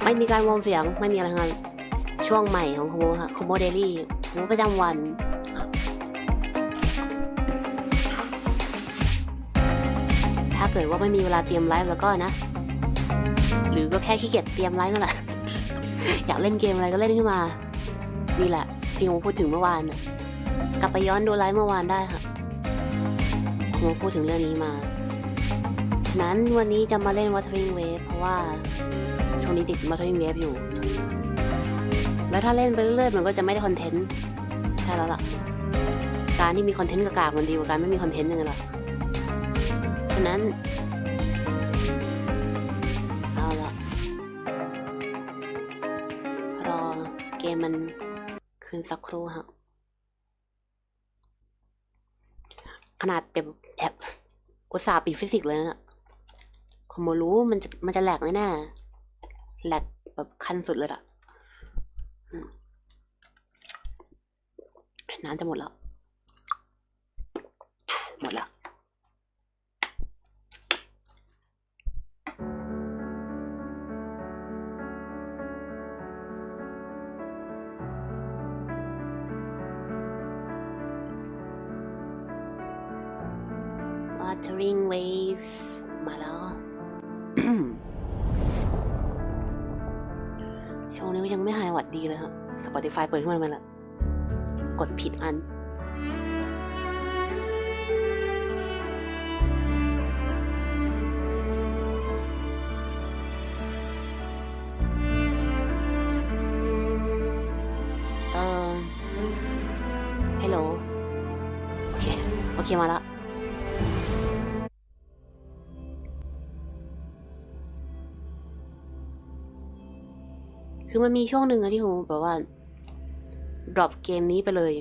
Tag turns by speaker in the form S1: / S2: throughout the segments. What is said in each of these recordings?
S1: ไม่มีการวอร์มเสียงไม่มีอะไรทั้งนั้นช่วงใหม่ของโคโมค่ะโคโมเดลี่โคโมประจำวันถ้าเกิดว่าไม่มีเวลาเตรียมไลฟ์แล้วก็นะหรือก็แค่ขี้เกียจเตรียมไลฟ์นั่นแหละ อยากเล่นเกมอะไรก็เล่นขึ้นมานี่แหละที่ผมพูดถึงเมื่อวานนะกลับไปย้อนดูไลฟ์เมื่อวานได้ค่ะผมพูดถึงเรื่องนี้มาฉะนั้นวันนี้จะมาเล่น Wuthering Waves เพราะว่าช่วงนี้ติด Wuthering Waves อยู่แล้วถ้าเล่นไปเรื่อยๆมันก็จะไม่ได้คอนเทนต์ใช่แล้วล่ะการที่มีคอนเทนต์กากๆมันดีกว่าการไม่มีคอนเทนต์ยังไงล่ะฉะนั้นเอาล่ะรอเกมมันคืนสักครู่ฮะขนาดเป็นแอบอุตส่าห์ปิดฟิสิกส์เลยนะผมไม่รู้มันจะแหลกแน่ๆแหลกแบบขั้นสุดเลยอะน้ำจะหมดแล้วหมดแล้วWuthering Waves มาแล้ว ช่วงนี้ยังไม่หายหวัดดีเลยครับ Spotify เปิดขึ้นมาแล้วกดผิดอันฮัลโหลโอเคมาแล้วคือมันมีช่วงหนึ่งอะที่ผมแบบว่าดรอปเกมนี้ไปเลย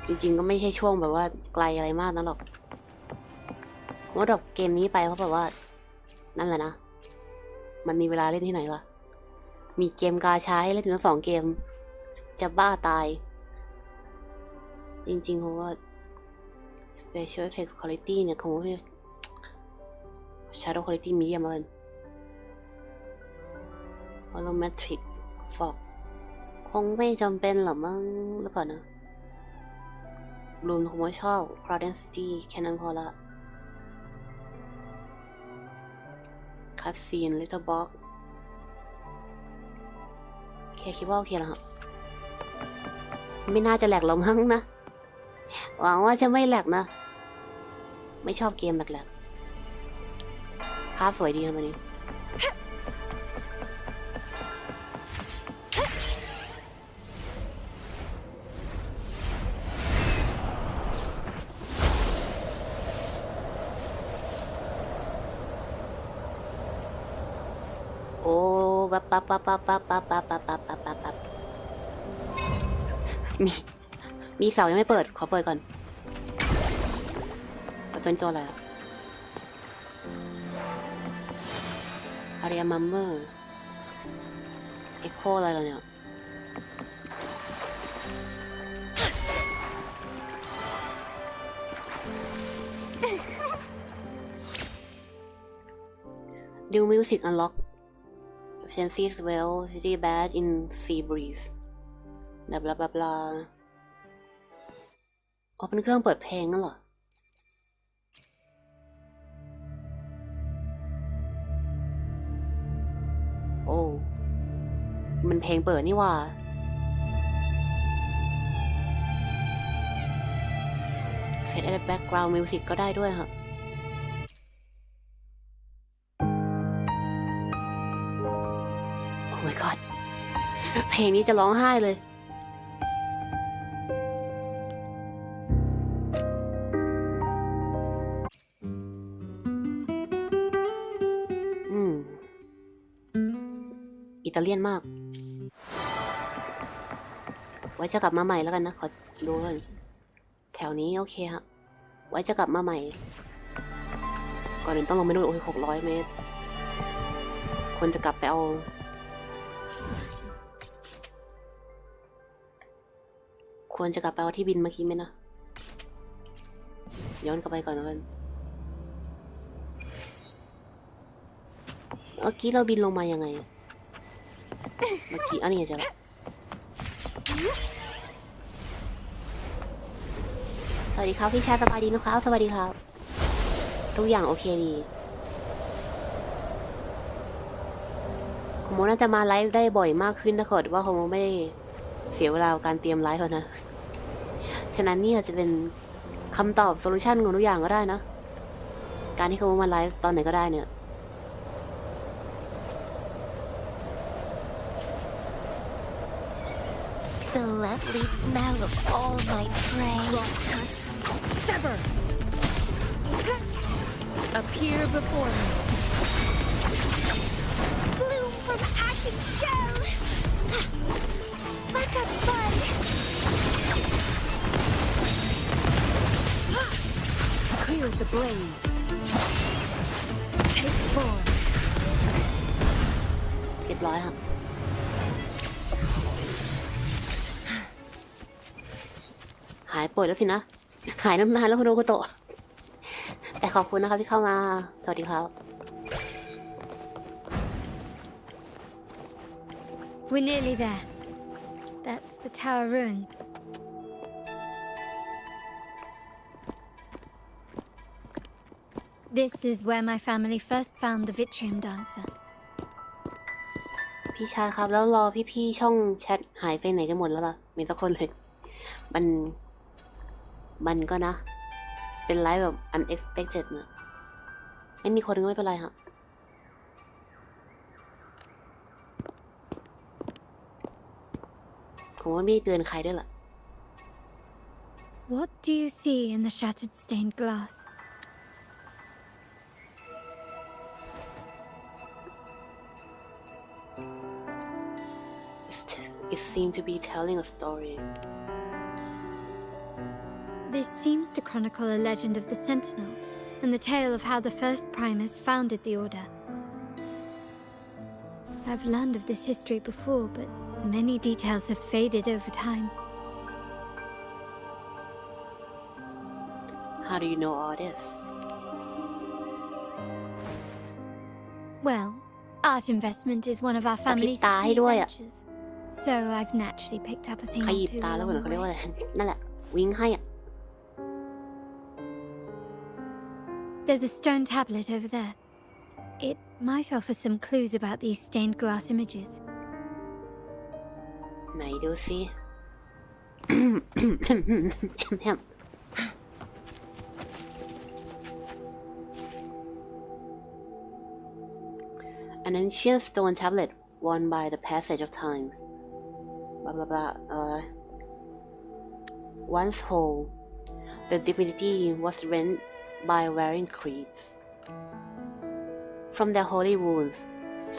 S1: จริงๆก็ไม่ใช่ช่วงแบบว่าไกลอะไรมากนะหรอกผมว่าดรอปเกมนี้ไปเพราะแบบว่านั่นแหละนะมันมีเวลาเล่นที่ไหนล่ะมีเกมกาชาให้เล่นถึง2 เกมจะบ้าตายจริงๆเพราะว่า Special Effect Quality เนี่ยคงไม่ Shadow Quality Medium เลยHolometric Fog คงไม่จำเป็นหรอมั้งหรือเปล่านะรูนคงไม่ชอบ Crowd Density แค่นั้นพอละ Cutscene Little Box แค่คิดว่าโอเคแล้วครับไม่น่าจะแหลกหรอกมั้งนะหวังว่าจะไม่แหลกนะไม่ชอบเกมแหลกๆภาพสวยดีครับวันนี้โอ้ปั๊บมีเสายังไม่เปิดขอเปิดก่อนตัวอะไรอาริยามัมเมอร์เอ็กโคอะไรแล้วเนี่ยดูมิวสิกอันล็อกEfficiency swell city bad in sea breeze บลาบลาบลาอ๋อเป็นเครื่องเปิดเพลงนั่นเหรอโอ้มันเพลงเปิดนี่ว่าเซตแบ็กกราวด์มิวสิกก็ได้ด้วยค่ะmy god เพลงนี้จะร้องไห้เลยอิตาเลียนมากไว้จะกลับมาใหม่แล้วกันนะขอดูกันแถวนี้โอเคฮะไว้จะกลับมาใหม่ก่อนอื่นต้องลงไปดู600 เมตรควรจะกลับไปเอาที่บินเมื่อกี้ไหมนะย้อนกลับไปก่อนแล้วกัน เมื่อกี้เราบินลงมายังไงเมื่อกี้อันนี้ไงเจอละสวัสดีครับพี่ชายสบายดีนะครับสวัสดีครับทุกอย่างโอเคดีโคโมน่าจะมาไลฟ์ได้บ่อยมากขึ้นถ้าเกิดว่าโคโมไม่ได้เสียเวลาการเตรียมไลฟ์นะฉะนั้นนี่อาจจะเป็นคำตอบโซลูชันของทุกอย่างก็ได้นะการที่โคโมมาไลฟ์ตอนไหนก็ได้เนี่ย
S2: The lovely smell of all my prey. Sever. Appear before me. Bloom from ashen shell. Let's have fun. Clear the blaze. Take form.
S1: เรียบร้อยครับหายป่วยแล้วสินะหายน้ำนานแล้วคุณโอโคโตะแต่ขอบคุณนะครับที่เข้ามาสวัสดีครับ
S2: We're nearly there. That's the tower ruins. This is where my family first found the Vitrium Dancer.
S1: พี่ชายครับแล้วรอพี่ๆช่องแชทหายไปไหนกันหมดแล้วล่ะมีสักคนเลยมันก็นะเป็นไลฟ์แบบ unexpected นะไม่มีคนก็ไม่เป็นไรฮะผมว่าไม่เกินใครด้วยล่ะ
S2: What do you see in the shattered stained glass?
S1: It seemed to be telling a story.
S2: This seems to chronicle a legend of the Sentinel and the tale of how the first Primus founded the Order. I've learned of this history before, but many details have faded over time.
S1: How do you know all this?
S2: Well, art investment is one of our family's key ventures, so I've naturally picked up a thing
S1: ข
S2: or
S1: ยิบ
S2: two
S1: ตาแล้วเหมือน
S2: along
S1: เขา
S2: the
S1: เรียกว่า
S2: way.
S1: อะไรนั่นแหละวิ้งให้อ่ะ
S2: There's a stone tablet over there. It might offer some clues about these stained glass images.
S1: ไหนดูสิ An ancient stone tablet worn by the passage of time. Blah blah blah. Once whole, the divinity was rent by varying creeds. From their holy wounds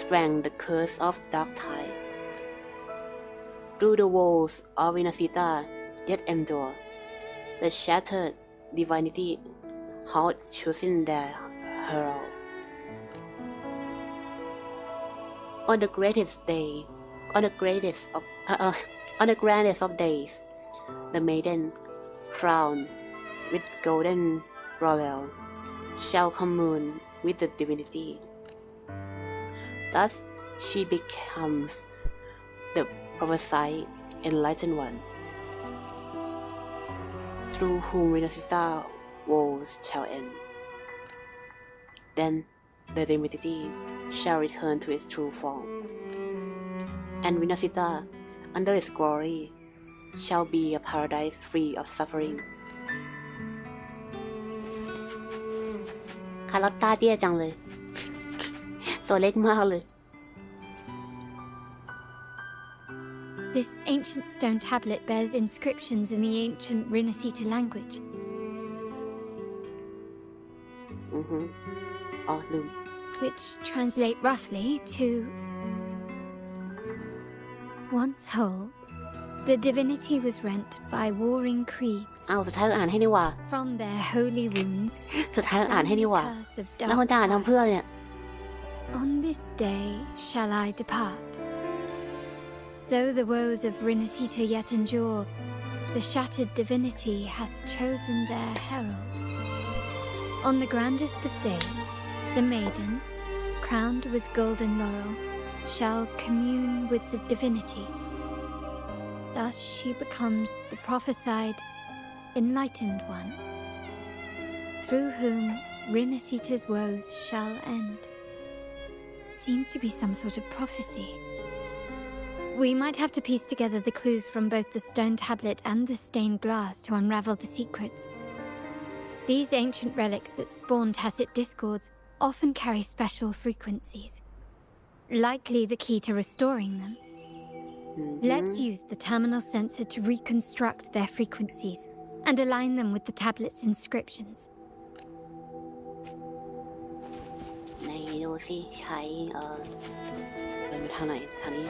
S1: sprang the curse of dark tide. Through the walls of Vinacita yet endure, the shattered divinity had chosen their herald. On the grandest of days, the maiden, crowned with golden laurel, shall commune with the divinity. Thus, she becomes the prophesied enlightened one, through whom Vinacita woes shall end. Then the divinity shall return to its true form, and Vinacita, under its glory, shall be a paradise free of suffering. คาร์ลอตตาเตี้ยจังเลย ตัวเล็กมากเลย
S2: This ancient stone tablet bears inscriptions in the ancient Rinascita language.
S1: อ๋อลืม
S2: Which translate roughly to once whole, the divinity was rent by warring creeds.
S1: อ้าวสุดท้ายก็อ่านให้นี่ว่า
S2: From their holy wounds,
S1: สุดท้ายก็อ่านให้นี่ว่า
S2: curse of
S1: แล้วคนจะอ่าน
S2: dark
S1: ทำเพื่อเนี่ย
S2: On this day shall I depart. Though the woes of Rinascita yet endure, the shattered divinity hath chosen their herald. On the grandest of days, the maiden, crowned with golden laurel, shall commune with the divinity. Thus she becomes the prophesied, enlightened one, through whom Rinasita's woes shall end. Seems to be some sort of prophecy. We might have to piece together the clues from both the stone tablet and the stained glass to unravel the secrets. These ancient relics that spawn tacit discords often carry special frequencies, likely the key to restoring them. Let's use the terminal sensor to reconstruct their frequencies and align them with the tablet's inscriptions.
S1: ไหนดูสิใช้เดินไปทางไหนทางนี้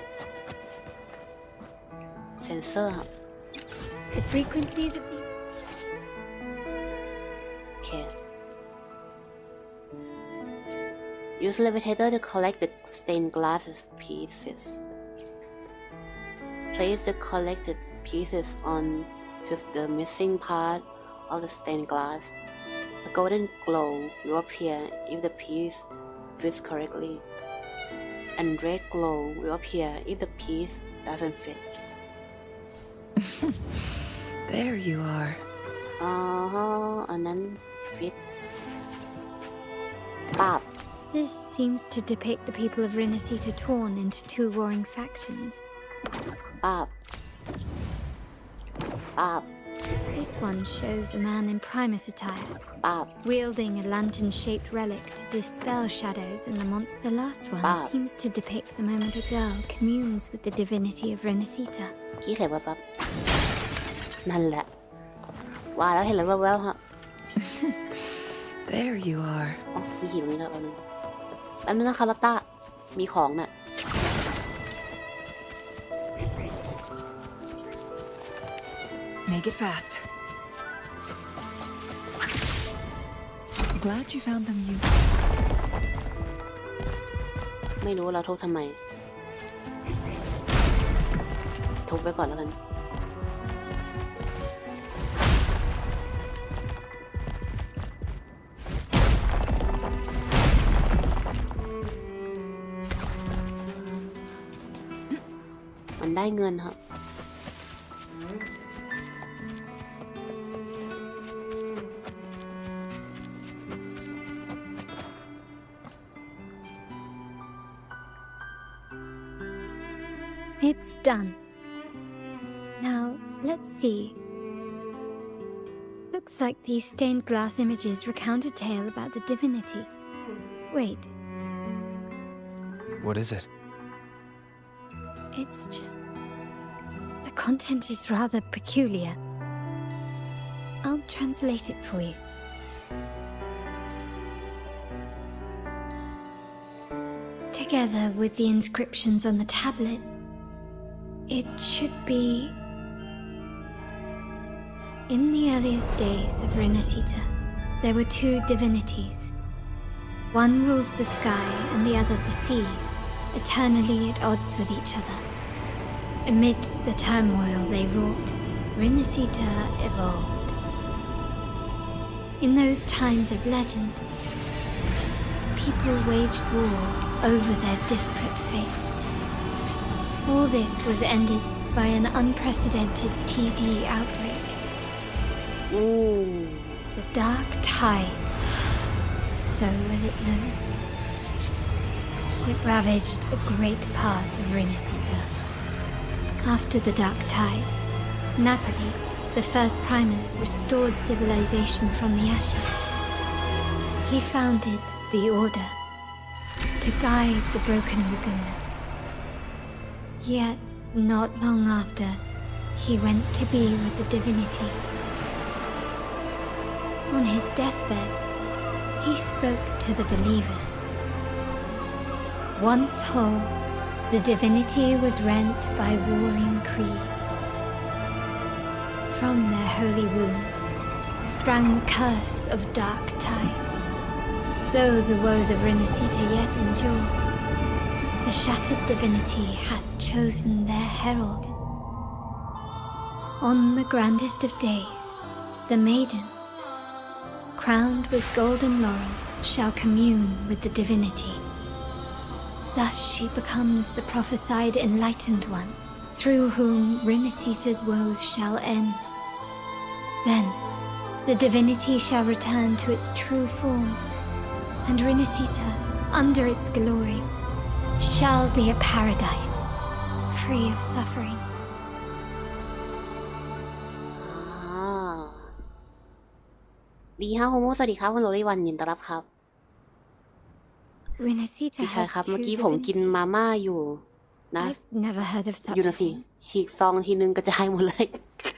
S1: เซนเซอร์
S2: The frequencies of these...
S1: โอเค Use levitator to collect the stained glass pieces. Place the collected pieces onto the missing part of the stained glass. A golden glow will appear if the piece fits correctly, and red glow will appear if the piece doesn't fit.
S3: There you are.
S1: อันนั้น fit ปั๊บ
S2: This seems to depict the people of Rinasita torn into two warring factions.
S1: ปั๊บ
S2: This one shows a man in Primus attire,
S1: ปั๊บ
S2: wielding a lantern-shaped relic to dispel shadows and the monster. The last one seems to depict the moment a girl communes with the divinity of Rinasita.
S1: กี้เห็นว่าปั๊บนั่นแหละว่าแล้วเห็นแล้วแววๆฮะ
S3: There you are.
S1: อ๋อมีหินตรงนี้ด้วยแป๊บนึงนะคะลัตตามีของน่ะ
S3: Make it fast. Glad you found them, you.
S1: ไม่รู้เราทุบทำไมทุบไว้ก่อนแล้วกันมันได้เงินครับ
S2: It's done. Now, let's see. Looks like these stained glass images recount a tale about the divinity. Wait,
S4: What is it?
S2: it's just... The content is rather peculiar. I'll translate it for you. Together with the inscriptions on the tablet, it should be... In the earliest days of Rinasita, there were two divinities. One rules the sky and the other the seas, eternally at odds with each other. Amidst the turmoil they wrought, Rinasita evolved. In those times of legend, people waged war over their disparate fates. All this was ended by an unprecedented TD outbreak. The Dark Tide, so was it known. It ravaged a great part of Rinasita. After the Dark Tide, Napoli, the first Primus, restored civilization from the ashes. He founded the Order to guide the broken Laguna. Yet, not long after, he went to be with the divinity. On his deathbed, he spoke to the believers. Once whole, the divinity was rent by warring creeds. From their holy wounds sprang the curse of Dark Tide. Though the woes of Rinasita yet endure, the shattered divinity hath chosen their herald. On the grandest of days, the maiden, crowned with golden laurel, shall commune with the divinity. Thus she becomes the prophesied enlightened one, through whom Rinasita's woes shall end. Then, the divinity shall return to its true form, and Rinasita, under its glory, shall be a paradise, free of suffering.
S1: ดีฮะโฮโมสวัสดีครับคุณโรลี่วันยินต้อนรับครับ
S2: Rinasita
S1: พี่ชาย
S2: has
S1: ครับ เมื่อ
S2: two
S1: กี้ผมกิน
S2: divinities.
S1: มาม่าอยู่นะ
S2: I've never heard of
S1: อ
S2: such
S1: ยู่
S2: a
S1: นะสิ
S2: thing.
S1: ฉีกซองทีนึงกระจายหมดเลย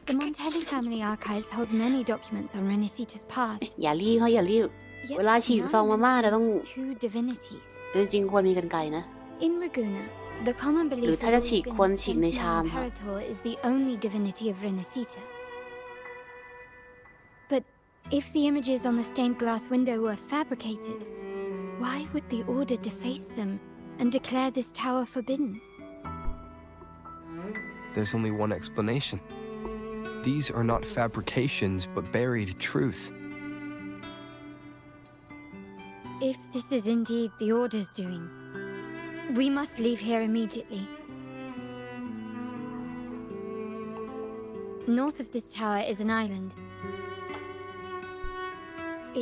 S2: The Montelli family archives hold many documents on Rinasita's past.
S1: อย่ารีบเขาอย่ารีบ
S2: Yet
S1: เวลาฉีกซองมาม่าเราต้อง
S2: two divinities.
S1: จริงๆควรมีกรรไกรนะ
S2: In Ragusa, the common belief
S1: หรือถ้า
S2: has
S1: จะ
S2: always
S1: ฉีก
S2: been
S1: ควร
S2: that
S1: ฉีกในชาม
S2: Sentinel
S1: ครับ
S2: Imperator is the only divinity of Rinasita. But if the images on the stained glass window were fabricated, why would the Order deface them and declare this tower forbidden?
S4: There's only one explanation. These are not fabrications, but buried truth.
S2: If this is indeed the Order's doing, we must leave here immediately. North of this tower is an island.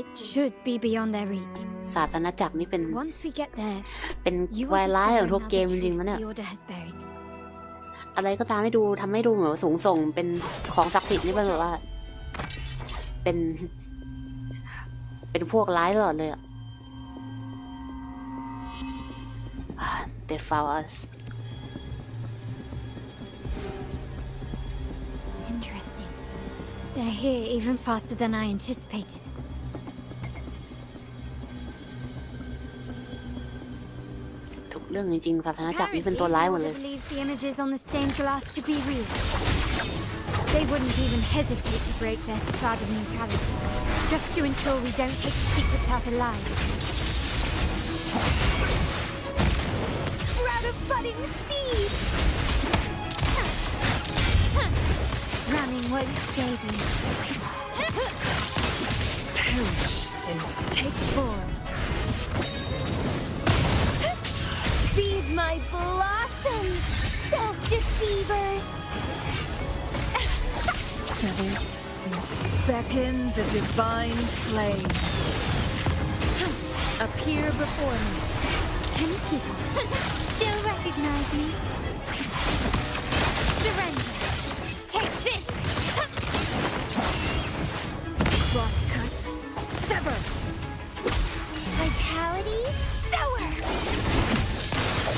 S2: It should be beyond their reach.
S1: ศาสนาจักรนี่เป็น
S2: Once we get there,
S1: เป็น
S2: you
S1: วาย
S2: will
S1: ร้ายของ
S2: discover
S1: ทุกเกม
S2: another
S1: จริงๆ
S2: truth
S1: นะเนี่ย
S2: the Order has buried.
S1: อะไรก็ตามให้ดูทำให้ดูเหมือนว่าสูงส่งเป็นของศักดิ์สิทธิ์นี่เป็นแบบว่า เป็นพวกร้ายตลอดเลยอ่ะ They found us.
S2: Interesting. They're here even faster than I anticipated.
S1: Thuộc เรื่องจริงๆศาสนาจักรนี่เป็นตัวร้ายหมดเลย
S2: Apparently, the Order believes the images on the stained glass to be real. They wouldn't even hesitate to break their facade of neutrality, just to ensure we don't take the secrets out alive. Sprout a budding seed! Running won't save me.
S3: Perish and take
S2: Form. Feed my blossoms, self-deceivers!
S3: feathers and beckon the divine flames.
S2: Appear before me. Can people still recognize me? Surrender. Take this. Crosscut. Sever. Vitality. Sower.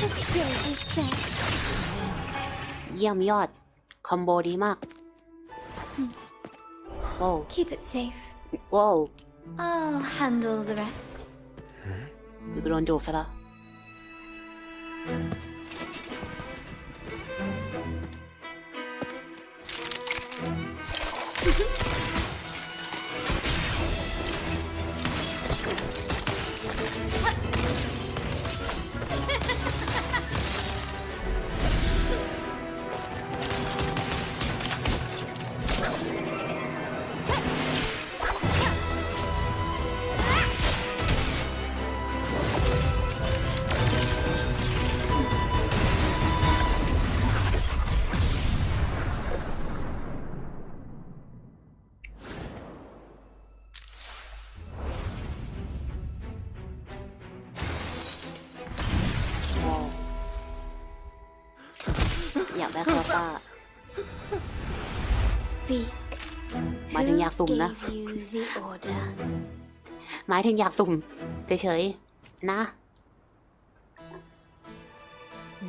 S2: The stage is set.
S1: เยี่ยมยอด คอมโบดีมาก โว้ว
S2: Keep it safe.
S1: โว้ว
S2: I'll handle the rest.
S1: อยู่ก็โดนจูบซะแล้ว อยากได้คาป้า
S2: Speak.
S1: หมายถึงอยากสุ่มนะ
S2: Who gave you the order?
S1: หมายถึงอยากสุ่มเฉยๆนะ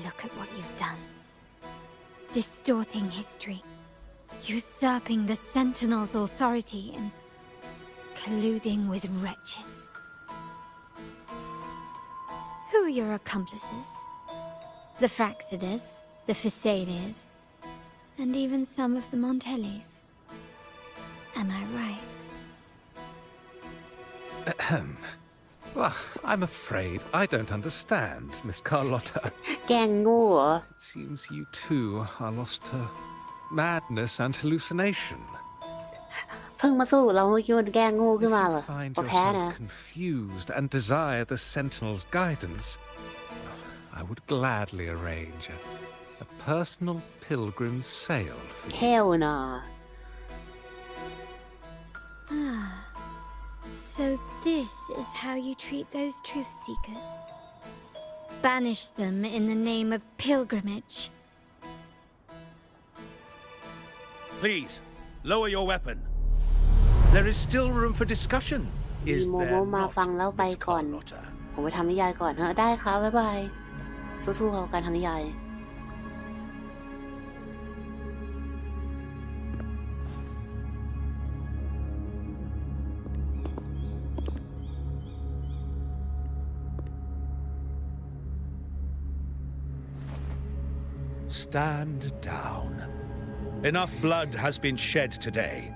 S2: Look at what you've done. Distorting history, usurping the Sentinel's authority, and colluding with wretches. Who are your accomplices? The Fraxidus, the Facades, and even some of the Montellis. Am I right?
S5: Ahem. Well, I'm afraid I don't understand, Miss Carlotta.
S1: แกล้งโง่เหรอ
S5: It seems you too are lost to madness and hallucination.
S1: เพิ่งมาสู้เราเมื่อกี้มันแกล้งโง่ขึ้นมาเหรอ
S5: Find
S1: พอแพ้นะ
S5: yourself confused and desire the Sentinel's guidance. I would gladly arrange a personal pilgrim's sail for you.
S1: Hell no.
S2: So this is how you treat those truth seekers? Banish them in the name of pilgrimage.
S6: Please, lower your weapon. There is still room for discussion.
S1: มี
S6: Is
S1: โม
S6: there
S1: โมมา
S6: not,
S1: ฟังแล้วไป
S6: Miss
S1: ก่อน
S6: Carlotta?
S1: ผมไปทำนิยายก่อนได้ครับบ๊ายบายสู้ๆกับการทำนิยาย
S6: Stand down. Enough blood has been shed today.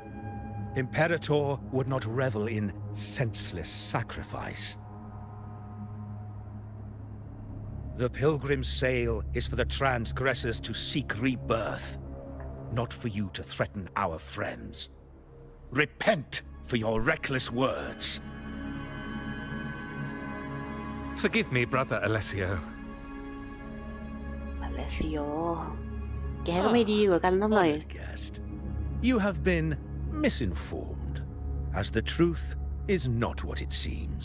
S6: Imperator would not revel in senseless sacrifice. The pilgrim's sail is for the transgressors to seek rebirth, not for you to threaten our friends. Repent for your reckless words.
S5: Forgive me, brother Alessio.
S1: อเลซิโอแกก็ไม่ดีกว่ากันสักหน่อย
S6: Honored guest, you have been misinformed, as the truth is not what it seems.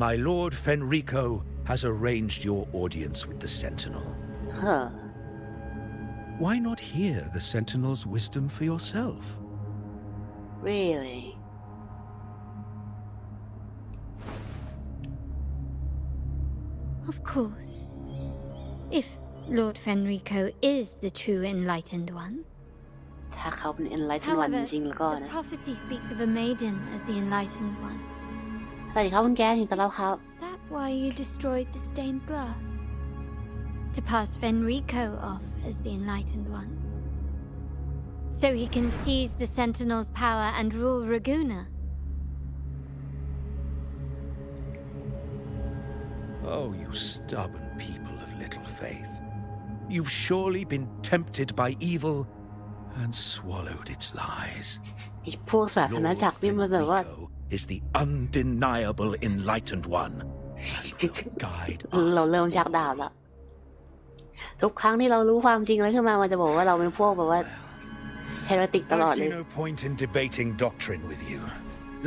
S6: My lord Fenrico has arranged your audience with the Sentinel.
S1: เฮ้อ
S6: Why not hear the Sentinel's wisdom for yourself?
S1: really
S2: Of course. If Lord Fenrico is the true enlightened one.
S1: ถ้าเขาเป็น enlightened one จ
S2: However,
S1: ริงๆแล้วก็นะ
S2: the prophecy speaks of a maiden as the enlightened one.
S1: สวัสดีครับคุณแกถึงแต่แล้วครับ
S2: That why you destroyed the stained glass? To pass Fenrico off as the enlightened one? So he can seize the Sentinel's power and rule Raguna?
S6: Oh, you stubborn people of little faith. You've surely been tempted by evil and swallowed its lies.
S1: ไอ้พวกศาสนาจักรนี่มันแบบว่า
S6: Fenrico is the undeniable enlightened one. Guide
S1: เรา
S6: us.
S1: เริ่มชักดาบแล้วทุกครั้งที่เรารู้ความจริงอะไรขึ้นมามันจะบอกว่าเราเป็นพวกแบบว่า heretic ตลอด
S6: I
S1: เลย
S6: see no point in debating doctrine with you.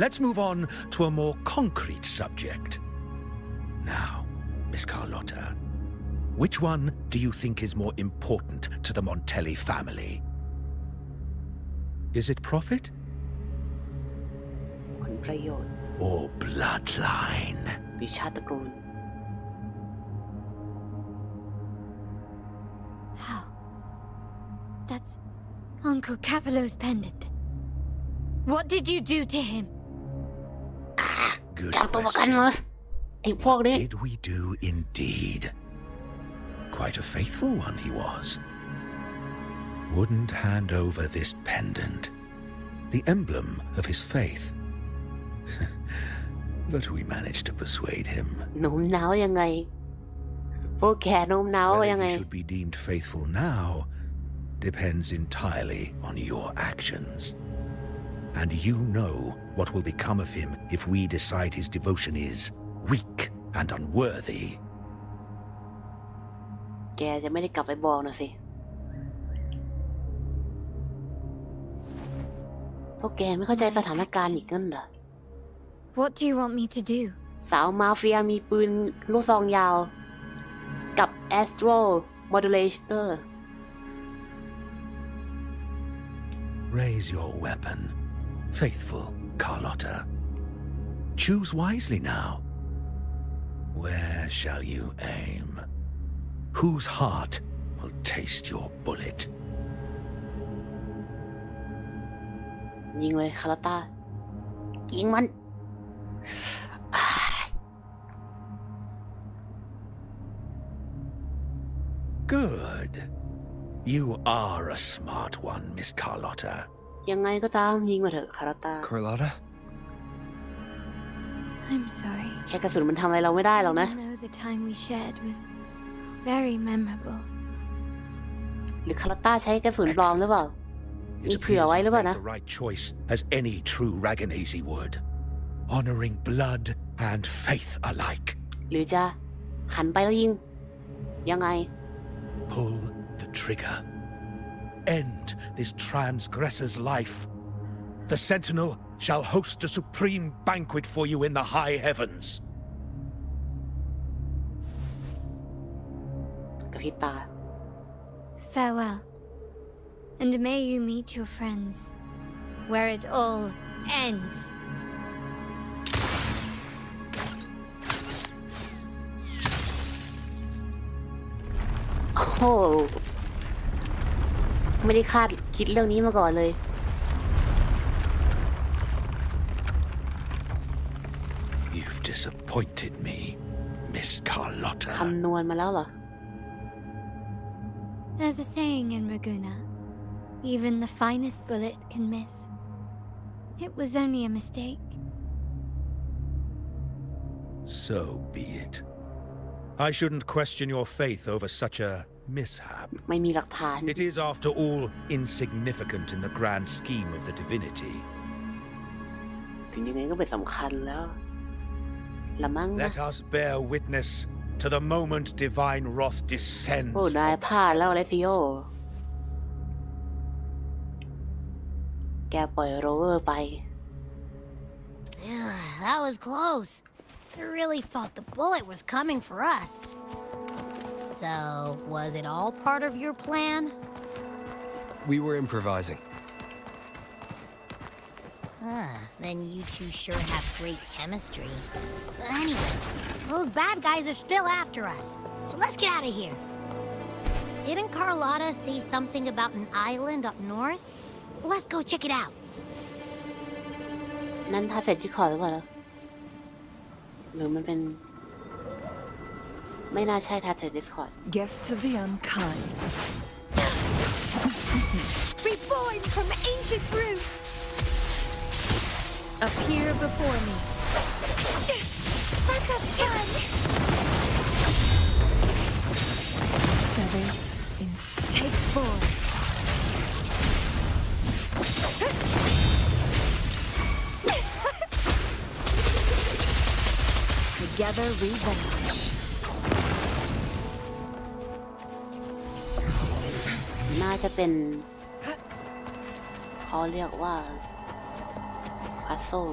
S6: Let's move on to a more concrete subject. Now, Miss Carlotta, which one do you think is more important to the Montelli family? Is it profit
S1: ผลประโยชน์
S6: or bloodline?
S1: หรือชาติตระกูล
S2: How? That's Uncle Capello's pendant. What did you do to him?
S6: Good
S1: จับตัวประกัน
S6: question.
S1: เลยไอ้พวกนี้
S6: Did we do indeed? Quite a faithful one he was. Wouldn't hand over this pendant, the emblem of his faith. But we managed to persuade him.
S1: โน้มน้าวยังไง พวกแกโน้มน้าวยังไง
S6: Whether he should be deemed faithful now depends entirely on your actions. And you know what will become of him if we decide his devotion is weak and unworthy.
S1: แกจะไม่ได้กลับไปบอกนะสิพวกแกไม่เข้าใจสถานการณ์อีกนั่นเหรอ
S2: What do you want me to do?
S1: สาวมาเฟียมีปืนลูกซองยาวกับ Astro Modulator
S6: Raise your weapon, faithful Carlotta. Choose wisely now. Where shall you aim? Whose heart will taste your bullet?
S1: ยิงเลยคาราต้ายิงมัน
S6: Good. You are a smart one, Miss Carlotta.
S1: ยังไงก็ตามยิงมาเถอะคาราต้า
S4: Carlotta?
S2: I'm sorry.
S1: แค่กระสุนมันทำอะไรเราไม่ได้หรอกนะ
S2: I know the time we shared was very memorable.
S1: หรือคาราต้าใช้กระสุนปลอมหรือเปล่า
S6: It
S1: Ni pure
S6: appears
S1: away
S6: you
S1: le ba
S6: made
S1: na?
S6: the right choice as any true Raganese would, honoring blood and faith alike.
S1: หรือจะหันไปแล้วยิง ยังไง
S6: Pull the trigger. End this transgressor's life. The Sentinel shall host a supreme banquet for you in the high heavens.
S1: กระพริบตา
S2: Farewell, and may you meet your friends where it all ends.
S1: โอ้โหไม่ได้คาดคิดเรื่องนี้มาก่อนเลย
S6: You've disappointed me, Miss Carlotta.
S1: คำนวณมาแล้วเหรอ
S2: There's a saying in Raguna, even the finest bullet can miss. It was only a mistake.
S6: So be it. I shouldn't question your faith over such a mishap.
S1: ไม่มีหลักฐาน
S6: It is, after all, insignificant in the grand scheme of the divinity.
S1: ถึงยังไงก็เป็นสำคัญแล้วละมั้งนะ
S6: Let us bear witness to the moment divine wrath descends.
S1: โอ้นายพลาดแล้วเลซิโอ แกปล่อยโรเวอร์ไป
S7: That was close. I really thought the bullet was coming for us. So, was it all part of your plan?
S4: We were improvising.
S7: Then you two sure have great chemistry. But anyway, those bad guys are still after us. So let's get out of here. Didn't Carlotta say something about an island up north? Let's go check it out.
S1: นั่นท่าเสร็จที่ขอหรือเปล่าหรือมันเป็น ไม่น่าใช่ท่าเสร็จดิสคอร์ด
S3: Guests of the unkind.
S2: Reborn from ancient roots! Appear before me. That's a gun!
S3: Feathers in
S2: Take form.
S3: together we vanish.
S1: น่าจะเป็นเขาเรียกว่า puzzle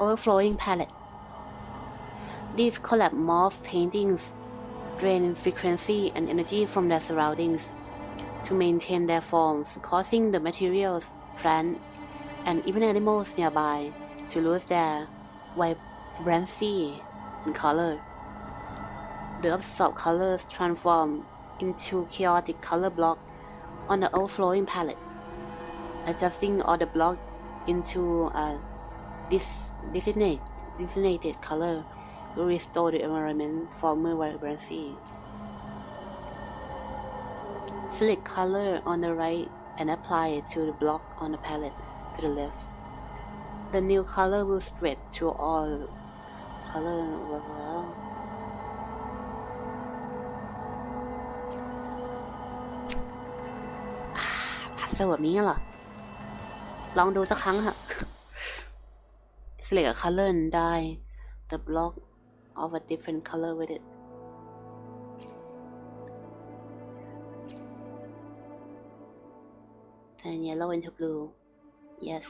S1: overflowing palette. These collapse morph paintings drain frequency and energy from their surroundings to maintain their forms, causing the materials, plants, and even animals nearby to lose their vibrancy and color. The absorbed colors transform into chaotic color blocks on the overflowing palette, adjusting all the blocks into a designated color to restore the environment former vibrancy. Select color on the right and apply it to the block on the palette to the left. The new color will spread to all color. พัซเซิลแบบนี้เหรอ ลองดูสักครั้งค่ะ Select a color and dye the block of a different color with it. Turn yellow into blue. Yes.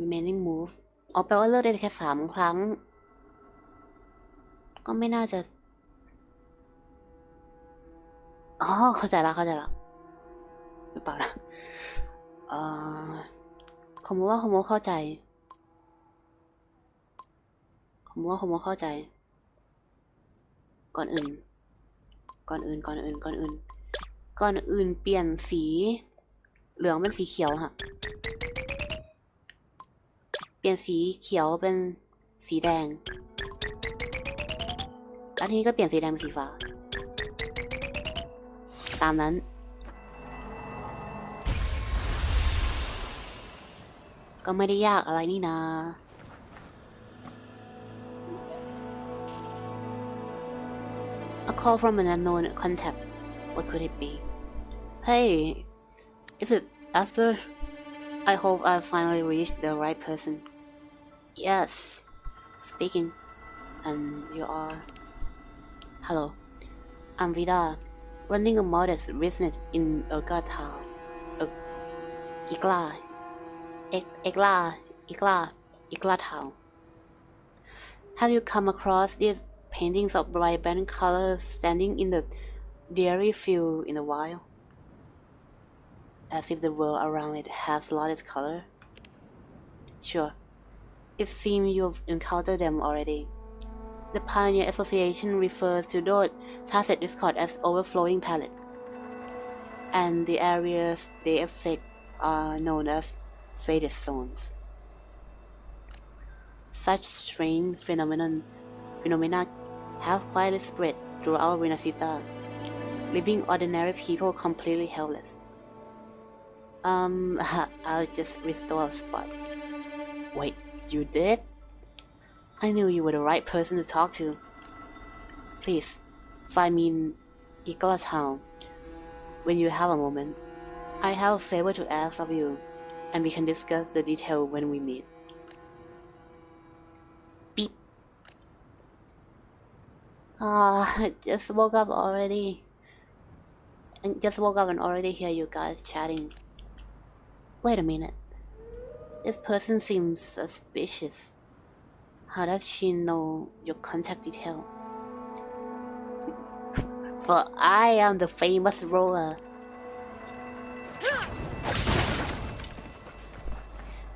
S1: Remaining move อ๋อแปลว่าเลือกได้แค่3 ครั้ง ก็ไม่น่าจะอ๋อเข้าใจละหรือเปล่านะคำว่าเข้าใจคำว่าเข้าใจก่อนอื่นเปลี่ยนสีเหลืองเป็นสีเขียวฮะเปลี่ยนสีเขียวเป็นสีแดงแล้วทีนี้ก็เปลี่ยนสีแดงเป็นสีฟ้าตามนั้นก็ไม่ได้ยากอะไรนี่นา A call from an unknown contact. What could it be? Hey, is it Esther? I hope I finally reached the right person. Yes, speaking. And you are... Hello. I'm Vida, running a modest business in Igla town. Igla town. Have you come across these paintings of vibrant colors standing in the dreary field in the wild? As if the world around it has lost its color? Sure. It seems you've encountered them already. The Pioneer Association refers to those tacit discord as overflowing palette, and the areas they affect are known as faded zones. Such strange phenomena have quietly spread throughout Renacita, leaving ordinary people completely helpless. I'll just restore a spot. Wait, you did? I knew you were the right person to talk to. Please, find me in Igla town when you have a moment. I have a favor to ask of you, and we can discuss the detail when we meet. Beep. I just woke up already. And already hear you guys chatting. Wait a minute. This person seems suspicious. How does she know your contact detail? For I am the famous roller.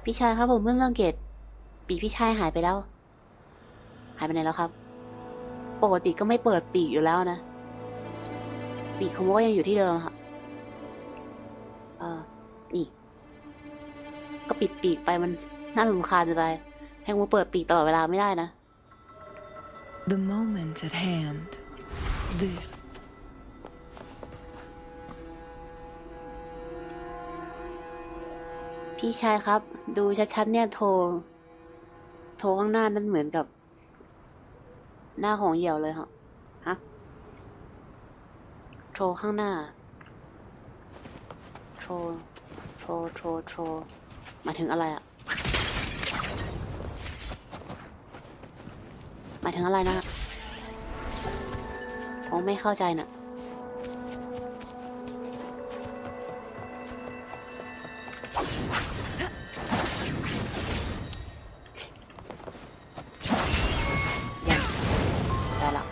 S1: พี่ชายครับผมเพิ่งสังเกตปีกพี่ชายหายไปแล้วหายไปไหนแล้วครับปกติก็ไม่เปิดปีกอยู่แล้วนะปีกของโมก็ยังอยู่ที่เดิมค่ะนี่ก็ปิดปีกไปมันน่ารำคาญจะตายให้โมเปิดปีกตลอดเวลาไม่ได้นะ
S3: The moment at hand. This.
S1: พี่ชายครับดูชัดๆเนี่ยโทรข้างหน้านั่นเหมือนกับหน้าของเหยี่ยวเลยฮะโทรข้างหน้าโทรหมายถึงอะไรอะหมายถึงอะไรนะผมไม่เข้าใจน่ะได้ละ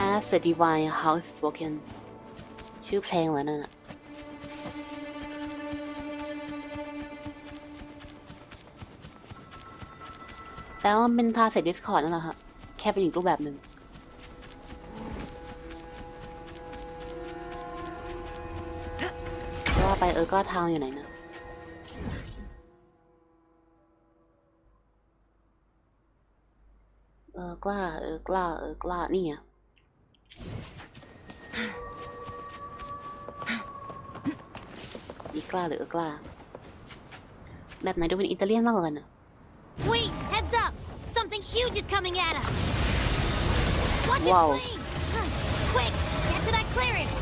S1: As the divine house spoken ชื่อเพลงแล้วนั่นน่ะแปลว่ามันเป็นทาเสร็จ Discord นั่นแหละค่ะแค่เป็นอีกรูปแบบหนึ่งจะว่าไปก็ทางอยู่ไหนนะกล้านี่ไงอีกล้าหรือกล้าแบบไหนดูเป็นอิตาเลียนมากกว่ากันนะ
S7: Wait, heads up! Something huge is coming at us! Watch his
S1: Wow.
S7: plane! Quick, get to that clearance!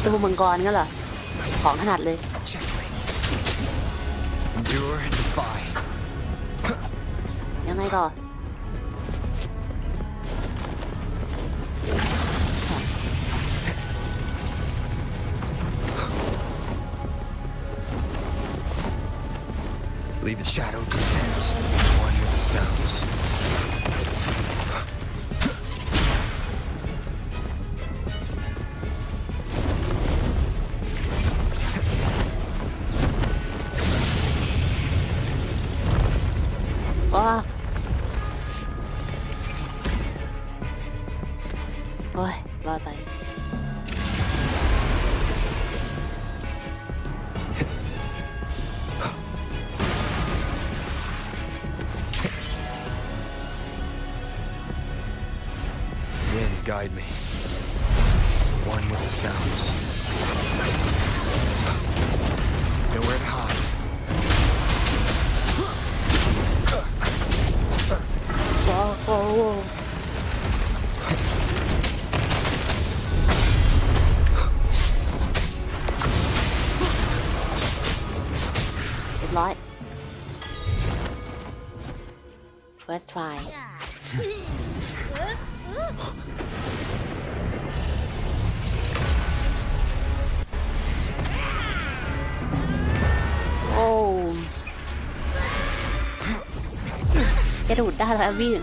S7: สู้มังกรก็เหรอของถนัดเลย
S4: Endure and defy.
S1: ยังไงก่อน
S4: Leave the shadow descend. One with the sounds.
S1: ว้าโอ้ยรอดไป
S4: Wind guide me. One with the sounds. Nowhere to hide.
S1: โอ้ try โอ้กระดูดได้แล้วพี่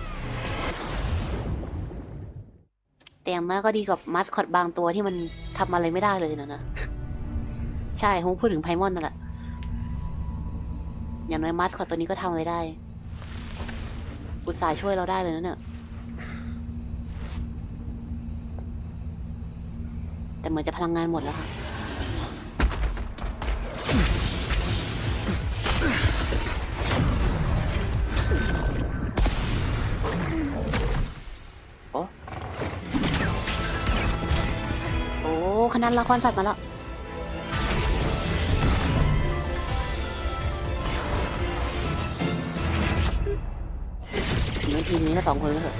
S1: แต่อย่างน้อยก็ดีกับมาสคอตบางตัวที่มันทำอะไรไม่ได้เลยนะใช่ผมพูดถึงไพมอนนั่นแหละอย่างน้อยมาสคอตตัวนี้ก็ทำอะไรได้อุตส่าห์ช่วยเราได้เลยนะเนี่ยแต่เหมือนจะพลังงานหมดแล้วค่ะขนาดละครสัตว์มาแล้วทีนี้ก็2 คนแล้วเหรอ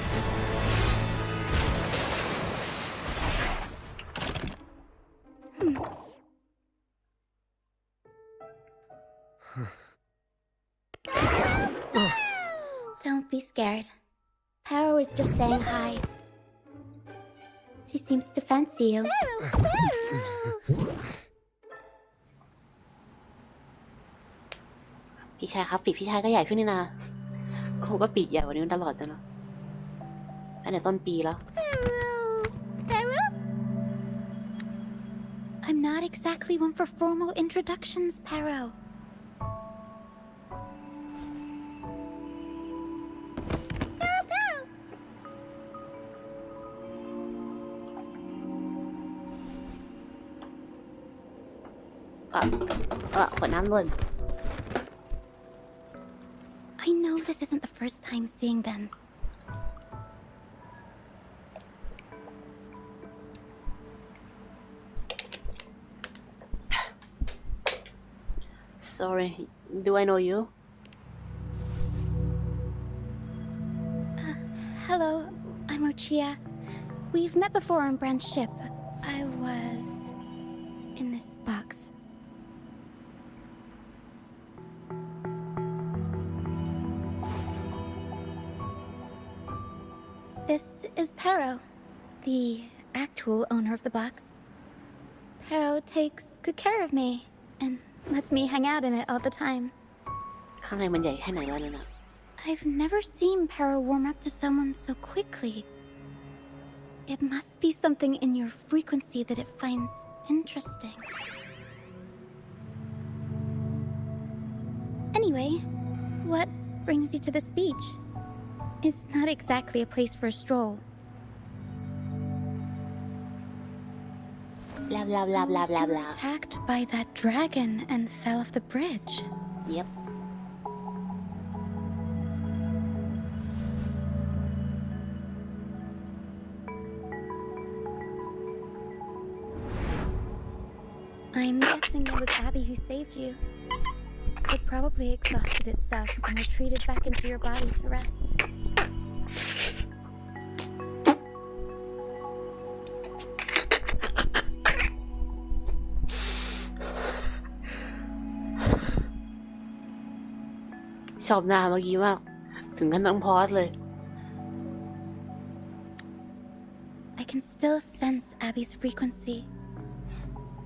S2: Don't be scared. Paro is just saying hi. She seems to fancy you.
S1: พี่ชายครับปีกพี่ชายก็ใหญ่ขึ้นนี่นะเขาก็ปีกใหญ่กว่านี้ตลอดจังเลยตั้งแต่ต้นปีแล้ว
S2: I'm not exactly one for formal introductions, Paro. Paro.
S1: ขวดน้ำหล่น
S2: I know this isn't the first time seeing them.
S1: Sorry, do I know you?
S2: Hello, I'm Ochia. We've met before on Brand's ship. I was in this box. This is Paro, the actual owner of the box. Paro takes good care of me and lets me hang out in it all the time.
S1: ข้างในมันใหญ่แค่ไหนแล้วนะ
S2: I've never seen Paro warm up to someone so quickly. It must be something in your frequency that it finds interesting. Anyway, what brings you to this beach? It's not exactly a place for a stroll.
S1: Blah blah blah blah blah
S2: You were
S1: blah.
S2: attacked by that dragon and fell off the bridge.
S1: Yep.
S2: I'm guessing it was Abby who saved you. It probably exhausted itself and retreated back into your body to rest.
S1: ชอบหน้าเมื่อกี้มากถึงขั้นต้องพอสเลย
S2: I can still sense Abby's frequency,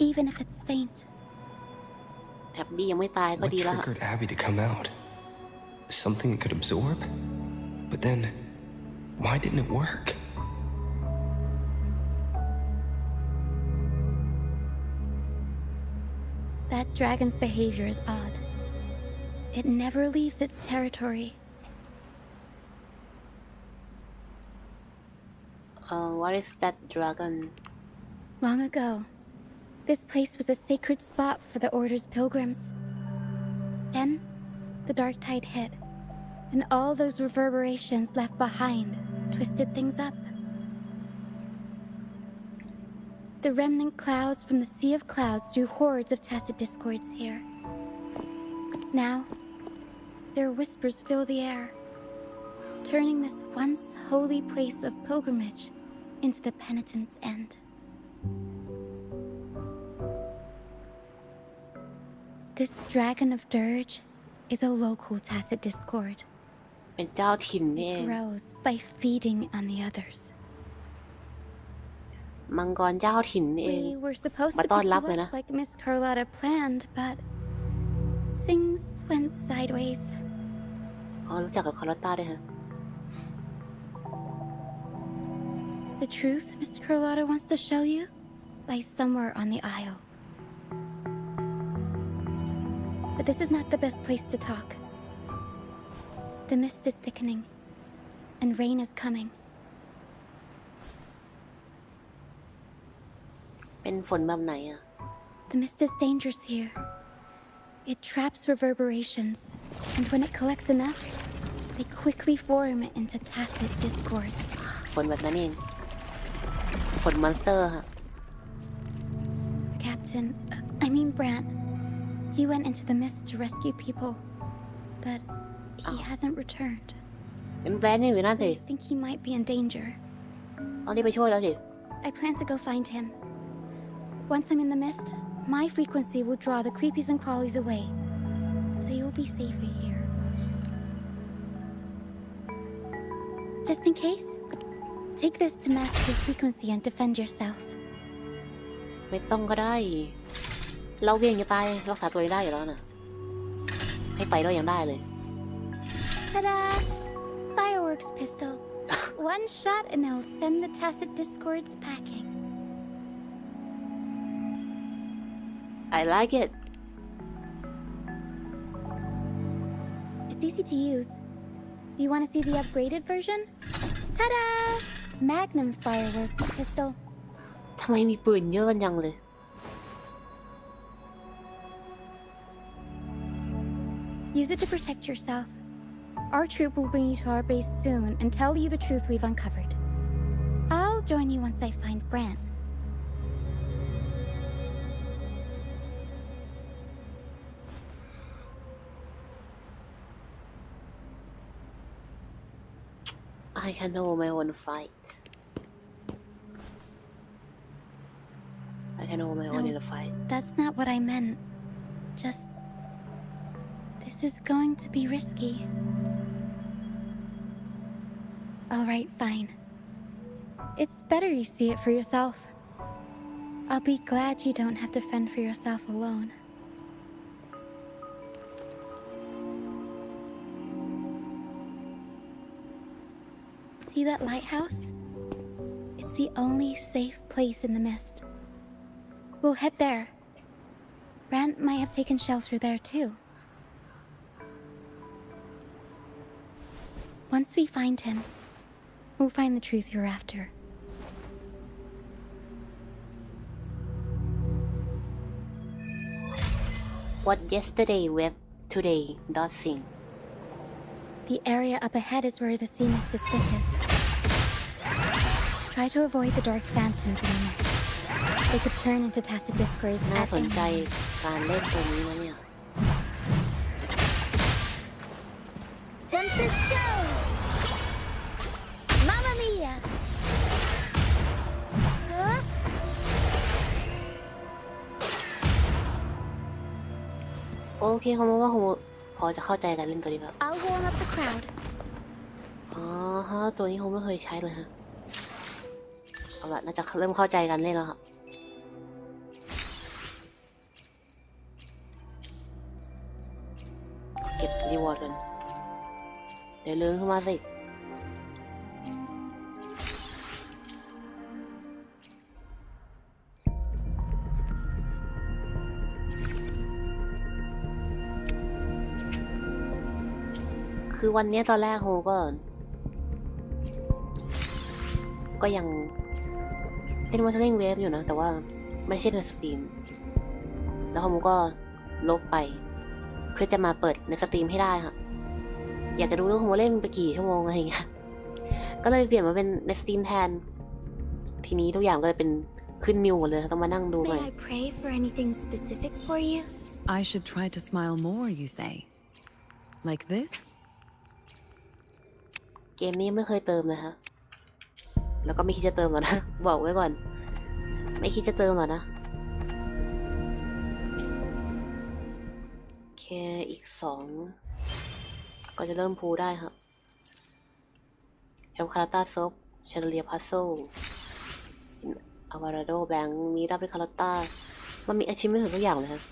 S2: even if it's faint.
S1: แอบบี้ยังไม่ตายก็
S4: What
S1: ดีแล้ว
S4: triggered Abby to come out? Something it could absorb? But then, why didn't it work?
S2: That dragon's behavior is odd. It never leaves its territory.
S1: What is that dragon?
S2: Long ago, this place was a sacred spot for the Order's pilgrims. Then, the dark tide hit, and all those reverberations left behind twisted things up. The remnant clouds from the Sea of Clouds drew hordes of tacit discords here. Now, their whispers fill the air, turning this once holy place of pilgrimage into the penitent's end. This dragon of dirge is a local tacit discord,
S1: เป็นเจ้าถิ่นนี่เอง
S2: It grows by feeding on the others.
S1: มังกรเจ้าถิ่นนี่เอง
S2: We were supposed to
S1: Ma
S2: pick
S1: ต้อน
S2: you
S1: รับเลยนะ
S2: up like Miss Carlotta planned, but things went sideways.
S1: อ๋อรู้จักกับคาร์ลอตต้าด้วยฮะ
S2: The truth Mr. Carlotta wants to show you lies somewhere on the aisle. But this is not the best place to talk. The mist is thickening, and rain is coming.
S1: เป็นฝนแบบไหนอะ
S2: The mist is dangerous here. It traps reverberations, and when it collects enough, they quickly form into tacit discords.
S1: ฝนแบบนั้นเองฝนมอนสเตอร์ฮะ
S2: The captain, Brant, he went into the mist to rescue people, but he hasn't returned.
S1: เป็นแบรนด์ยังอยู่นั่นสิ
S2: I think he might be in danger.
S1: ต้องรีบไปช่วยแล้วดิ
S2: I plan to go find him. Once I'm in the mist, my frequency will draw the creepies and crawlies away, so you'll be safer here. Just in case, take this to mask your frequency and defend yourself.
S1: ไม่ต้องก็ได้ เราเก่งจะตายรักษาตัวเองได้อยู่แล้วนะให้ไปด้วยยังได้เลย
S2: Ta-da! Fireworks pistol. One shot and it'll send the tacit discords packing.
S1: I like it
S2: It's easy to use. You want to see the upgraded version? Ta-da! Magnum fireworks pistol.
S1: ทำไมมีปืนเยอะกันจังเลย
S2: Use it to protect yourself. Our troop will bring you to our base soon and tell you the truth we've uncovered. I'll join you once I find Brant.
S1: I can hold my own fight I can hold my own
S2: No.
S1: in a fight
S2: That's not what I meant. Just... This is going to be risky. Alright, fine. It's better you see it for yourself. I'll be glad you don't have to fend for yourself alone. See that lighthouse? It's the only safe place in the mist. We'll head there. Brant might have taken shelter there too. Once we find him, we'll find the truth you're after.
S1: What yesterday with today does sing
S2: The area up ahead is where the sea mist is thickest. Try to avoid the dark phantoms in the mist. They could turn into tacit discords
S1: น่า
S2: at
S1: สน
S2: any
S1: ใจ
S2: moment.
S1: การเล่นตัวนี้นะเนี่ย
S2: Tempest show! Mamma mia! Huh?
S1: โอเคเขาบอกว่าโฮพอจะเข้าใจการเล่นตัวนี้แล้ว
S2: I'll warm up the crowd.
S1: อ๋อฮะตัวนี้โฮไม่เคยใช้เลยฮะเอาละน่าจะเริ่มเข้าใจกันเล่นแล้วครับเก็บรีวอร์ดกันเดี๋ยวลืมขึ้นมาสิคือวันนี้ตอนแรกโฮก็ยังเล่น Wuthering Waves อยู่นะแต่ว่าไม่ใช่ในสตรีมแล้วโฮก็ลบไปเพื่อจะมาเปิดในสตรีมให้ได้ค่ะอยากจะดูว่าโฮเล่นไปกี่ชั่วโมงอะไรอย่างเงี้ยก็เลยเปลี่ยนมาเป็นในสตรีมแทนทีนี้ทุกอย่างก็เลยเป็นขึ้นนิวหมดเลยต้องมานั่งดูใหม่
S2: May I pray for anything specific for you?
S3: I should try to smile more, you say? Like this?
S1: เกมนี้ไม่เคยเติมเลยค่ะแล้วก็ไม่คิดจะเติมหรอกนะ บอกไว้ก่อนไม่คิดจะเติมหรอกนะโอเคอีก2ก็จะเริ่มพูได้ครับ เอลคาราตาซบเชนเลียพัซโซอาวาราโดแบงค์มีรับเป็นคาราตามันมีอาชีพไม่ถึงทุกอย่างเลยครับ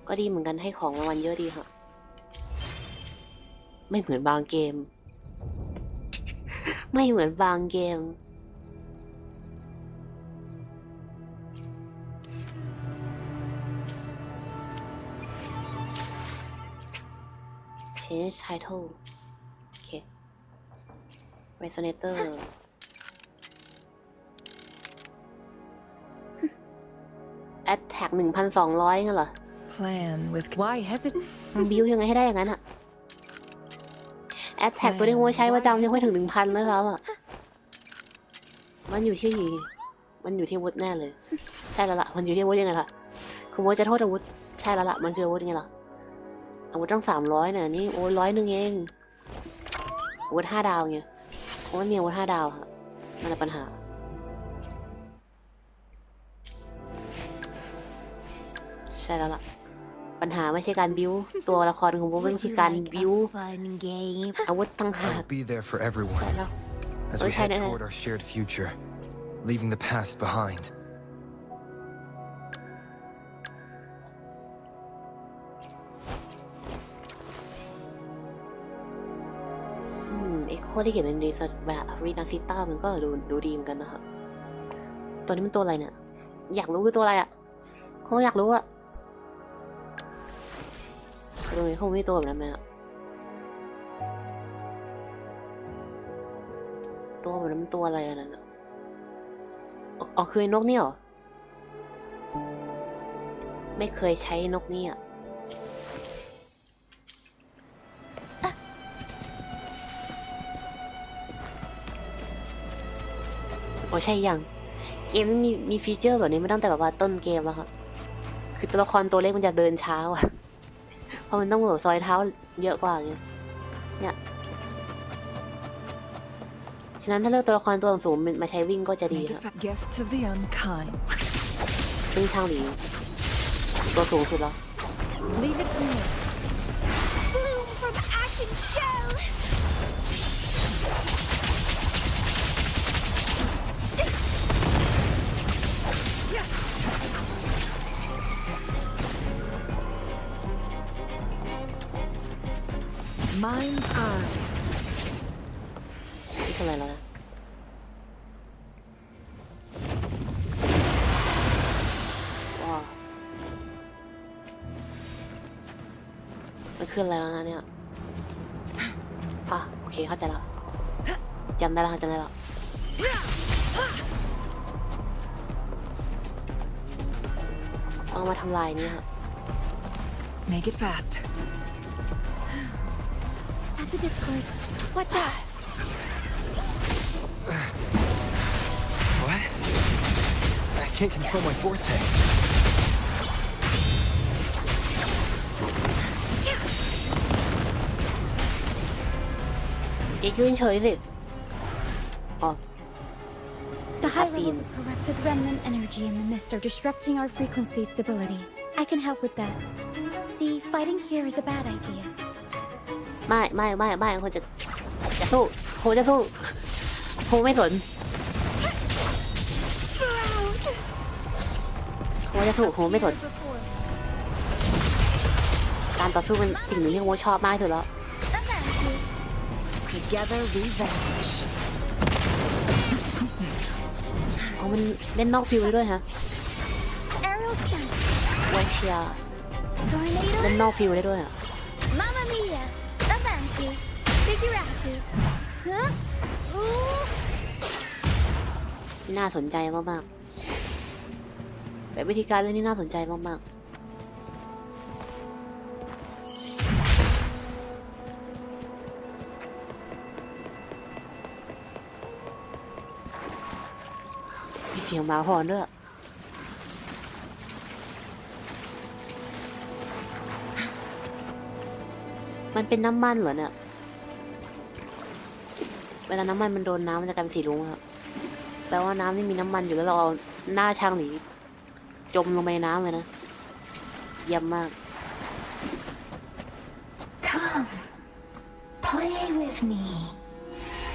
S1: ก็ดีเหมือนกันให้ของรางวัลเยอะดีค่ะไม่เหมือนบางเกม ไม่เหมือนบางเกมChange title โอเค Resonator Attack 1,200งั้นเหรอ
S3: Plan with. Why hesitate?
S1: มันบิวยังไงให้ได้อย่างนั้นอะ Attack ตัวที่ผมใช้ประจำยังไม่ถึง 1,000 เลยครับอะมันอยู่ที่อาวุธแน่เลย ใช่แล้วล่ะมันอยู่ที่อาวุธยังไงล่ะคุณโมจะโทษอาวุธใช่แล้วล่ะมันคืออาวุธไงล่ะอาวุธต้อง300เนี่ยนี่โอ้ย100เองอาวุธ5 ดาวไงเพราะว่ามีอาวุธ5 ดาวค่ะมันเป็นปัญหาใช่แล้วล่ะปัญหาไม่ใช่การบิวตัวละครของผมไม่ใช่การบิวอาวุธตั้งหาก
S4: I'll be there for everyone
S1: ใช่แล้ว
S4: as we head toward our shared future, leaving the past behind.
S1: ไอ้โค้ดที่เขียนเป็นรีสแบบรีนาซิต้ามันก็ดูดีเหมือนกันนะคะตัวนี้มันตัวอะไรเนี่ยอยากรู้คือตัวอะไรอ่ะเขาอยากรู้อ่ะตรงนี้เขาไม่ตัวแบบนั้นไหมอ่ะตัวแบบนั้นมันตัวอะไรอันนั้นอ๋อคือนกนี่เหรอไม่เคยใช้นกนี่อ่ะโอ้ใช่ยังเกมนี้มีฟีเจอร์แบบนี้ไม่ตั้งแต่แบบว่าต้นเกมแล้วครับคือตัวละครตัวเล็กมันจะเดินช้าอ่ะเพราะมันต้องแบบซอยเท้าเยอะกว่าไงเนี่ยฉะนั้นถ้าเลือกตัวละครตัวสูงมาใช้วิ่งก็จะดีครับ
S3: Guests of the unkind.
S1: ซึ่งช่างหลีตัวสูงสุดแล้ว
S3: Leave it to me.
S2: Bloom from ashen shell!
S3: Mind's eye.
S1: นี่คืออะไรแล้วนะว้าวมันคืออะไรแล้วนะเนี่ยโอเคเข้าใจแล้วจำได้แล้วเอามาทำลายนี่ครับ
S3: Make it fast.
S2: Tacit discords. Watch out!
S4: What? I can't control my forte. ยืนเฉยสิอ๋อ
S2: The high
S1: Caffeine.
S2: levels of corrupted remnant energy in the mist are disrupting our frequency stability. I can help with that. See, fighting here is a bad idea.
S1: ไม่คนจะสู้โหจะสู้โหไม่สนโหจะสู้โหไม่สนการต่อสู้เป็นสิ่งหนึ่งที่โหชอบมากที่สุดแล้ว
S3: Together we vanish.
S1: อ๋อมันเล่นนอกฟิลด้วยฮะ
S2: Aerial stunt.
S1: ไวเชีย
S2: Tornado.
S1: เล่นนอกฟิลได้ด้วยอ่ะ
S2: Mamma mia. Avanti. Figurati. Huh? Ooh.
S1: น่าสนใจมากๆแบบวิธีการเล่นนี่น่าสนใจมากๆมีเสียงหมาหอนด้วย มันเป็นน้ำมันเหรอเนี่ยเวลาน้ำมันมันโดนน้ำมันจะกลายเป็นสีรุ้งครับแปลว่าน้ำที่มีน้ำมันอยู่แล้วเราเอาหน้าช่างหลีจมลงไปในน้ำเลยนะเยี่ยมมาก
S3: Come.
S8: me.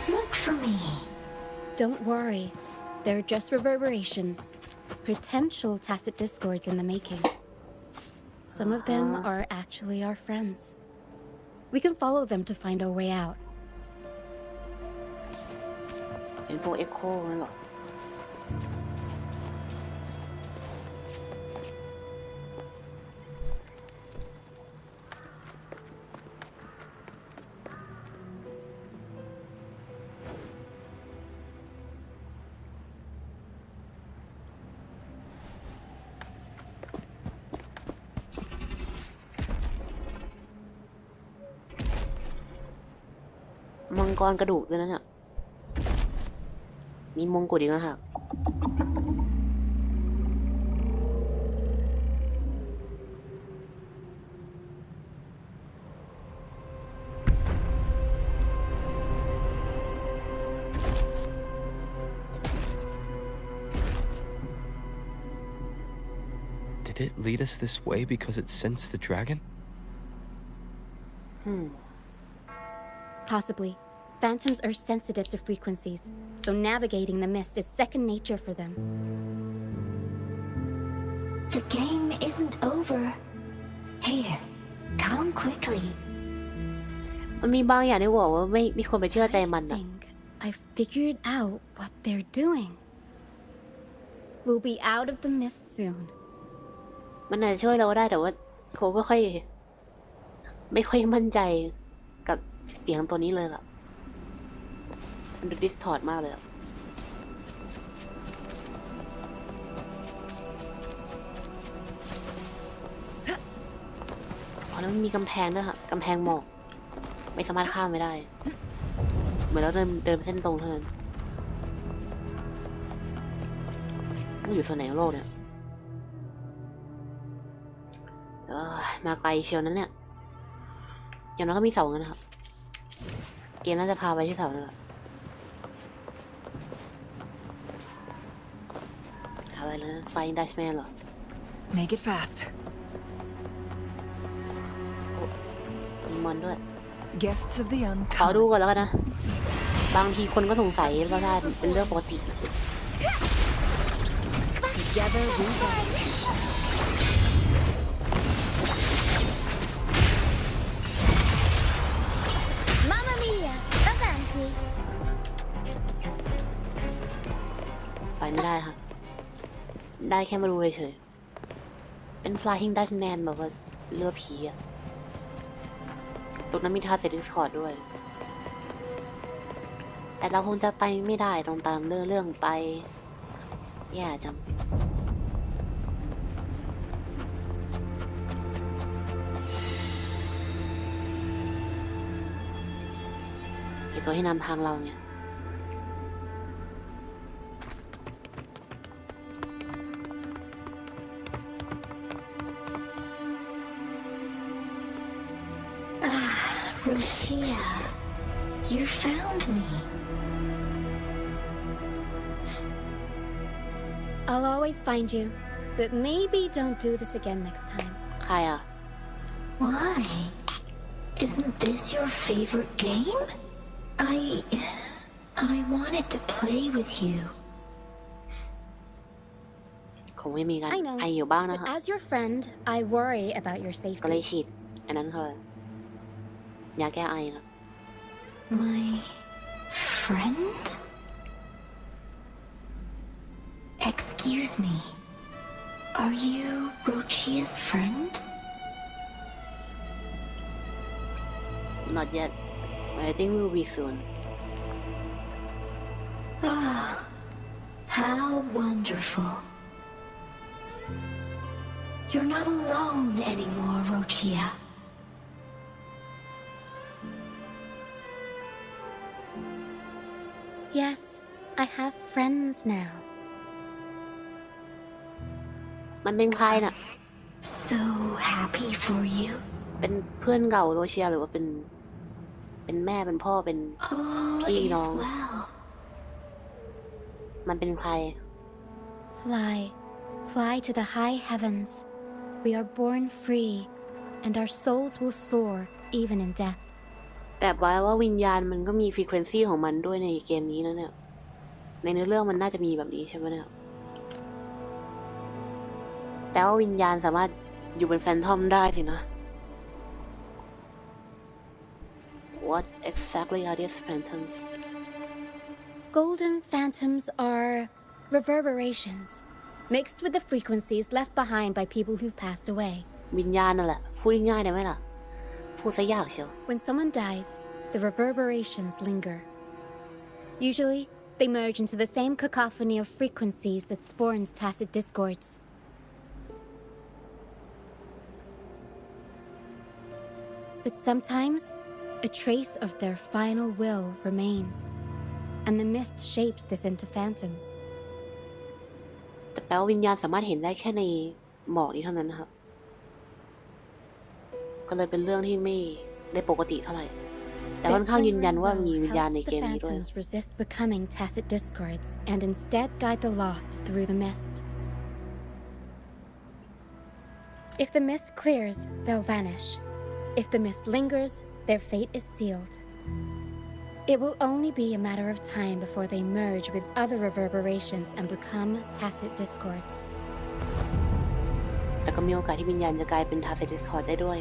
S8: Look for me.
S2: Don't worry. They're just reverberations. Potential tacit discords in the making. Some of them are actually our friends. We can follow them to find our way out.
S1: เป็นพวกเอ็กโคนั่นหรอมังกรกระดูกด้วยนั่นอ่ะมีมงกุฎอีกนะครับ
S4: Did it lead us this way because it sensed the dragon?
S2: Possibly. Phantoms are sensitive to frequencies, so navigating the mist is second nature for them.
S8: The game isn't over. Here, come quickly.
S1: มันมีบางอย่างที่บอกว่าไม่มีคนไปเชื่อใจมัน
S2: I
S1: นะ
S2: think I figured out what they're doing. We'll be out of the mist soon.
S1: มันอาจจะช่วยเราได้แต่ว่าผมไม่ค่อยมั่นใจกับเสียงตัวนี้เลยล่ะมันดูดิสทอร์ตมากเลยอะแล้วมันมีกำแพงด้วยค่ะกำแพงหมอกไม่สามารถข้ามไปได้เหมือนเราเดินเส้นตรงเท่านั้นก็อยู่ส่วนไหนของโลกเนี่ยมาไกลเชียวนั้นเนี่ยอย่างน้อยก็มีเสากันนะครับเกมน่าจะพาไปที่เสาเลยอะไรแล้วนะ Flying Dutchman เหรอ
S3: Make it fast.
S1: มีมอนด้วย
S3: Guests of the
S1: ขอดู
S3: uncommon.
S1: ก่อนแล้วกันนะ บางทีคนก็สงสัยก็ได้เป็นเรื่องปกติ
S3: Together we vanish.
S7: Mamma mia! Avanti!
S1: ไปไม่ได้ค่ะ ได้แค่มาดูเฉยๆเป็น Flying Dutchman แบบว่าเรือผีอะตรงนั้นมีท่าเซตดิสคอร์ดด้วย แต่เราคงจะไปไม่ได้ต้องตามเรื่องไปแย่จังไอตัวที่นำทางเราเนี่ย
S8: Lucia, you found me.
S2: I'll always find you, but maybe don't do this again next time.
S1: ใครอ่ะ
S8: Why? Isn't this your favorite game? I wanted to play with you.
S1: คงไม่มีกัน
S2: I know,
S1: ไออยู่บ้างนะ
S2: but
S1: คะ
S2: as your friend, I worry about your
S1: ก็เลย
S2: safety.
S1: ฉีดอันนั้นค่ะยาแก้ไอนะ
S8: My friend? Excuse me. Are you Rochia's friend?
S1: Not yet I think we'll be soon
S8: Ah, how wonderful. You're not alone anymore, Rochia.
S2: Yes, I have friends now.
S1: มันเป็นใครน่ะ
S8: So happy for you.
S1: เป็นเพื่อนเก่าโรเชียหรือว่าเป็นแม่เป็นพ่อเป็น
S8: All
S1: Hey,
S8: is
S1: Long.
S8: well.
S1: มันเป็นใคร
S2: Fly, fly to the high heavens. We are born free, and our souls will soar even in death.
S1: แต่แปลว่าวิญญาณมันก็มีฟรีเควนซีของมันด้วยในเกมนี้นะเนี่ยในเนื้อเรื่องมันน่าจะมีแบบนี้ใช่ไหมเนี่ยแต่ว่าวิญญาณสามารถอยู่เป็นแฟนทอมได้สินะ What exactly are these phantoms?
S7: Golden phantoms are reverberations, mixed with the frequencies left behind by people who've passed away.
S1: วิญญาณนั่นแหละพูดง่ายๆได้ไหมล่ะพูดซะยากเชียว
S7: When someone dies, the reverberations linger. Usually, they merge into the same cacophony of frequencies that spawns tacit discords. But sometimes, a trace of their final will remains, and the mist shapes this into phantoms.
S1: แต่แปลว่าวิญญาณสามารถเห็นได้แค่ในหมอกนี้เท่านั้นนะครับก็เลยเป็นเรื่องที่ไม่ได้ปกติเท่าไหร่แต่ค่อนข้างยืนยันว่ามีวิญญาณในเกมนี้ด้วย
S7: Phantoms resist becoming tacit discords and instead guide the lost through the mist. If the mist clears, they'll vanish. If the mist lingers, their fate is sealed. It will only be a matter of time before they merge with other reverberations and become tacit discords.
S1: แต่ก็มีโอกาสที่วิญญาณจะกลายเป็น tacit discord ได้ด้วย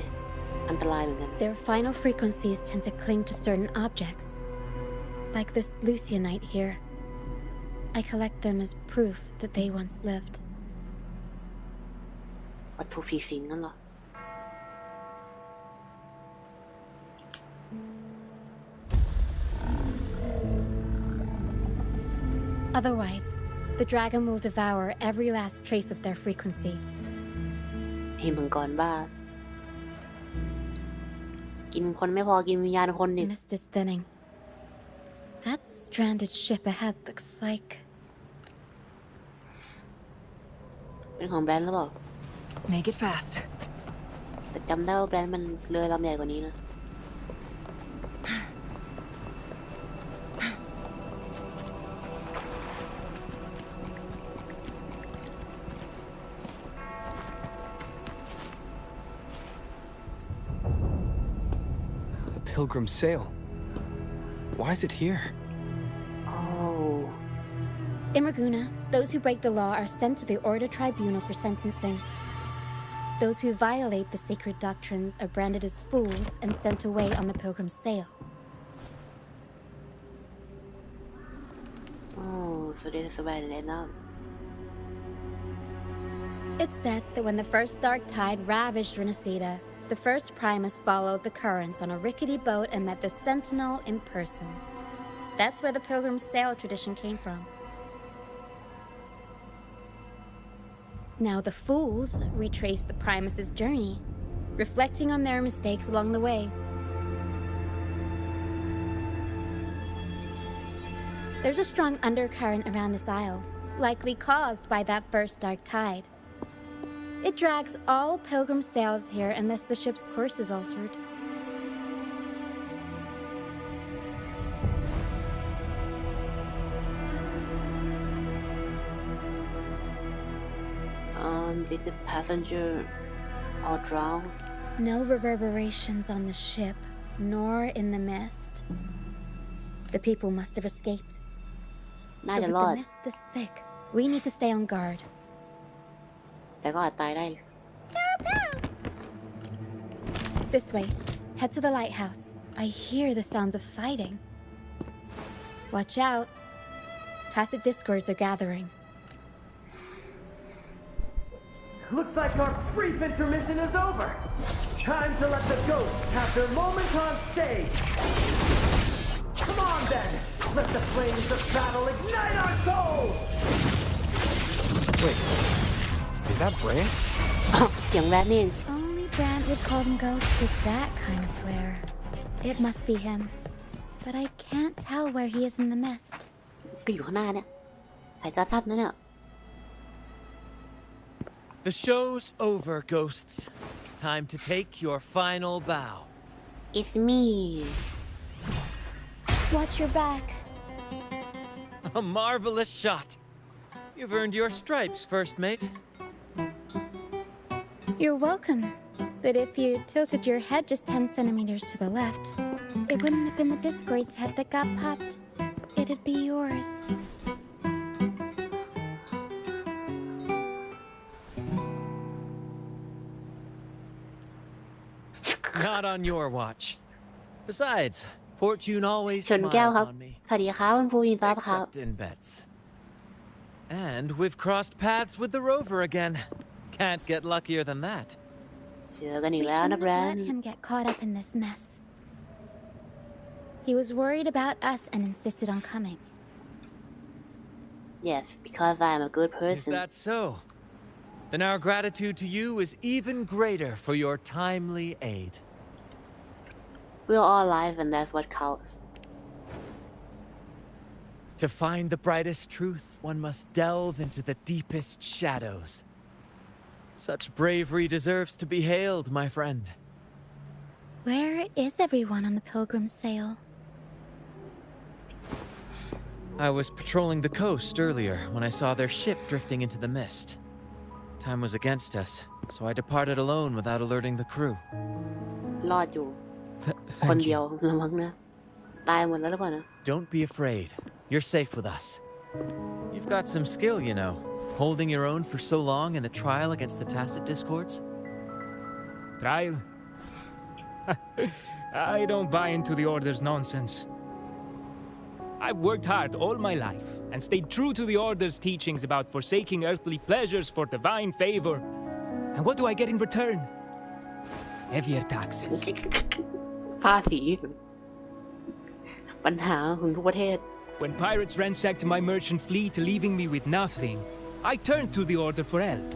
S1: อันตรายเหมือนกัน
S7: Their final frequencies tend to cling to certain objects. Like this Lucianite here. I collect them as proof that they once lived.
S1: วัตถุผีสิงนั่นเหรอ
S7: Otherwise, the dragon will devour every last trace of their frequency.
S1: ไอ้มังกรบ้ากินคนไม่พอกินวิญญาณคน
S7: The
S1: นี่
S7: mist is thinning. That stranded ship ahead looks like...
S1: เป็นของแบรนด์หรือเปล่า
S3: Make it fast.
S1: แต่จำได้ว่าแบรนด์มันเรือลำใหญ่กว่านี้นะ
S4: Pilgrim sail. Why is it here?
S1: Oh
S7: In Raguna, those who break the law are sent to the Order Tribunal for sentencing. Those who violate the sacred doctrines are branded as fools and sent away on the pilgrim's sail.
S1: Oh so this is where they end up
S7: It's said that when the first dark tide ravaged Renacida, the first Primus followed the currents on a rickety boat and met the Sentinel in person. That's where the pilgrim's sail tradition came from. Now the fools retrace the Primus's journey, reflecting on their mistakes along the way. There's a strong undercurrent around this isle, likely caused by that first dark tide. It drags all pilgrim sails here unless the ship's course is altered.
S1: Did the passenger all drown?
S7: No reverberations on the ship, nor in the mist. The people must have escaped.
S1: น่า
S7: But
S1: จะ
S7: with
S1: รอ
S7: the
S1: ด
S7: mist this thick, we need to stay on guard.
S1: แต่ก็อาจตายได้
S7: This way. Head to the lighthouse. I hear the sounds of fighting. Watch out. Tacit discords are gathering.
S9: Looks like our brief intermission is over. Time to let the ghosts have their moment on stage. Come on then. Let the flames of battle ignite our souls.
S4: Wait, is that Brand?
S1: เสียงแรดนี่เอง
S7: Only Brand would call them ghosts with that kind of flair. It must be him. But I can't tell where he is in the mist.
S1: ก็อยู่ข้างหน้าเนี่ยสายตาสั้นนะเนี่ย
S10: The show's over, ghosts. Time to take your final bow.
S1: It's me
S7: Watch your back.
S10: A marvelous shot. You've earned your stripes, first mate.
S7: You're welcome. But if you tilted your head just 10 centimeters to the left, it
S2: wouldn't have been the Discord's head that got popped. It'd be yours.
S10: Not on your watch. Besides, fortune always
S1: ชนแก้ว
S10: smiles
S1: ครับ
S10: on me,
S1: สวัสดีครับคุณภูมิทรัพย์ครับ
S10: except in bets. And we've crossed paths with the rover again. Can't get luckier than that.
S1: เจอกันอี
S2: We
S1: กแล้วนะ
S2: shouldn't
S1: แบร
S2: have
S1: น
S2: let him get caught up in this mess. He was worried about us and insisted on coming.
S1: Yes because I am a good
S10: Is
S1: person
S10: that so? Then our gratitude to you is even greater for your timely aid.
S1: we're all alive and that's what counts
S10: To find the brightest truth, one must delve into the deepest shadows. Such bravery deserves to be hailed, my friend.
S2: Where is everyone on the Pilgrim sail?
S10: I was patrolling the coast earlier when I saw their ship drifting into the mist. Time was against us, so I departed alone without alerting the crew.
S1: รอดอยู่ คน
S10: Thank
S1: เดียว
S10: you.
S1: ระวังนะ ตายหมดแล้วหรือเปล่านะ
S10: Don't be afraid. You're safe with us. You've got some skill, you know, holding your own for so long in a trial against the Tacit Discords.
S11: Trial? I don't buy into the Order's nonsense. I've worked hard all my life and stayed true to the Order's teachings about forsaking earthly pleasures for divine favor. And what do I get in return? Heavier taxes.
S1: ภาษี ปัญหาของทุกประเทศ
S11: When pirates ransacked my merchant fleet, leaving me with nothing, I turned to the Order for help.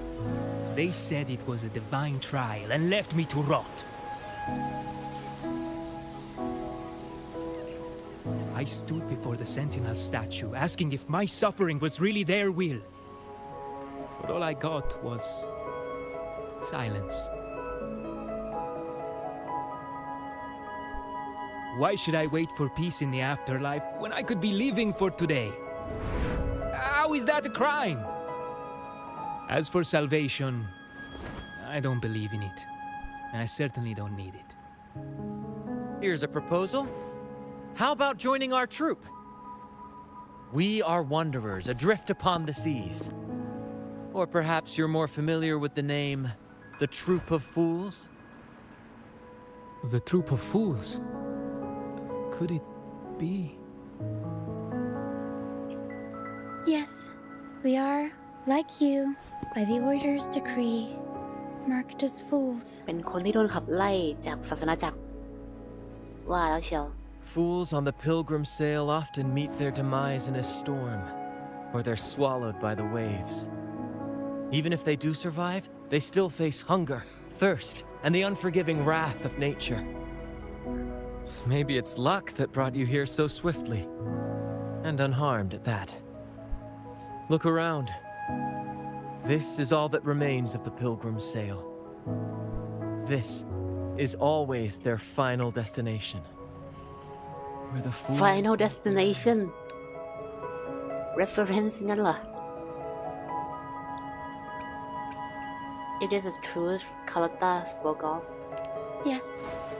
S11: They said it was a divine trial and left me to rot. I stood before the Sentinel statue, asking if my suffering was really their will. But all I got was silence. Why should I wait for peace in the afterlife when I could be living for today? How is that a crime? As for salvation, I don't believe in it, and I certainly don't need it.
S10: Here's a proposal. How about joining our troop? We are wanderers adrift upon the seas. Or perhaps you're more familiar with the name, the Troop of Fools?
S11: The troop of fools? Could it be?
S2: Yes, we are, like you, by the Order's decree, marked as fools.
S1: เป็นคนที่โดนขับไล่จากศาสนาจักร ว่าแล้วเชียว
S10: Fools on the pilgrim sail often meet their demise in a storm, or they're swallowed by the waves. Even if they do survive, they still face hunger, thirst, and the unforgiving wrath of nature. Maybe it's luck that brought you here so swiftly, and unharmed at that. Look around. This is all that remains of the pilgrim's sail. This is always their final destination. Where the fools
S1: Final Destination Reference งั้นเหรอ It is a truth Carlotta spoke of
S2: Yes,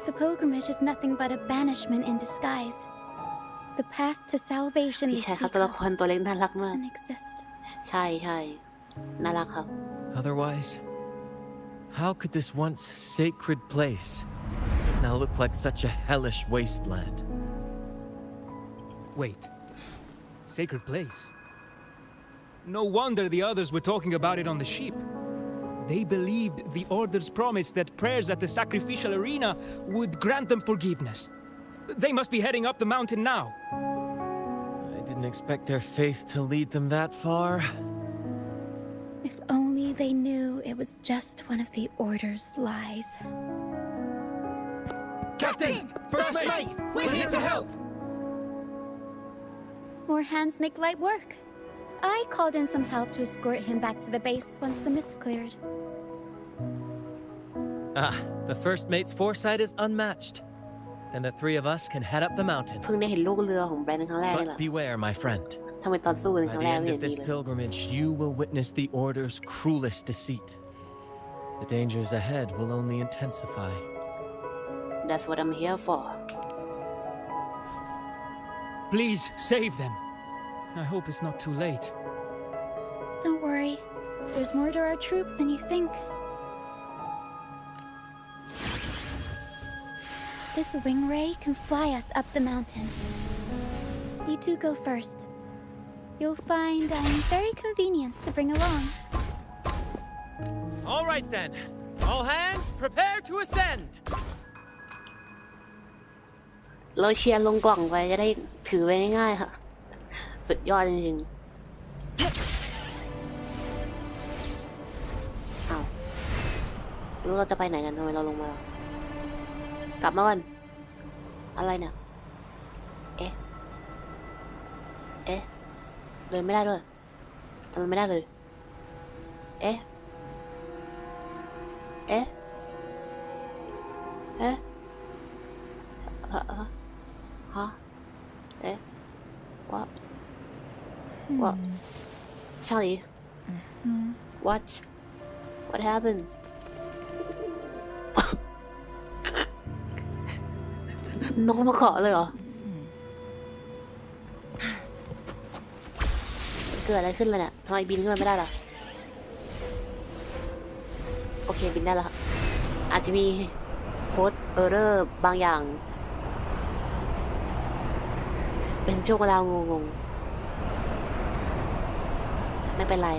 S2: the pilgrimage is nothing but a banishment in disguise. The path to salvation
S1: พี่
S2: they
S1: ชายครับ
S2: speak
S1: ตัวละ
S2: of
S1: ครตัวเล็กน่ารักมาก
S2: doesn't exist.
S1: ใช่ใช่น่ารักครับ
S10: Otherwise, how could this once sacred place now look like such a hellish wasteland?
S11: Wait. Sacred place? No wonder the others were talking about it on the ship. They believed the Order's promise that prayers at the sacrificial arena would grant them forgiveness. They must be heading up the mountain now.
S10: I didn't expect their faith to lead them that far.
S2: If only they knew it was just one of the Order's lies.
S9: Captain! First mate! We're here to help!
S2: More hands make light work. I called in some help to escort him back to the base once the mist cleared.
S10: Ah, the first mate's foresight is unmatched. Then the three of us can head up the mountain.
S1: เพิ่งได้เห็นลูกเรือของแบรนด์ครั้งแรกนี่แหละ
S10: But beware, my friend.
S1: ทำไมตอนสู้กัน
S10: By
S1: ครั้ง
S10: the
S1: แรก
S10: end
S1: ไม่
S10: of
S1: เห็นมี
S10: this
S1: เลย
S10: pilgrimage, you will witness the Order's cruelest deceit. The dangers ahead will only intensify.
S1: That's what I'm here for
S11: Please save them. I hope it's not too late.
S2: Don't worry. There's more to our troop than you think. This wing ray can fly us up the mountain. You two go first. You'll find I'm very convenient to bring along.
S10: All right then. All hands, prepare to ascend.
S1: เราเชียร์ลงกล่องไปจะได้ถือไว้ง่ายๆค่ะสุดยอดจริงๆอ้าวรู้เราจะไปไหนกันทำไมเราลงมาแล้วกลับมาก่อนอะไรเนี่ยเอ๊ะเดินไม่ได้ด้วยทำไมไม่ได้เลยเอ๊ะฮะwhat ช่างหลี what happened นกมาเกาะเลยเหรอเกิดอะไรขึ้นเลยเนี่ยทำไมบินขึ้นมาไม่ได้ล่ะโอเคบินได้แล้วครับอาจจะมีโค้ดเออร์เรอร์บางอย่างเป็นช่วงเวลางงๆไม่เป็นไร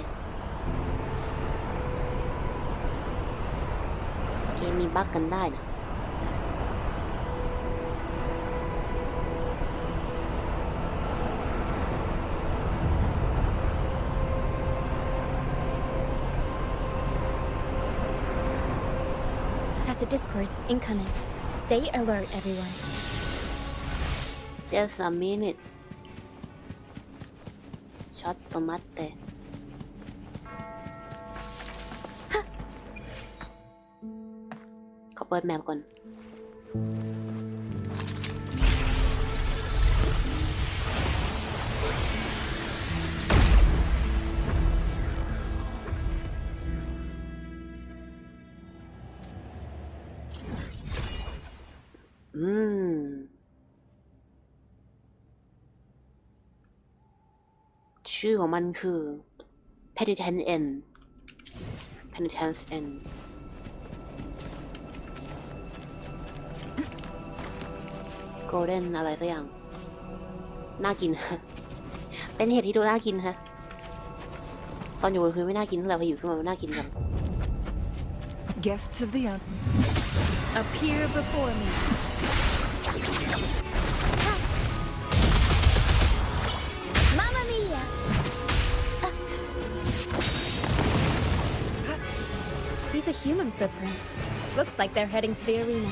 S1: เกมมีบั๊กกันได้นะ
S2: Tacit discourse incoming. Stay alert, everyone.
S1: Just a minute. ちょっと待って。ขอเปิดแมปก่อนชื่อของมันคือ Penitence End Penitence End Golden อะไรสักอย่างน่ากิน เป็นเห็ดที่ดูน่ากินฮะตอนอยู่บนพื้นไม่น่ากินเท่าไหร่พออยู่ขึ้นมาน่ากินจัง
S3: Guests of the
S2: appear before me. Mamma mia! These are human footprints. Looks like they're heading to the arena.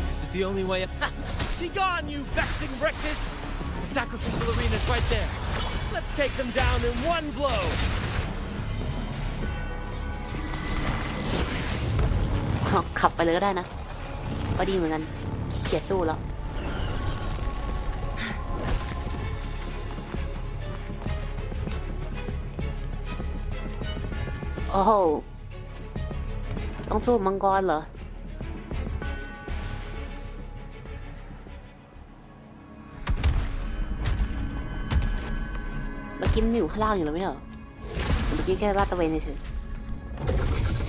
S10: This is the only way. Be gone, you vexing wretches! The sacrificial arena's right there. Let's take them down in one blow.
S1: ขับไปเลยก็ได้นะก็ดีเหมือนกันเกียดสู้แล้วโอ้โหต้องสู้มังกรเหรอเมื่อกี้มันอยู่ข้างล่างอยู่แล้วไม่เหรอเมื่อกี้แค่ลาดตระเวนเฉยๆ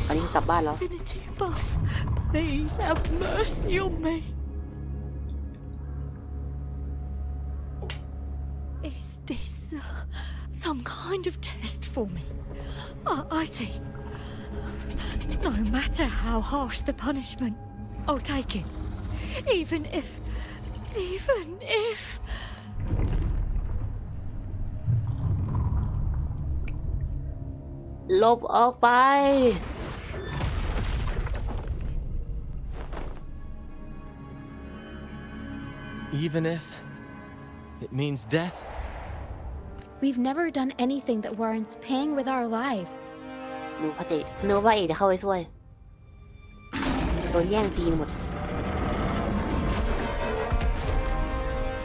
S1: ตอนนี้กลับบ้านแล้ว
S8: Please have mercy on me. Is this some kind of test for me? I see. No matter how harsh the punishment, I'll take it. Even if...
S1: ลบออกไป
S10: Even if it means death?
S2: We've never done anything that warrants paying with our lives.
S1: นึกว่าเอกจะเข้าไปช่วยโดนแย่งซีนหมด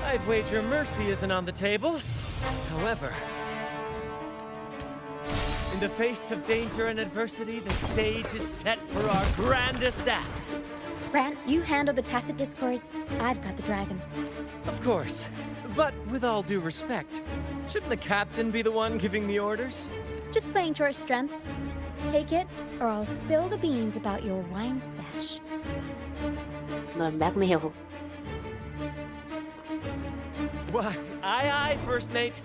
S10: I'd wager mercy isn't on the table. However, in the face of danger and adversity, the stage is set for our grandest act.
S2: Grant, you handle the tacit discords. I've got the dragon.
S10: Of course. But with all due respect, shouldn't the captain be the one giving the orders?
S2: Just playing to our strengths. Take it, or I'll spill the beans about your wine stash.
S1: โดนแบล็กเมล
S10: Why, aye, first mate.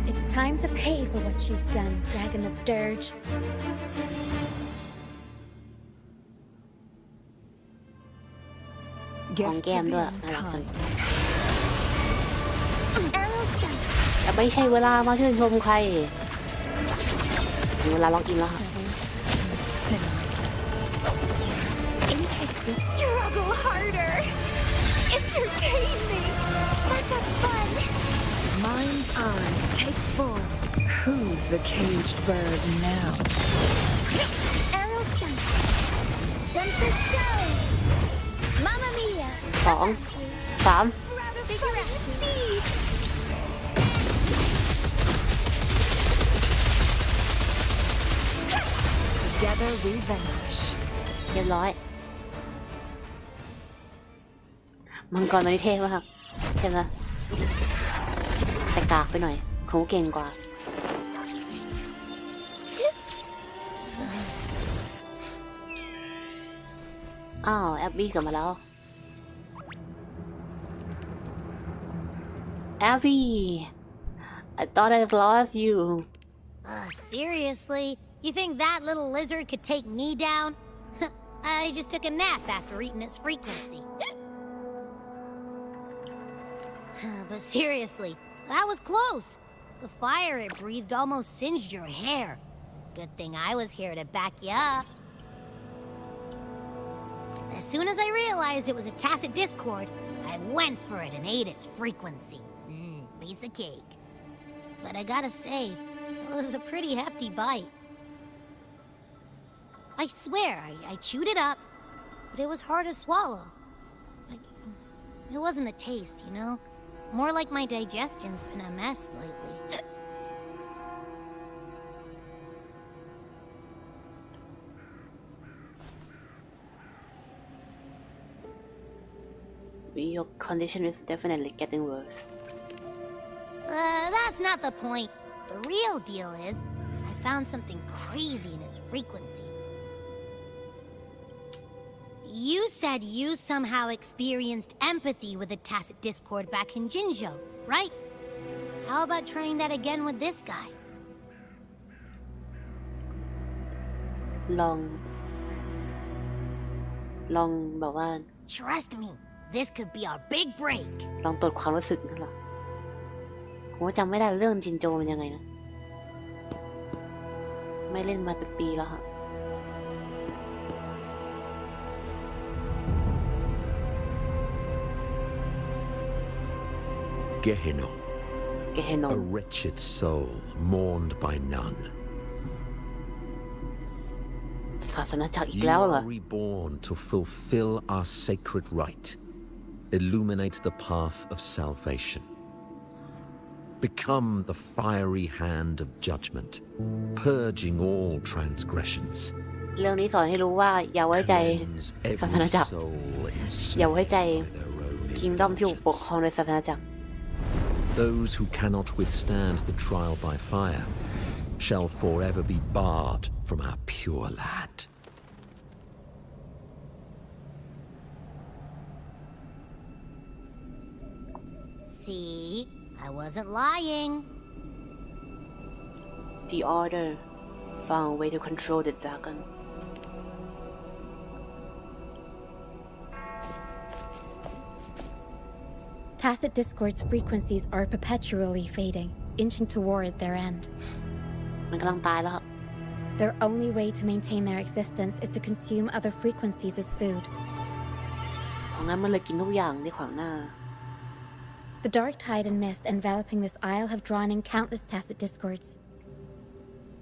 S2: It's time to pay for what you've done, Dragon of Dirge.
S1: ของแก้มด้วยน่ารักจัง
S2: Arrows down.
S1: แต่ไม่ใช่เวลามาชื่นชมใครถึงเวลาล็อกอินแล้วค่ะ
S2: Interesting. Struggle harder. Entertain me. Let's have fun.
S3: Mind's eye, take full. Who's the caged bird now?
S2: Arrows down. Time to show. Mamma mia.
S1: 2 3
S2: Figure out. See.
S3: Together we vanish.
S1: เรียบร้อยมังกรมันเท่มากครับใช่ไหมแต่กากไปหน่อยเขาเก่งกว่าอ้าวแอบบี้กลับมาแล้วแอบบี้ I thought I lost you
S7: Seriously? You think that little lizard could take me down? I just took a nap after eating its frequency. But seriously, that was close. The fire it breathed almost singed your hair. Good thing I was here to back you up. As soon as I realized it was a tacit discord, I went for it and ate its frequency. Piece of cake. But I gotta say, it was a pretty hefty bite. I swear, I chewed it up, but it was hard to swallow. It wasn't the taste, you know? More like my digestion's been a mess lately.
S1: Your condition is definitely getting worse
S7: That's not the point. The real deal is, I found something crazy in its frequency. You said you somehow experienced empathy with the tacit discord back in Jinzhou, right? How about trying that again with this guy?
S1: ลองแบบว่า
S7: Trust me, this could be our big break.
S1: ลองตรวจความรู้สึกนั่นหรอผมจำไม่ได้เรื่องจินโจมันยังไงนะไม่เล่นมาเป็นปีแล้วค่ะ
S6: Gehenna, a wretched soul mourned by none.
S1: ศาสนาจักรอีกแล้วเหรอ
S6: You are reborn to fulfill our sacred rite, illuminate the path of salvation. Become the fiery hand of judgment, purging all transgressions.
S1: เรื่องนี้สอนให้รู้ว่าอย่าไว้ใจ
S6: Cleanse
S1: ศาสนา
S6: every
S1: จักร
S6: soul
S1: อย่าไว้ใจ
S6: enslaved by their own
S1: คิงดอมที่ถูกปกครองโดยศาสนาจักร
S6: Those who cannot withstand the trial by fire shall forever be barred from our pure land.
S7: See, I wasn't lying.
S1: The Order found a way to control the dragon
S2: Tacit discord's frequencies are perpetually fading, inching toward their end.
S1: มันกำลังตายแล้วครับ
S2: Their only way to maintain their existence is to consume other frequencies as food.
S1: เพราะงั้นมันเลยกินทุกอย่างที่ขวางหน้า
S2: The dark tide and mist enveloping this isle have drawn in countless tacit discords.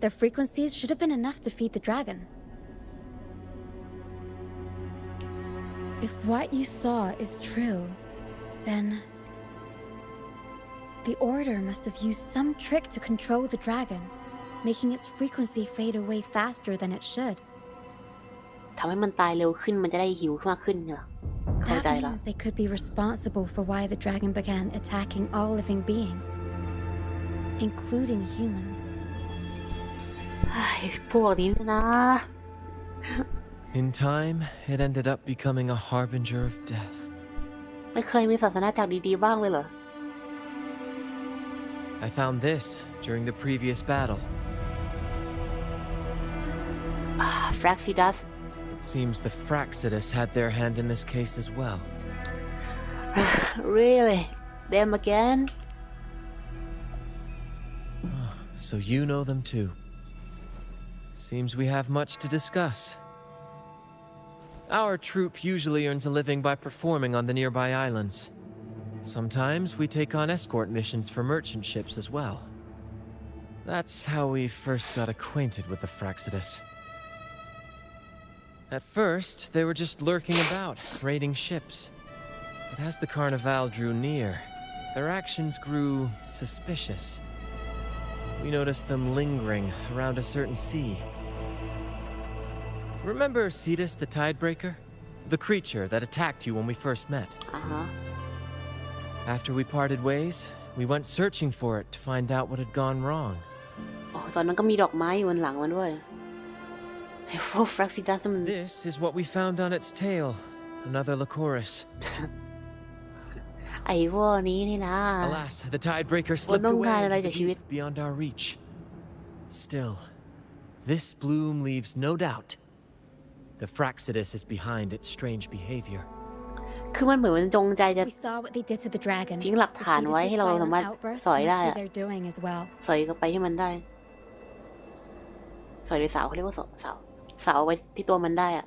S2: Their frequencies should have been enough to feed the dragon. If what you saw is true, then the Order must have used some trick to control the dragon. making its frequency fade away faster than it should.
S1: ทำให้มันตายเร็วขึ้นมันจะได้หิวมากขึ้นเหรอเข้าใจ
S2: That
S1: ละ
S2: means they could be responsible for why the dragon began attacking all living beings, including humans.
S1: พวกนี้นะ
S10: In time, it ended up becoming a harbinger of death.
S1: ไม่เคยมีศาสนาจักรดีๆบ้างเลยเหรอ
S10: I found this during the previous battle.
S1: Fraxidus
S10: It seems the Fraxidus had their hand in this case as well.
S1: Really? Them again?
S10: So you know them too. Seems we have much to discuss. Our troop usually earns a living by performing on the nearby islands. Sometimes we take on escort missions for merchant ships as well. That's how we first got acquainted with the Fraxidus. At first, they were just lurking about, raiding ships. But as the Carnival drew near, their actions grew suspicious. We noticed them lingering around a certain sea. Remember Cetus the Tidebreaker? The creature that attacked you when we first met? After we parted ways, we went searching for it to find out what had gone wrong.
S1: ตอนนั้นก็มีดอกไม้อยู่บนหลังมันด้วยไอ้พวก Fraxidus มัน
S10: This is what we found on its tail. Another Lycoris.
S1: ไอ้พวกนี้นี่นะ
S10: Alas, the Tidebreaker slipped away into the deep beyond our reach. Still, this bloom leaves no doubt. The Fraxidus is behind its strange behavior.
S1: คือมันเหมือนมันจงใจจะ
S2: We saw what they did to the dragon.
S1: ทิ้งหลักฐานไว้ให้เราสามารถสอยได้อะ
S2: They're doing as well.
S1: สอยก็ไปให้มันได้สอยด้วยเสาเขาเรียกว่าเสาไว้ที่ตัวมันได้อะ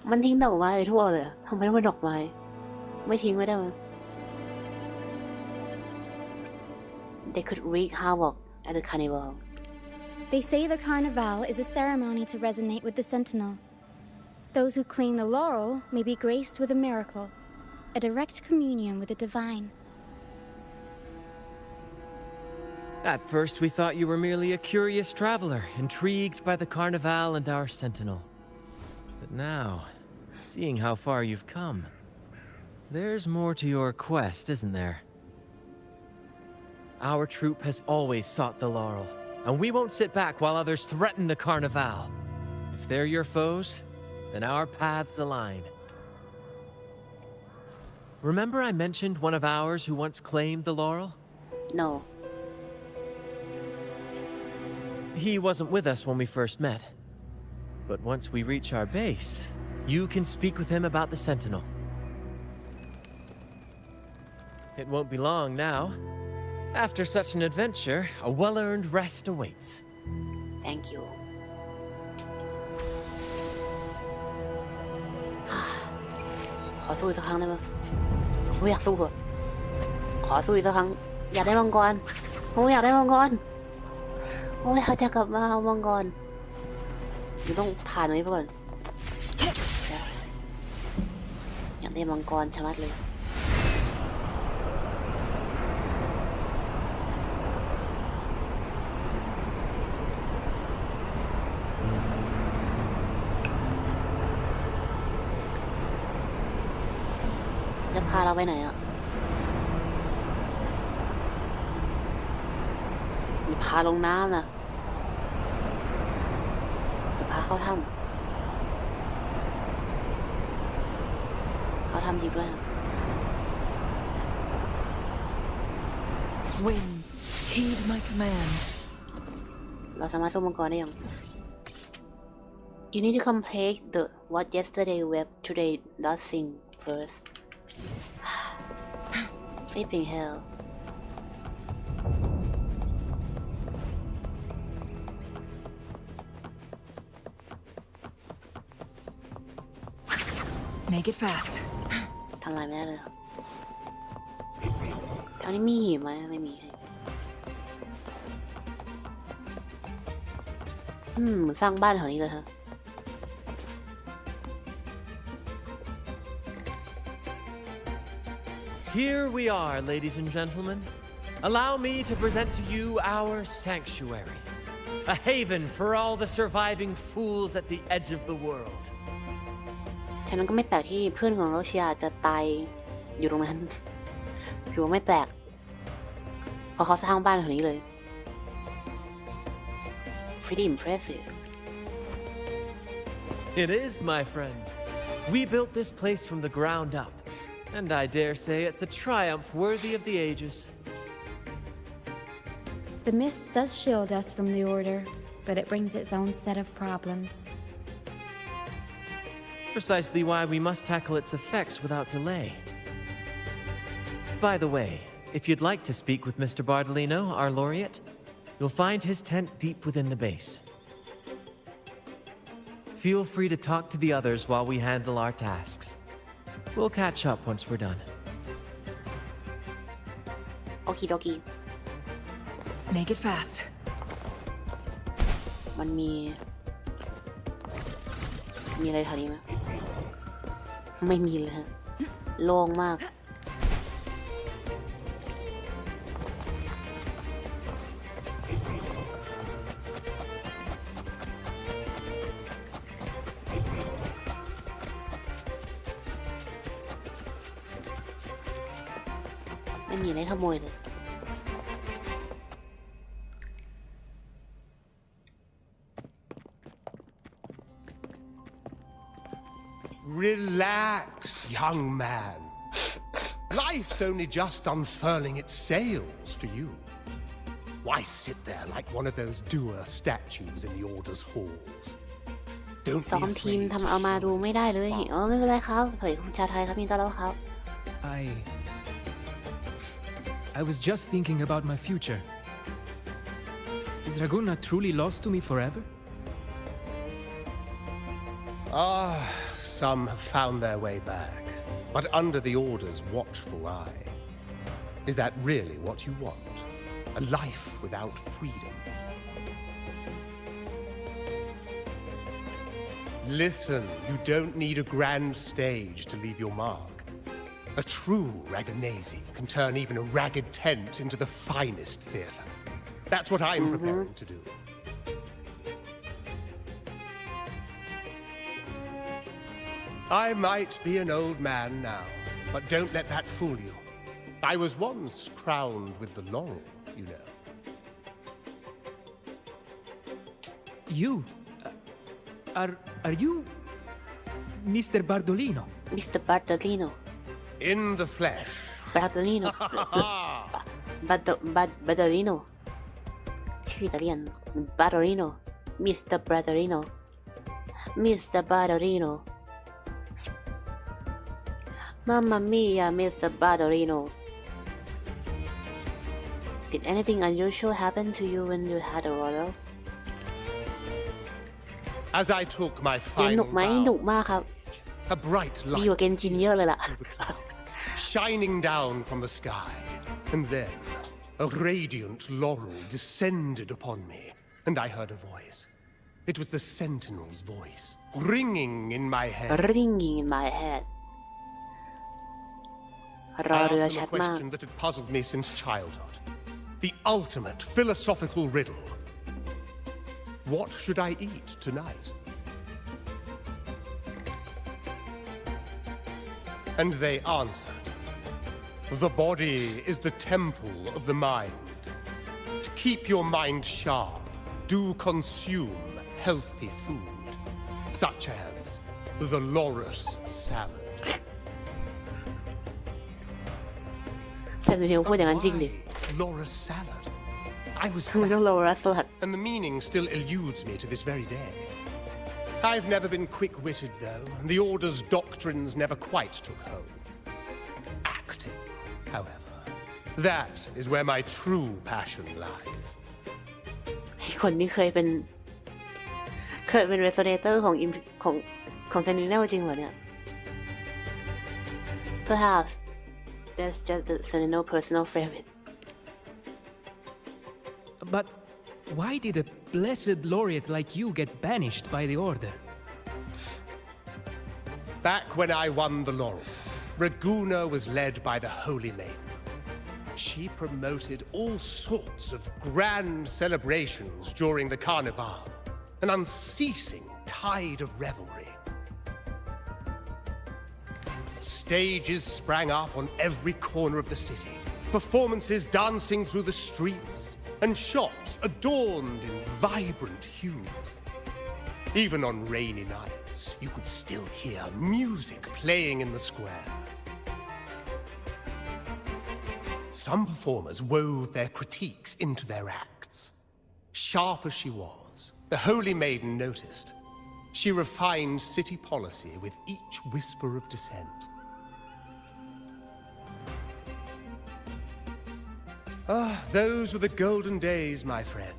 S1: มันทิ้งดอกไม้ไปทั่วเลยทำไมต้องเป็นดอกไม้ไม่ทิ้งไว้ได้ไหม They could wreak havoc at the carnival.
S2: They say the carnival is a ceremony to resonate with the sentinel. Those who claim the laurel may be graced with a miracle, a direct communion with the divine.
S10: At first, we thought you were merely a curious traveler, intrigued by the carnival and our sentinel. But now, seeing how far you've come, there's more to your quest, isn't there? Our troop has always sought the laurel, and we won't sit back while others threaten the carnival. If they're your foes, then our paths align. Remember I mentioned one of ours who once claimed the laurel?
S1: No.
S10: He wasn't with us when we first met. But once we reach our base, you can speak with him about the Sentinel. It won't be long now. After such an adventure, a well-earned rest awaits.
S1: Thank you. ขอสู้อีกสักครั้งได้ไหมผมอยากสู้อะขอสู้อีกสักครั้งอยากได้มังกรผมอยากได้มังกรผมอยากจะกลับมาเอามังกรอยู่ต้องผ่านตรงนี้ไปก่อนอยากได้มังกรชะมัดเลยแล้วพาเราไปไหนอ่ะมีพาลงน้ำนะหรือพาเข้าถ้ำเข้าถ้ำจริงด้วย
S3: Winds, heed my command.
S1: เราสามารถสู้มังกรได้ยัง You need to complete the what yesterday web today nothing first. Flipping hell.
S3: Make it fast.
S1: ทำอะไรไม่ได้เลยครับแถวนี้มีหิมไหมไม่มีเหมือนสร้างบ้านแถวนี้เลยฮะ
S10: Here we are, ladies and gentlemen. Allow me to present to you our sanctuary. A haven for all the surviving fools at the edge of the world.
S1: ฉะนั้นก็ไม่แปลกที่เพื่อนของโรเชียจะตายอยู่ตรงนั้น ถือว่าไม่แปลกเพราะเขาสร้างบ้านแถวนี้เลย Pretty impressive.
S10: It is, my friend. We built this place from the ground up, and I dare say it's a triumph worthy of the ages.
S12: The mist does shield us from the Order, but it brings its own set of problems.
S10: Precisely why we must tackle its effects without delay. By the way, if you'd like to speak with Mr. Bardolino, our laureate, you'll find his tent deep within the base. Feel free to talk to the others while we handle our tasks. We'll catch up once we're done.
S1: Okie dokie.
S3: Make it fast.
S1: มันมีอะไรแถวนี้ไหมไม่มีเลยฮะโล่งมากไม่มีอะไรขโมยเลย
S13: Relax, young man. Life's only just unfurling its sails for you. Why sit there like one of those dour statues in the Order's halls? Don't
S1: ซ้อมทีมทำเอามาดูไม่ได้เลยไม่เป็นไรครับสวัสดีคุณชาไทยครับยินดีต้อนรับครับ
S11: I was just thinking about my future. Is Raguna truly lost to me forever?
S13: Some have found their way back, but under the Order's watchful eye. Is that really what you want? A life without freedom? Listen, you don't need a grand stage to leave your mark. A true Raganese can turn even a ragged tent into the finest theatre. That's what I'm preparing to do. I might be an old man now, but don't let that fool you. I was once crowned with the laurel, you know.
S11: You? Are you Mr. Bardolino?
S1: Mr. Bardolino.
S13: In the flesh.
S1: Bardolino. Bardolino. ชื่ออิตาเลียน Bardolino. Mr. Bardolino. Mr. Bardolino. Mamma mia, Mr. Bardolino. Did anything unusual happen to you when you had a royal?
S13: As I took my
S1: เกมหนุ
S13: final
S1: กไหมหนุก
S13: bow,
S1: มากครับ
S13: a bright
S1: ดี
S13: light
S1: กว่าเกมจีนเยอะเลยล่ะ
S13: shining down from the sky, and then a radiant laurel descended upon me, and I heard a voice. It was the Sentinel's voice, ringing in my head.
S1: Ringing in my head.
S13: I
S1: รอเรือ
S13: asked
S1: ชั
S13: them
S1: ด
S13: a
S1: มาก
S13: question that had puzzled me since childhood. The ultimate philosophical riddle. What should I eat tonight? And they answered, the body is the temple of the mind. To keep your mind sharp, do consume healthy food, such as the loris salad.
S1: เซนติเนลพูดอย่างนั้นจริงดิ
S13: Loris salad. I was
S1: ทำไมต้องโลรัสสลัด
S13: and the meaning still eludes me to this very day. I've never been quick-witted, though, and the Order's doctrines never quite took hold. Acting, however, that is where my true passion lies.
S1: คนนี้เคยเป็นเรโซเนเตอร์ของเซนติเนลจริงเหรอเนี่ย Perhaps that's just the Sentinel personal favorite.
S11: But why did a blessed laureate like you get banished by the Order?
S13: Back when I won the laurel, Raguna was led by the Holy Maiden. She promoted all sorts of grand celebrations during the Carnival, an unceasing tide of revelry. Stages sprang up on every corner of the city, performances dancing through the streets, and shops adorned in vibrant hues. Even on rainy nights, you could still hear music playing in the square. Some performers wove their critiques into their acts. Sharp as she was, the Holy Maiden noticed. She refined city policy with each whisper of dissent. Those were the golden days, my friend.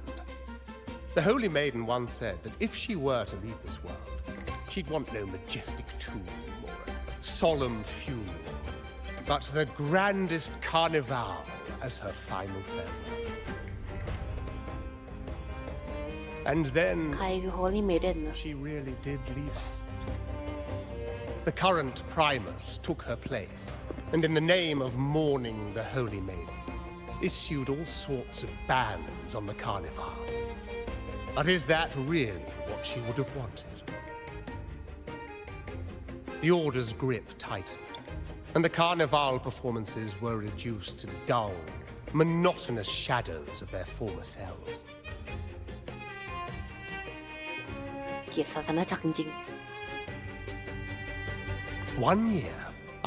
S13: The Holy Maiden once said that if she were to leave this world, she'd want no majestic tomb or a solemn funeral, but the grandest carnival as her final farewell. And then
S1: ใครคือ Holy Maiden นะ
S13: she really did leave us. The current Primus took her place, and in the name of mourning the Holy Maiden, issued all sorts of bans on the Carnival. But is that really what she would have wanted? The Order's grip tightened, and the Carnival performances were reduced to dull, monotonous shadows of their former selves.
S1: เกลียดศาสนาจักรจริง
S13: One year,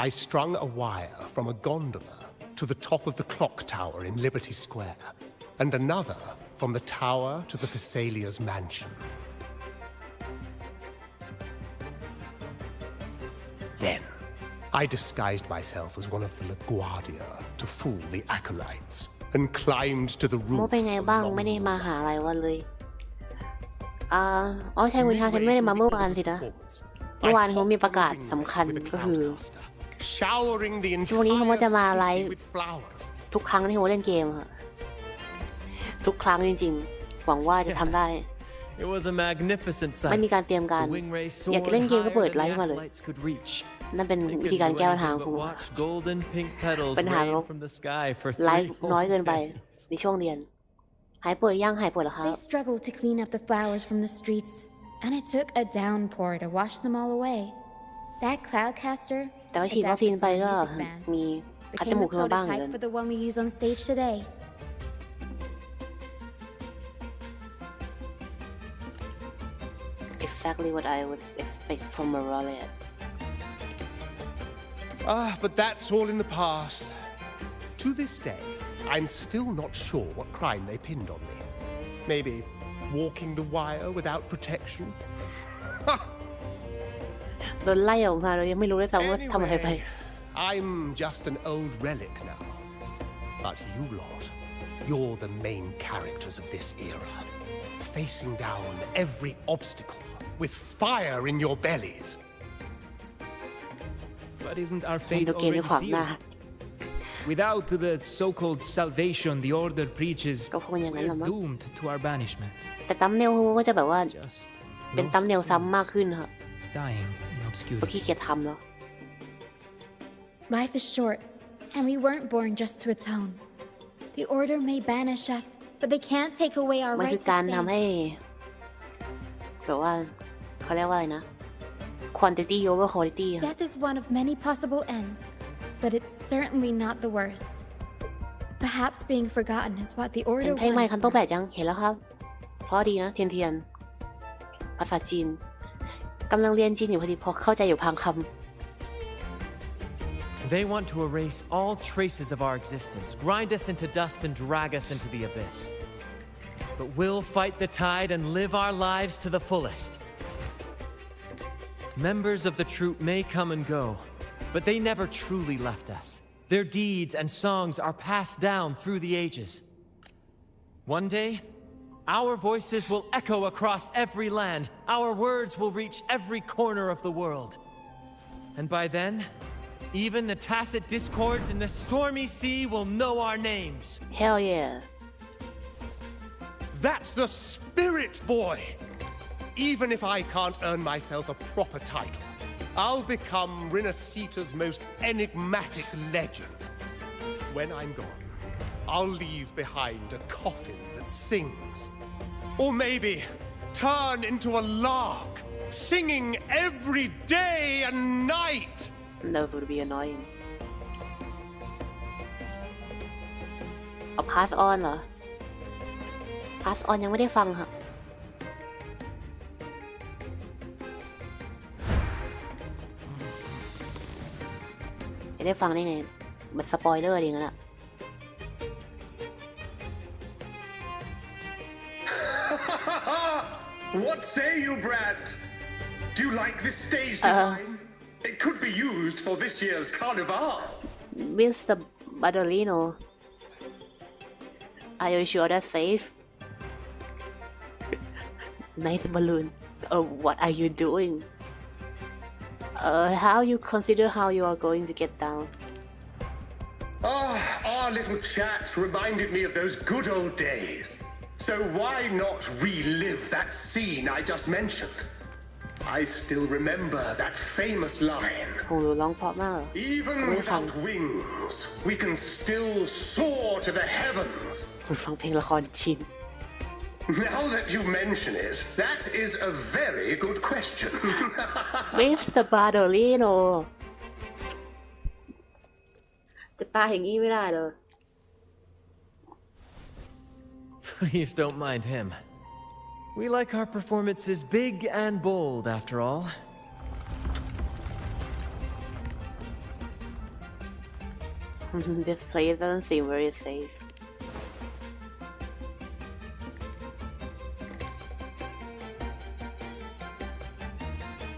S13: I strung a wire from a gondola to the top of the clock tower in Liberty Square, and another from the tower to the Thessalia's mansion. Then, I disguised myself as one of the LaGuardia to fool the acolytes, and climbed to the
S1: ๆโม
S13: roof.
S1: เป็นไงบ้างไม่ได้มาหาหลายวันเลยใช่คุณชาฉันไม่ได้มาเมื่อวานสินะเมื่อวานเขามีประกาศสำคัญก็คือช่วงนี้เขาจะมาไลฟ์ทุกครั้งที่เขาเล่นเกมค่ะทุกครั้งจริงๆหวังว่าจะทำได้
S10: It was a magnificent sight.
S1: ไม่มีการเตรียมการอยากจะเล่นเกมก็เปิดไลฟ์มาเลยนั่นเป็นวิธีการแก้ปัญหาของผมปัญหาไลฟ์น้อยเกินไปในช่วงเรียนหายปวดยังหายปวดเหรอครับ
S12: They struggled to clean up the flowers from the streets, and it took a downpour to wash them all away. That cloudcaster,
S1: แต่ว่าฉีดวัคซีนไปก็มีคัดจ
S12: became
S1: มู
S12: the
S1: กขึ้นมาบ้างเหมือน
S12: prototype
S1: กัน
S12: for the one we use on stage today.
S1: Exactly what I would expect from a Raleigh.
S13: But that's all in the past. To this day, I'm still not sure what crime they pinned on me. Maybe walking the wire without protection?
S1: โดนไล่ออกมาเรายังไม่รู้เลยซ้ำว่าทำอะไรไป
S13: I'm just an old relic now. But you lot, you're the main characters of this era, facing down every obstacle with fire in your bellies.
S11: But isn't our fate already sealed? Without the so-called salvation the Order preaches, we're doomed to our banishment.
S1: แต่ตัมเนลก็จะแบบว่าเป็นตัมเนลซ้ำมากขึ้นค่ะ
S11: Dying in
S1: ก็
S11: obscurity.
S1: ขี้เกียจทำแล้ว
S12: Life is short, and we weren't born just to atone. The Order may banish us, but they can't take away our
S1: มันคือ
S12: right
S1: การ
S12: to
S1: ทำให้
S12: sing.
S1: แบบว่าเขาเรียกว่าอะไรนะ quantity over quality ค่ะ
S12: Death is one of many possible ends, but it's certainly not the worst. Perhaps being forgotten is what the
S1: เห็
S12: Order
S1: นเพลงใหม่
S12: wants
S1: คัน
S12: from
S1: โตแปด
S12: us.
S1: จังเห็นแล้วครับเพราะดีนะเทียนเทียนภาษาจีนกำลังเรียนจีนอยู่พอดีพอเข้าใจอยู่พังคำ
S10: They want to erase all traces of our existence, grind us into dust and drag us into the abyss. But we'll fight the tide and live our lives to the fullest. Members of the troupe may come and go, but they never truly left us. Their deeds and songs are passed down through the ages. One day, our voices will echo across every land. Our words will reach every corner of the world. And by then, even the tacit discords in the stormy sea will know our names.
S1: Hell yeah.
S13: That's the spirit, boy! Even if I can't earn myself a proper title, I'll become Rinasita's most enigmatic legend. When I'm gone, I'll leave behind a coffin that sings. Or maybe turn into a lark, singing every day and night.
S1: That would be annoying. เอา pass on เหรอ pass on ยังไม่ได้ฟังค่ะจะได้ฟังได้ไงมันสปอยเลอร์ดีงั้นอะ
S14: What say you, Brad? Do you like this stage design? It could be used for this year's carnival.
S1: Mr. Badolino, are you sure that's safe? Nice balloon. What are you doing? How you consider how you are going to get down?
S14: Our little chat reminded me of those good old days. So why not relive that scene I just mentioned? I still remember that famous line. Even without wings, we can still soar to the heavens. Now that you mention it, that is a very good question.
S1: Mr. Badolino จะตายอย่างนี้ไม่ได้เลย
S10: Please don't mind him. We like our performances big and bold, after all.
S1: This place doesn't seem very safe.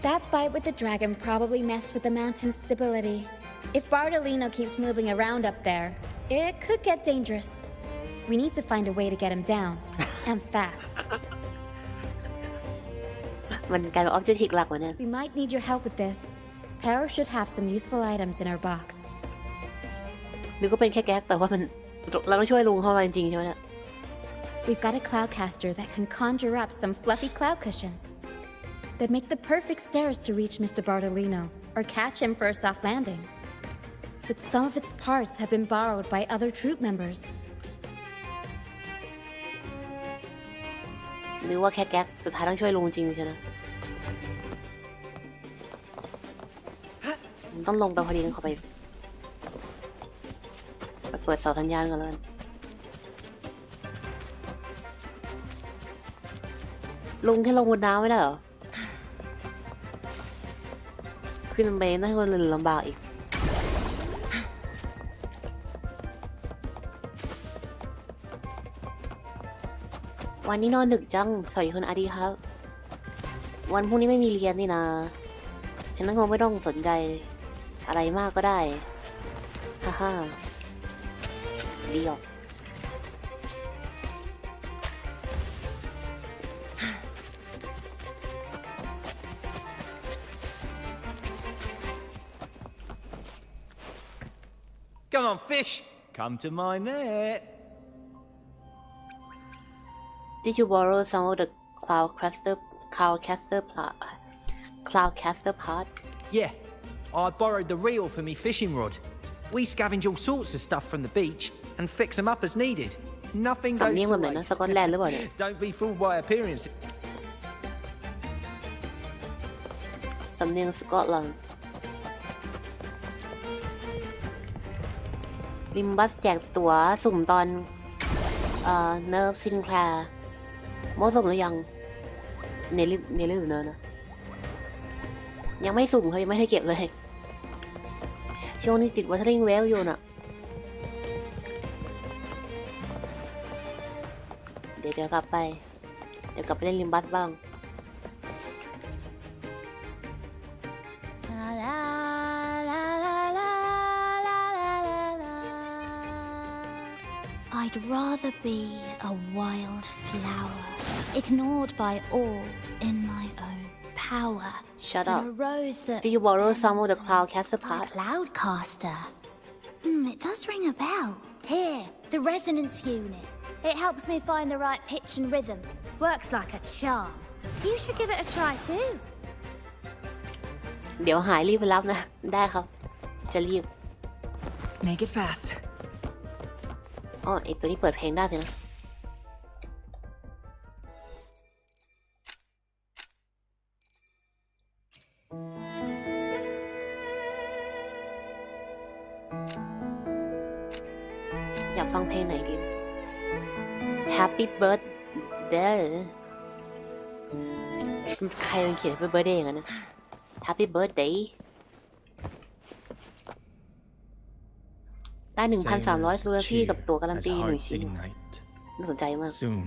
S12: That fight with the dragon probably messed with the mountain's stability. If Bartolino keeps moving around up there, it could get dangerous. We need to find a way to get him down, and fast.
S1: มันกลายเป็น objective หลักแล้วเนี่ย
S12: We might need your help with this. Taro should have some useful items in our box.
S1: นึกว่าเป็นแค่แก๊กแต่ว่ามันเราต้องช่วยลุงเข้ามาจริงๆใช่ไหมเนี่ย
S12: We've got a cloudcaster that can conjure up some fluffy cloud cushions. They'd make the perfect stairs to reach Mr. Bartolino, or catch him for a soft landing. But some of its parts have been borrowed by other troop members.
S1: นึกว่าแค่แก๊กสุดท้ายต้องช่วยลุงจริงใช่ไหมต้องลงไปพอดีเข้าไปเปิดเสาสัญญาณก่อนเลยลุงแค่ลงบนน้ำไม่ได้เหรอขึ้นไปน่าจะลำบากอีกวันนี้นอนดึกจังสวัสดีคุณอาดีครับวันพรุ่งนี้ไม่มีเรียนนี่นะฉันคงไม่ต้องสนใจอะไรมากก็ได้ฮ่าดีออก
S15: Come on, fish! Come to my net.
S1: Did you borrow some of the cloudcaster part?
S15: Yeah, I borrowed the reel for me fishing rod. We scavenge all sorts of stuff from the beach and fix them up as needed. Nothing goes to waste. Don't be fooled by appearance.
S1: สำเนียงสกอตแลนด์ลิมบัสแจกตั๋วสุ่มตอนเนิร์ฟซินแคลร์โมสุ่มหรือยังเนลิหรือเนิร์ฟนะยังไม่สุ่มเขายังไม่ได้เก็บเลยช่วงนี้ติด Wuthering Waves อยู่น่ะเดี๋ยวกลับไปเล่นลิมบัสบ้าง
S12: I'd rather be a wild flower, ignored by all in my own power.
S1: Shut
S12: than
S1: up.
S12: A rose that
S1: Did you borrow some of the cloudcaster part?
S12: Cloudcaster. It does ring a bell. Here, the resonance unit. It helps me find the right pitch and rhythm. Works like a charm. You should give it a try too.
S1: เดี๋ยวหายรีบไปรับนะได้ครับจะรีบ
S3: Make it fast.
S1: อ๋อไอตัวนี้เปิดเพลงได้สินะอยากฟังเพลงไหนดี Happy Birthday ใครมันเขียน Happy Birthday อย่างนั้นนะ Happy Birthday ได้ 1,300 ซูราฟี่กับตัวการันตี1 ชิ้นน่าสนใจมาก
S16: Soon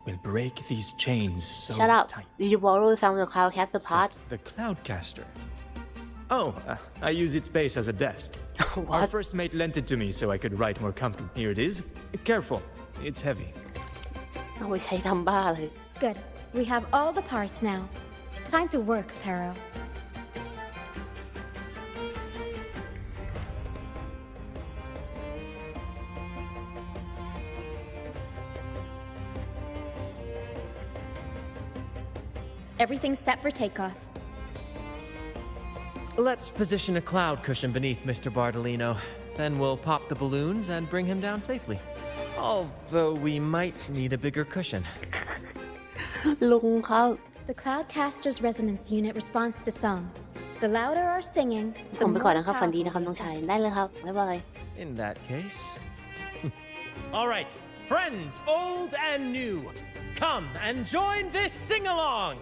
S16: we'll break these chains so
S1: Shut up.
S16: tight.
S1: Did you borrow some of the Cloudcaster part?
S16: The Cloudcaster. Oh, I use its base as a desk. Our first mate lent it to me so I could write more comfortably. Here it is. Careful, it's heavy.
S1: เอาไปใช้ทำบ้าเลย
S12: Good. We have all the parts now. Time to work, Pero. Everything's set for takeoff.
S10: Let's position a cloud cushion beneath Mr. Bardolino. Then we'll pop the balloons and bring him down safely. Although we might need a bigger cushion.
S1: ลุงครับ
S12: The Cloudcaster's resonance unit responds to song. The louder our singing,
S1: ผ
S12: the
S1: มไปก่อน
S12: more
S1: นะครับฝันดี
S12: powerful
S1: นะครับ
S12: the
S1: น้องชาย
S12: effect.
S1: ได้เลยครับ บ๊ายบาย
S10: In that case... All right, friends, old and new, come and join this sing-along!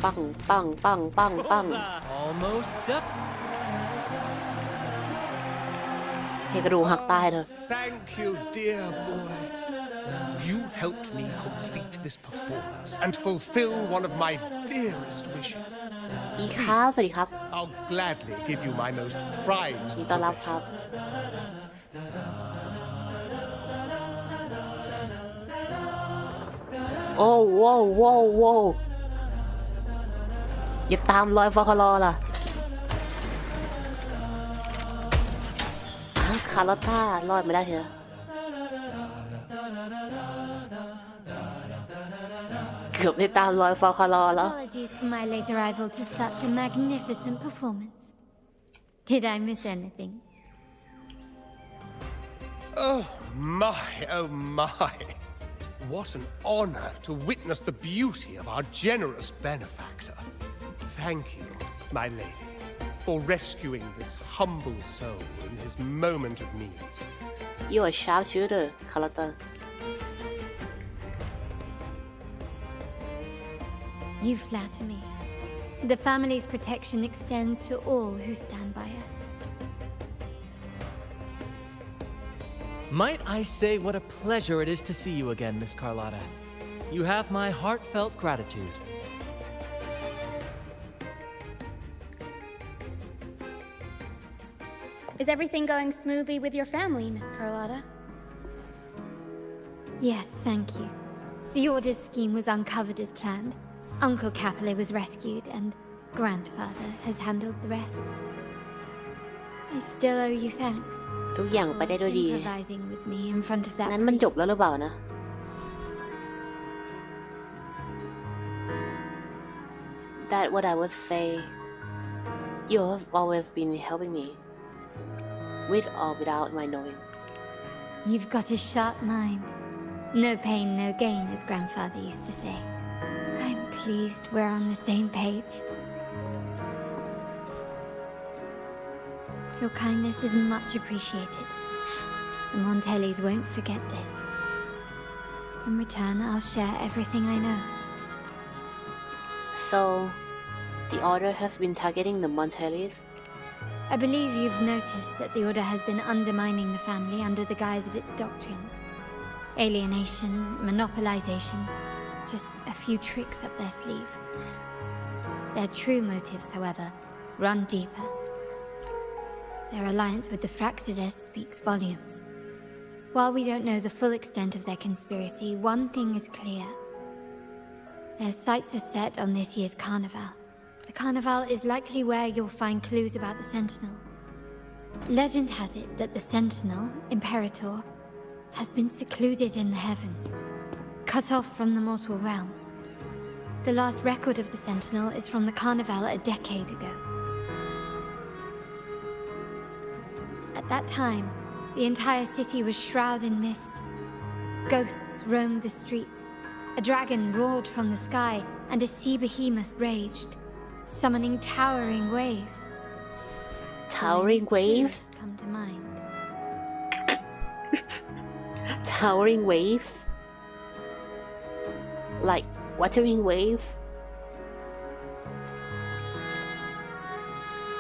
S1: ปังปังปังปังปัง
S10: Almost up.
S1: เฮกระดูกหักตายเลย
S6: Thank you, dear boy. You helped me complete this performance and fulfill one of my dearest wishes.
S1: อีครับสวัสดีครับ
S6: I'll gladly give you my most prized
S1: ยินดีต้อนรับครับ โอ้โว้โว้โว้อย่าตามรอยฟอคลอล่ะคาร์ลอตต้ารอดไม่ได้ทีนะเกือบได้ตามรอยฟอคลอแล้ว
S2: Apologies for my late arrival to such a magnificent performance. Did I miss anything?
S13: Oh my. What an honor to witness the beauty of our generous benefactor. Thank you, my lady, for rescuing this humble soul in his moment of need.
S1: You are a sharpshooter, คาร์ลอตต้า
S2: You flatter me. The family's protection extends to all who stand by us.
S10: Might I say what a pleasure it is to see you again, Miss Carlotta. You have my heartfelt gratitude.
S12: Is everything going smoothly with your family, Miss Carlotta?
S2: Yes, thank you. The Order's scheme was uncovered as planned. Uncle Capilet was rescued, and Grandfather has handled the rest. I still owe you thanks
S1: ทุกอย่างไปได้ด้วย
S2: for
S1: ดี
S2: improvising with me in front of that
S1: นั้นมันจบ
S2: priest.
S1: แล้วหรือเปล่านะ That what I would say you have always been helping me with or without my knowing
S2: You've got a sharp mind. No pain, no gain, as Grandfather used to say. I'm pleased we're on the same page. Your kindness is much appreciated. The Montellis won't forget this. In return, I'll share everything I know.
S1: So the order has been targeting the Montellis
S2: I believe you've noticed that the Order has been undermining the family under the guise of its doctrines. Alienation, monopolization, just a few tricks up their sleeve. Their true motives, however, run deeper. Their alliance with the Fraxides speaks volumes. While we don't know the full extent of their conspiracy, one thing is clear. Their sights are set on this year's carnival. The carnival is likely where you'll find clues about the Sentinel. Legend has it that the Sentinel, Imperator, has been secluded in the heavens, cut off from the mortal realm. The last record of the Sentinel is from the Carnival a decade ago. At that time, the entire city was shrouded in mist. Ghosts roamed the streets. A dragon roared from the sky, and a sea behemoth raged, summoning towering waves.
S1: Towering waves?
S2: Come to mind.
S1: Towering waves? Like Wuthering Waves?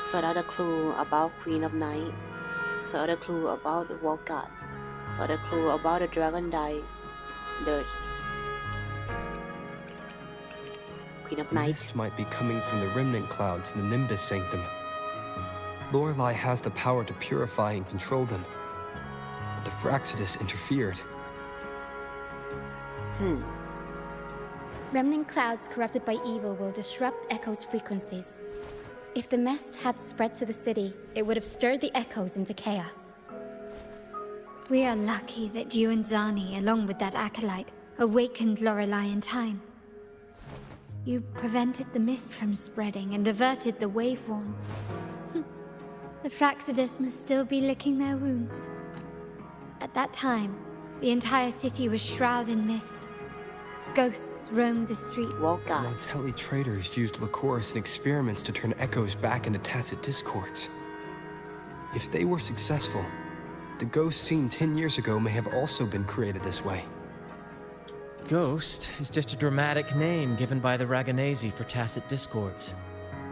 S1: So another clue about Queen of Night. So another clue about the War God. So another clue about the Dragon Die. The Queen of Night.
S4: Mist might be coming from the remnant clouds in the Nimbus Sanctum. Lorelei has the power to purify and control them, but the Fraxidus interfered.
S12: Remnant clouds corrupted by evil will disrupt Echo's frequencies. If the mist had spread to the city, it would have stirred the echoes into chaos.
S2: We are lucky that you and Zani, along with that acolyte, awakened Lorelei in time. You prevented the mist from spreading and averted the wave worn. The Fraxidus must still be licking their wounds. At that time, the entire city was shrouded in mist. Ghosts roamed the streets.
S4: Montelli traders used Lycoris in experiments to turn echoes back into tacit discords. If they were successful, the ghosts seen 10 years ago may have also been created this way.
S10: Ghost is just a dramatic name given by the Ragganese for tacit discords.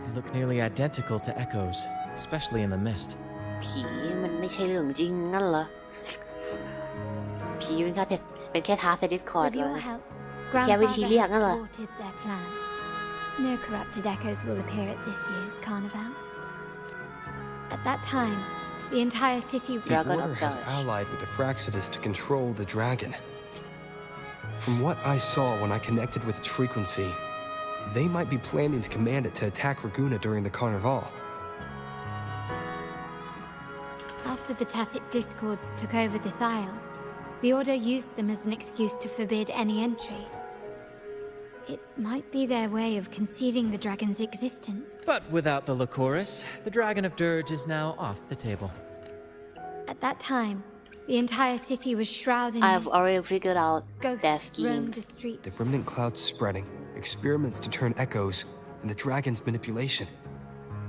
S10: They look nearly identical to echoes, especially in the mist.
S1: ผีมันไม่ใช่เรื่องจริงงั้นเหรอ ผีเป็นแค่ท้าเซดิสคอร์ด
S2: With
S1: เล
S2: your
S1: ย
S2: help,
S1: แค่วิธี
S2: Grandfather
S1: เรียก
S2: has
S1: งั้นเหรอ
S2: thwarted their plan. No corrupted echoes will appear at this year's carnival. At that time, the entire city...
S4: The Order has allied with the Fraxidus to control the dragon. From what I saw when I connected with its frequency, they might be planning to command it to attack Raguna during the Carnival.
S2: After the tacit discords took over this isle, the Order used them as an excuse to forbid any entry. It might be their way of concealing the dragon's existence.
S10: But without the Lycoris, the Dragon of Dirge is now off the table.
S2: At that time, the entire city was shrouded in
S1: I've
S2: mist.
S1: already figured out their
S2: Ghosts roamed the
S1: schemes.
S2: streets.
S4: The remnant clouds spreading, experiments to turn echoes, and the dragon's manipulation.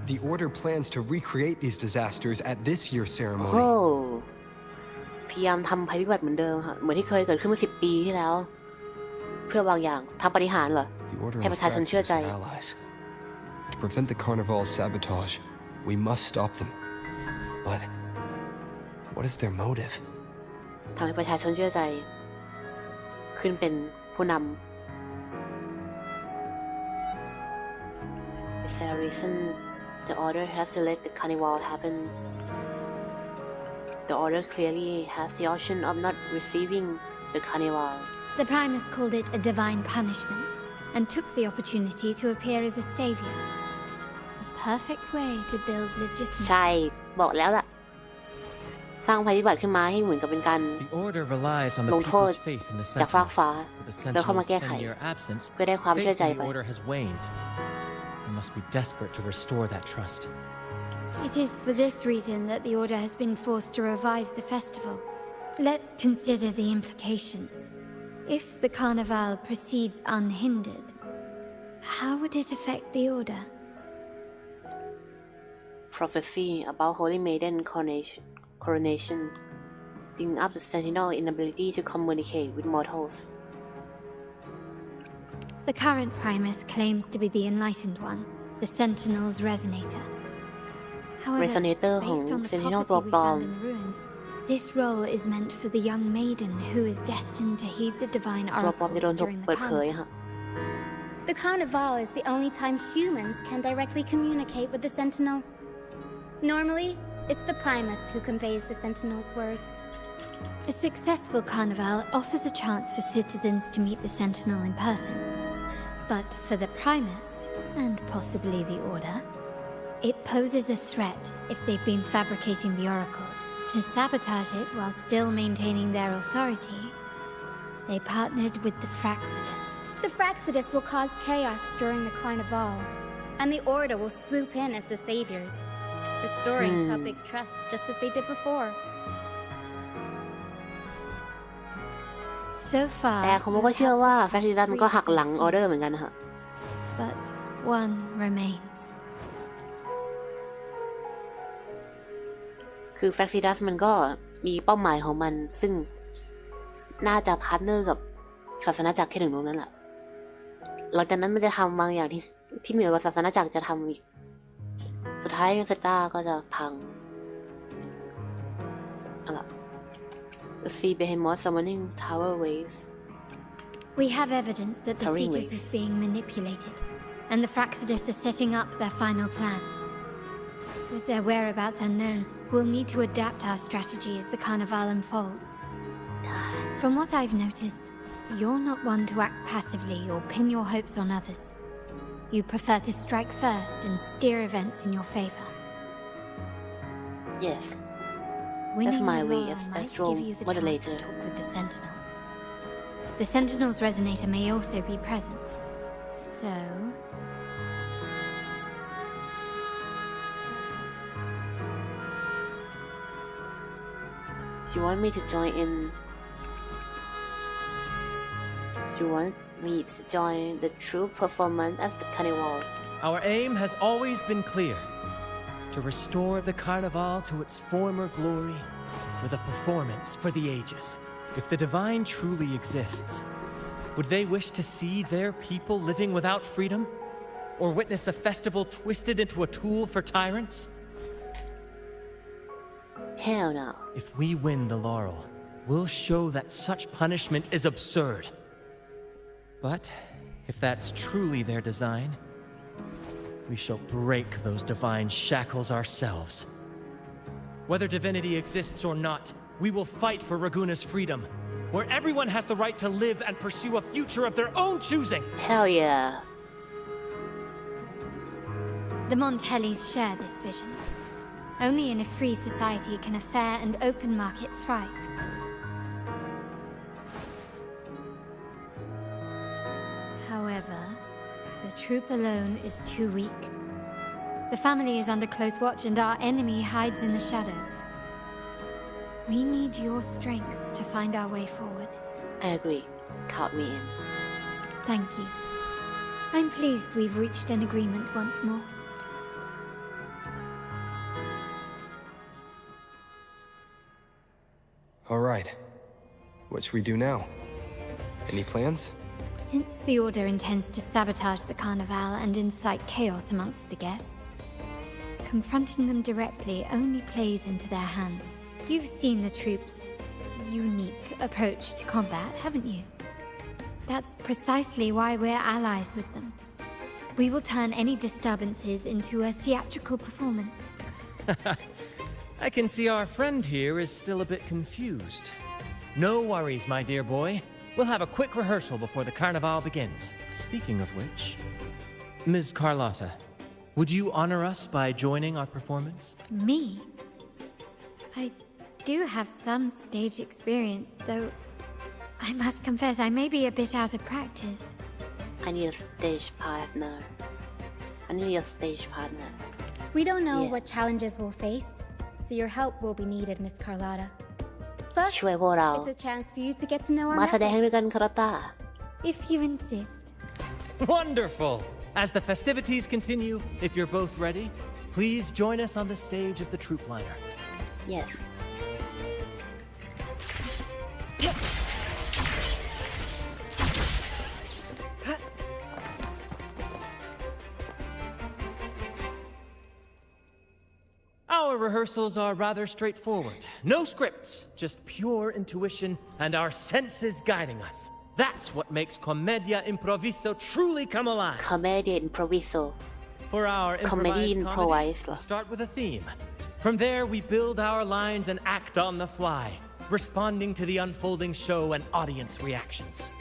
S4: The Order plans to recreate these disasters at this year's ceremony.
S1: โอ้พยายามทำภัยพิบัติเหมือนเดิมค่ะเหมือนที่เคยเกิดขึ้นเมื่อ10 ปีที่แล้ว เพื่อบางอย่างทำปาฏิหาริย์เหรอ
S4: The Order
S1: ให้
S4: and
S1: ประชาชนเชื่อใจ
S4: Fraxidus are allies. To prevent the Carnival's sabotage, we must stop them. But what is their motive?
S1: ทำให้ประชาชนเชื่อใจ ขึ้นเป็นผู้นำ Is there a reason the Order has to let the carnival happen? The Order clearly has the option of not receiving the carnival.
S2: The Primus called it a divine punishment and took the opportunity to appear as a savior. A perfect way to build legitimacy.
S1: ใช่บอกแล้วล่ะ สร้างภัยพิบัติขึ้นมาให้เหมือนกับเป็นการ
S10: The Order relies on the
S1: ลงโทษ
S10: people's faith in the
S1: จากฟาก
S10: Sentinel.
S1: ฟ้า
S10: With the
S1: แล้วเข้ามา
S10: Sentinel's
S1: แก้ไข
S10: 10-year absence,
S1: เพื่อได้ความเชื่อ
S10: faith
S1: ใจ
S10: in
S1: ไป
S10: the Order has waned. They must be desperate to restore that trust.
S2: It is for this reason that the Order has been forced to revive the festival. Let's consider the implications. If the Carnival proceeds unhindered, how would it affect the Order?
S1: Prophecy about Holy Maiden coronation bringing up the Sentinel inability to communicate with mortals.
S2: The current Primus claims to be the Enlightened One, the Sentinel's Resonator. However,
S1: Resonator ของ
S2: based on the
S1: Sentinel
S2: prophecy
S1: ตัว
S2: we
S1: ปลอม
S2: found in the ruins, this role is meant for the young maiden who is destined to heed the divine
S1: ตัวปลอม
S2: oracles
S1: จะโดนถูก
S2: during
S1: เปิ
S2: the
S1: ดเผย
S2: carnival.
S1: ค่ะ
S12: The Carnival is the only time humans can directly communicate with the Sentinel. Normally, it's the Primus who conveys the Sentinel's words.
S2: A successful carnival offers a chance for citizens to meet the Sentinel in person. But for the Primus, and possibly the Order, it poses a threat if they've been fabricating the oracles. To sabotage it while still maintaining their authority, they partnered with the Fraxidus.
S12: The Fraxidus will cause chaos during the carnival, and the Order will swoop in as the saviors, restoring public trust just as they did before.
S2: So far,
S1: แต่เขาก็เชื่อว่าแฟรซิดัสมันก็หักหลังออเดอร์เหมือนกันนะฮะ
S2: but one remains.
S1: คือแฟรซิดัสมันก็มีเป้าหมายของมันซึ่งน่าจะพาร์ทเนอร์กับศาสนาจักรแค่ถึงตรงนั้นแหละหลังจากนั้นมันจะทำบางอย่างที่เหนือกว่าศาสนาจักรจะทำอีกสุดท้ายเซต้าก็จะพังอะไร The Sea Behemoth Summoning Tower Waves.
S2: We have evidence that the
S1: Wuthering
S2: Cetus
S1: Waves.
S2: is being manipulated, and the Fraxidus is setting up their final plan. With their whereabouts unknown, we'll need to adapt our strategy as the carnival unfolds. From what I've noticed, you're not one to act passively or pin your hopes on others. You prefer to strike first and steer events in your favor.
S1: Yes.
S2: Winning
S1: That's my
S2: the
S1: way
S2: laurel
S1: as
S2: might
S1: strong
S2: give you the
S1: modulator.
S2: chance to talk with the Sentinel. The Sentinel's resonator may also be present. So...
S1: You want me to join in? You want me to join the true performance at the carnival?
S10: Our aim has always been clear: to restore the Carnival to its former glory with a performance for the ages. If the Divine truly exists, would they wish to see their people living without freedom? Or witness a festival twisted into a tool for tyrants?
S1: Hell no.
S10: If we win the laurel, we'll show that such punishment is absurd. But if that's truly their design, we shall break those divine shackles ourselves. Whether divinity exists or not, we will fight for Raguna's freedom, where everyone has the right to live and pursue a future of their own choosing.
S1: Hell yeah.
S2: The Montellis share this vision. Only in a free society can a fair and open market thrive. However, the troop alone is too weak. The family is under close watch and our enemy hides in the shadows. We need your strength to find our way forward.
S1: I agree. Count me in.
S2: Thank you. I'm pleased we've reached an agreement once more.
S4: All right. What should we do now? Any plans?
S2: Since the Order intends to sabotage the Carnival and incite chaos amongst the guests, confronting them directly only plays into their hands. You've seen the troops' unique approach to combat, haven't you? That's precisely why we're allies with them. We will turn any disturbances into a theatrical performance.
S10: I can see our friend here is still a bit confused. No worries, my dear boy. We'll have a quick rehearsal before the carnival begins. Speaking of which, Ms. Carlotta, would you honor us by joining our performance?
S2: Me? I do have some stage experience, though I must confess I may be a bit out of practice.
S1: I need a stage partner.
S12: We don't know
S1: Yeah.
S12: what challenges we'll face, so your help will be needed, Miss Carlotta. Plus,
S1: ช่วยพวกเรา
S12: it's a chance for you to get to know our
S1: มาแสดง
S12: methods.
S1: ด้วยกันคาราต้า
S2: If you insist.
S10: Wonderful! As the festivities continue, if you're both ready, please join us on the stage of the troop liner.
S1: Yes.
S10: Our rehearsals are rather straightforward. No scripts, just pure intuition and our senses guiding us. That's what makes Commedia Improviso truly come alive.
S1: Commedia Improviso.
S10: For our
S1: Comedy
S10: improvised
S1: improvise
S10: comedy, we'll start with a theme. From there, we build our lines and act on the fly, responding to the unfolding show and audience reactions.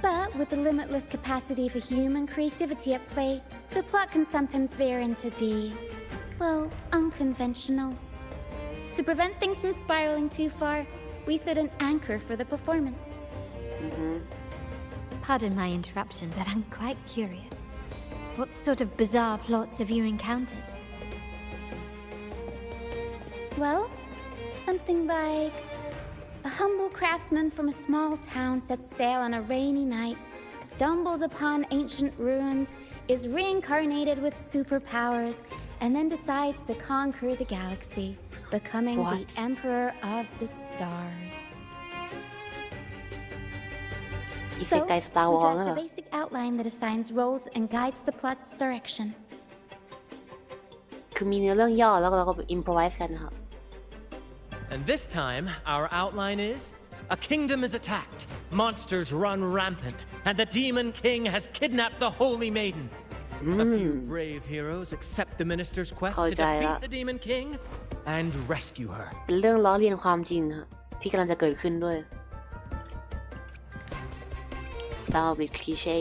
S12: But with the limitless capacity for human creativity at play, the plot can sometimes veer into the, well, unconventional. To prevent things from spiraling too far, we set an anchor for the performance.
S2: Pardon my interruption, but I'm quite curious. What sort of bizarre plots have you encountered?
S12: Well, something like a humble craftsman from a small town sets sail on a rainy night, stumbles upon ancient ruins, is reincarnated with superpowers, and then decides to conquer the galaxy, becoming the Emperor of the Stars. So, we draft a basic outline that assigns roles and guides the plot's direction.
S1: คือมีเนื้อเรื่องย่อแล้วเราก็อิมพรไวส์กันนะครับ
S10: And this time, our outline is: a kingdom is attacked, monsters run rampant, and the Demon King has kidnapped the Holy Maiden. A few brave heroes accept the minister's quest to defeat the Demon King and rescue her.
S1: เป็นเรื่องล้อเลียนความจริงฮะที่กำลังจะเกิดขึ้นด้วย Sound a bit cliché.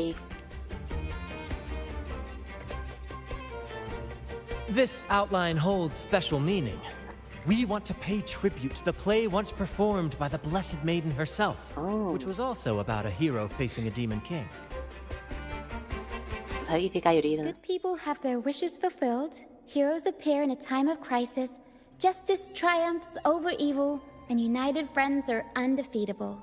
S10: This outline holds special meaning. We want to pay tribute to the play once performed by the Blessed Maiden herself, which was also about a hero facing a Demon King.
S12: Good people have their wishes fulfilled, heroes appear in a time of crisis, justice triumphs over evil, and united friends are undefeatable.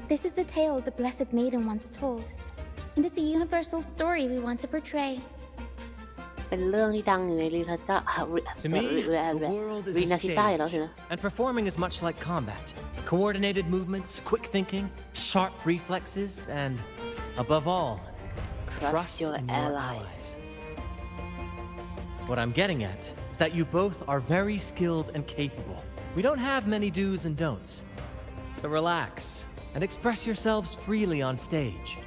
S12: This is the tale the Blessed Maiden once told, and it's a universal story we want to portray.
S1: เป็นเรื่องที่ดังอยู่ใน
S10: To me, the world is a stage, and performing is much like combat. Coordinated movements, quick thinking, sharp reflexes, and, above all, trust your allies. What I'm getting at is that you both are very skilled and capable. We don't have many do's and don'ts. So relax and express yourselves freely on stage.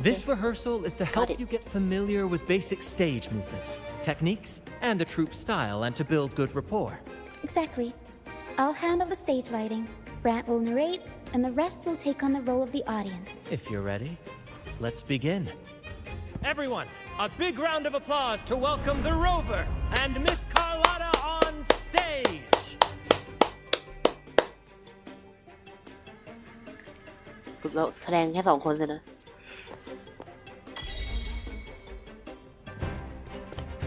S10: This rehearsal is to help you get familiar with basic stage movements, techniques, and the troupe style, and to build good rapport.
S12: Exactly. I'll handle the stage lighting, Brant will narrate, and the rest will take on the role of the audience.
S10: If you're ready, let's begin. Everyone, a big round of applause to welcome the Rover and Miss Carlotta on stage.
S1: สุดแล้วแสดงแค่2 คนเลยนะ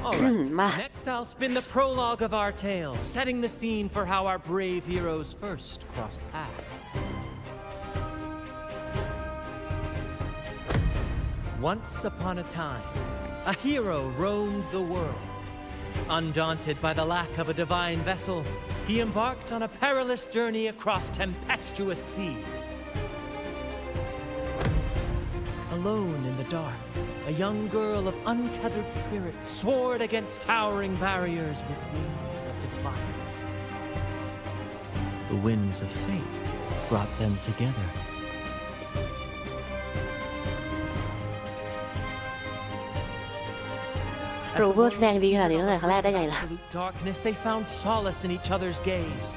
S10: Alright, next I'll spin the prologue of our tale, setting the scene for how our brave heroes first crossed paths. Once upon a time, a hero roamed the world. Undaunted by the lack of a divine vessel, he embarked on a perilous journey across tempestuous seas. Alone in the dark, a young girl of untethered spirit soared against towering barriers with wings of defiance. The winds of fate brought them together. As the world absolute darkness, they found solace in each other's gaze.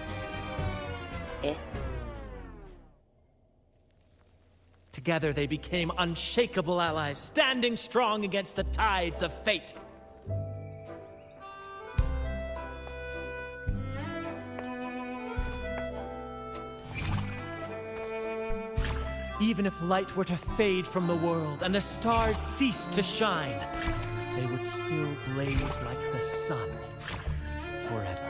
S10: Together they became unshakable allies, standing strong against the tides of fate. Even if light were to fade from the world and the stars cease to shine, they would still blaze like the sun forever.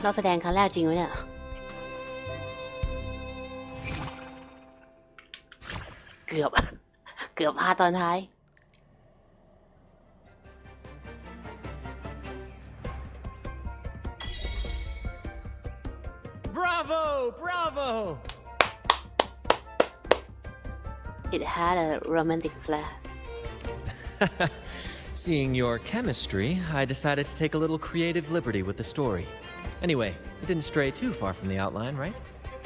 S1: เราแสดงครั้งแรกจริงไหมเนี่ยเกือบพลาดตอนท้าย
S10: Bravo! Bravo!
S1: It had a romantic flair.
S10: Seeing your chemistry, I decided to take a little creative liberty with the story. Anyway, it didn't stray too far from the outline, right?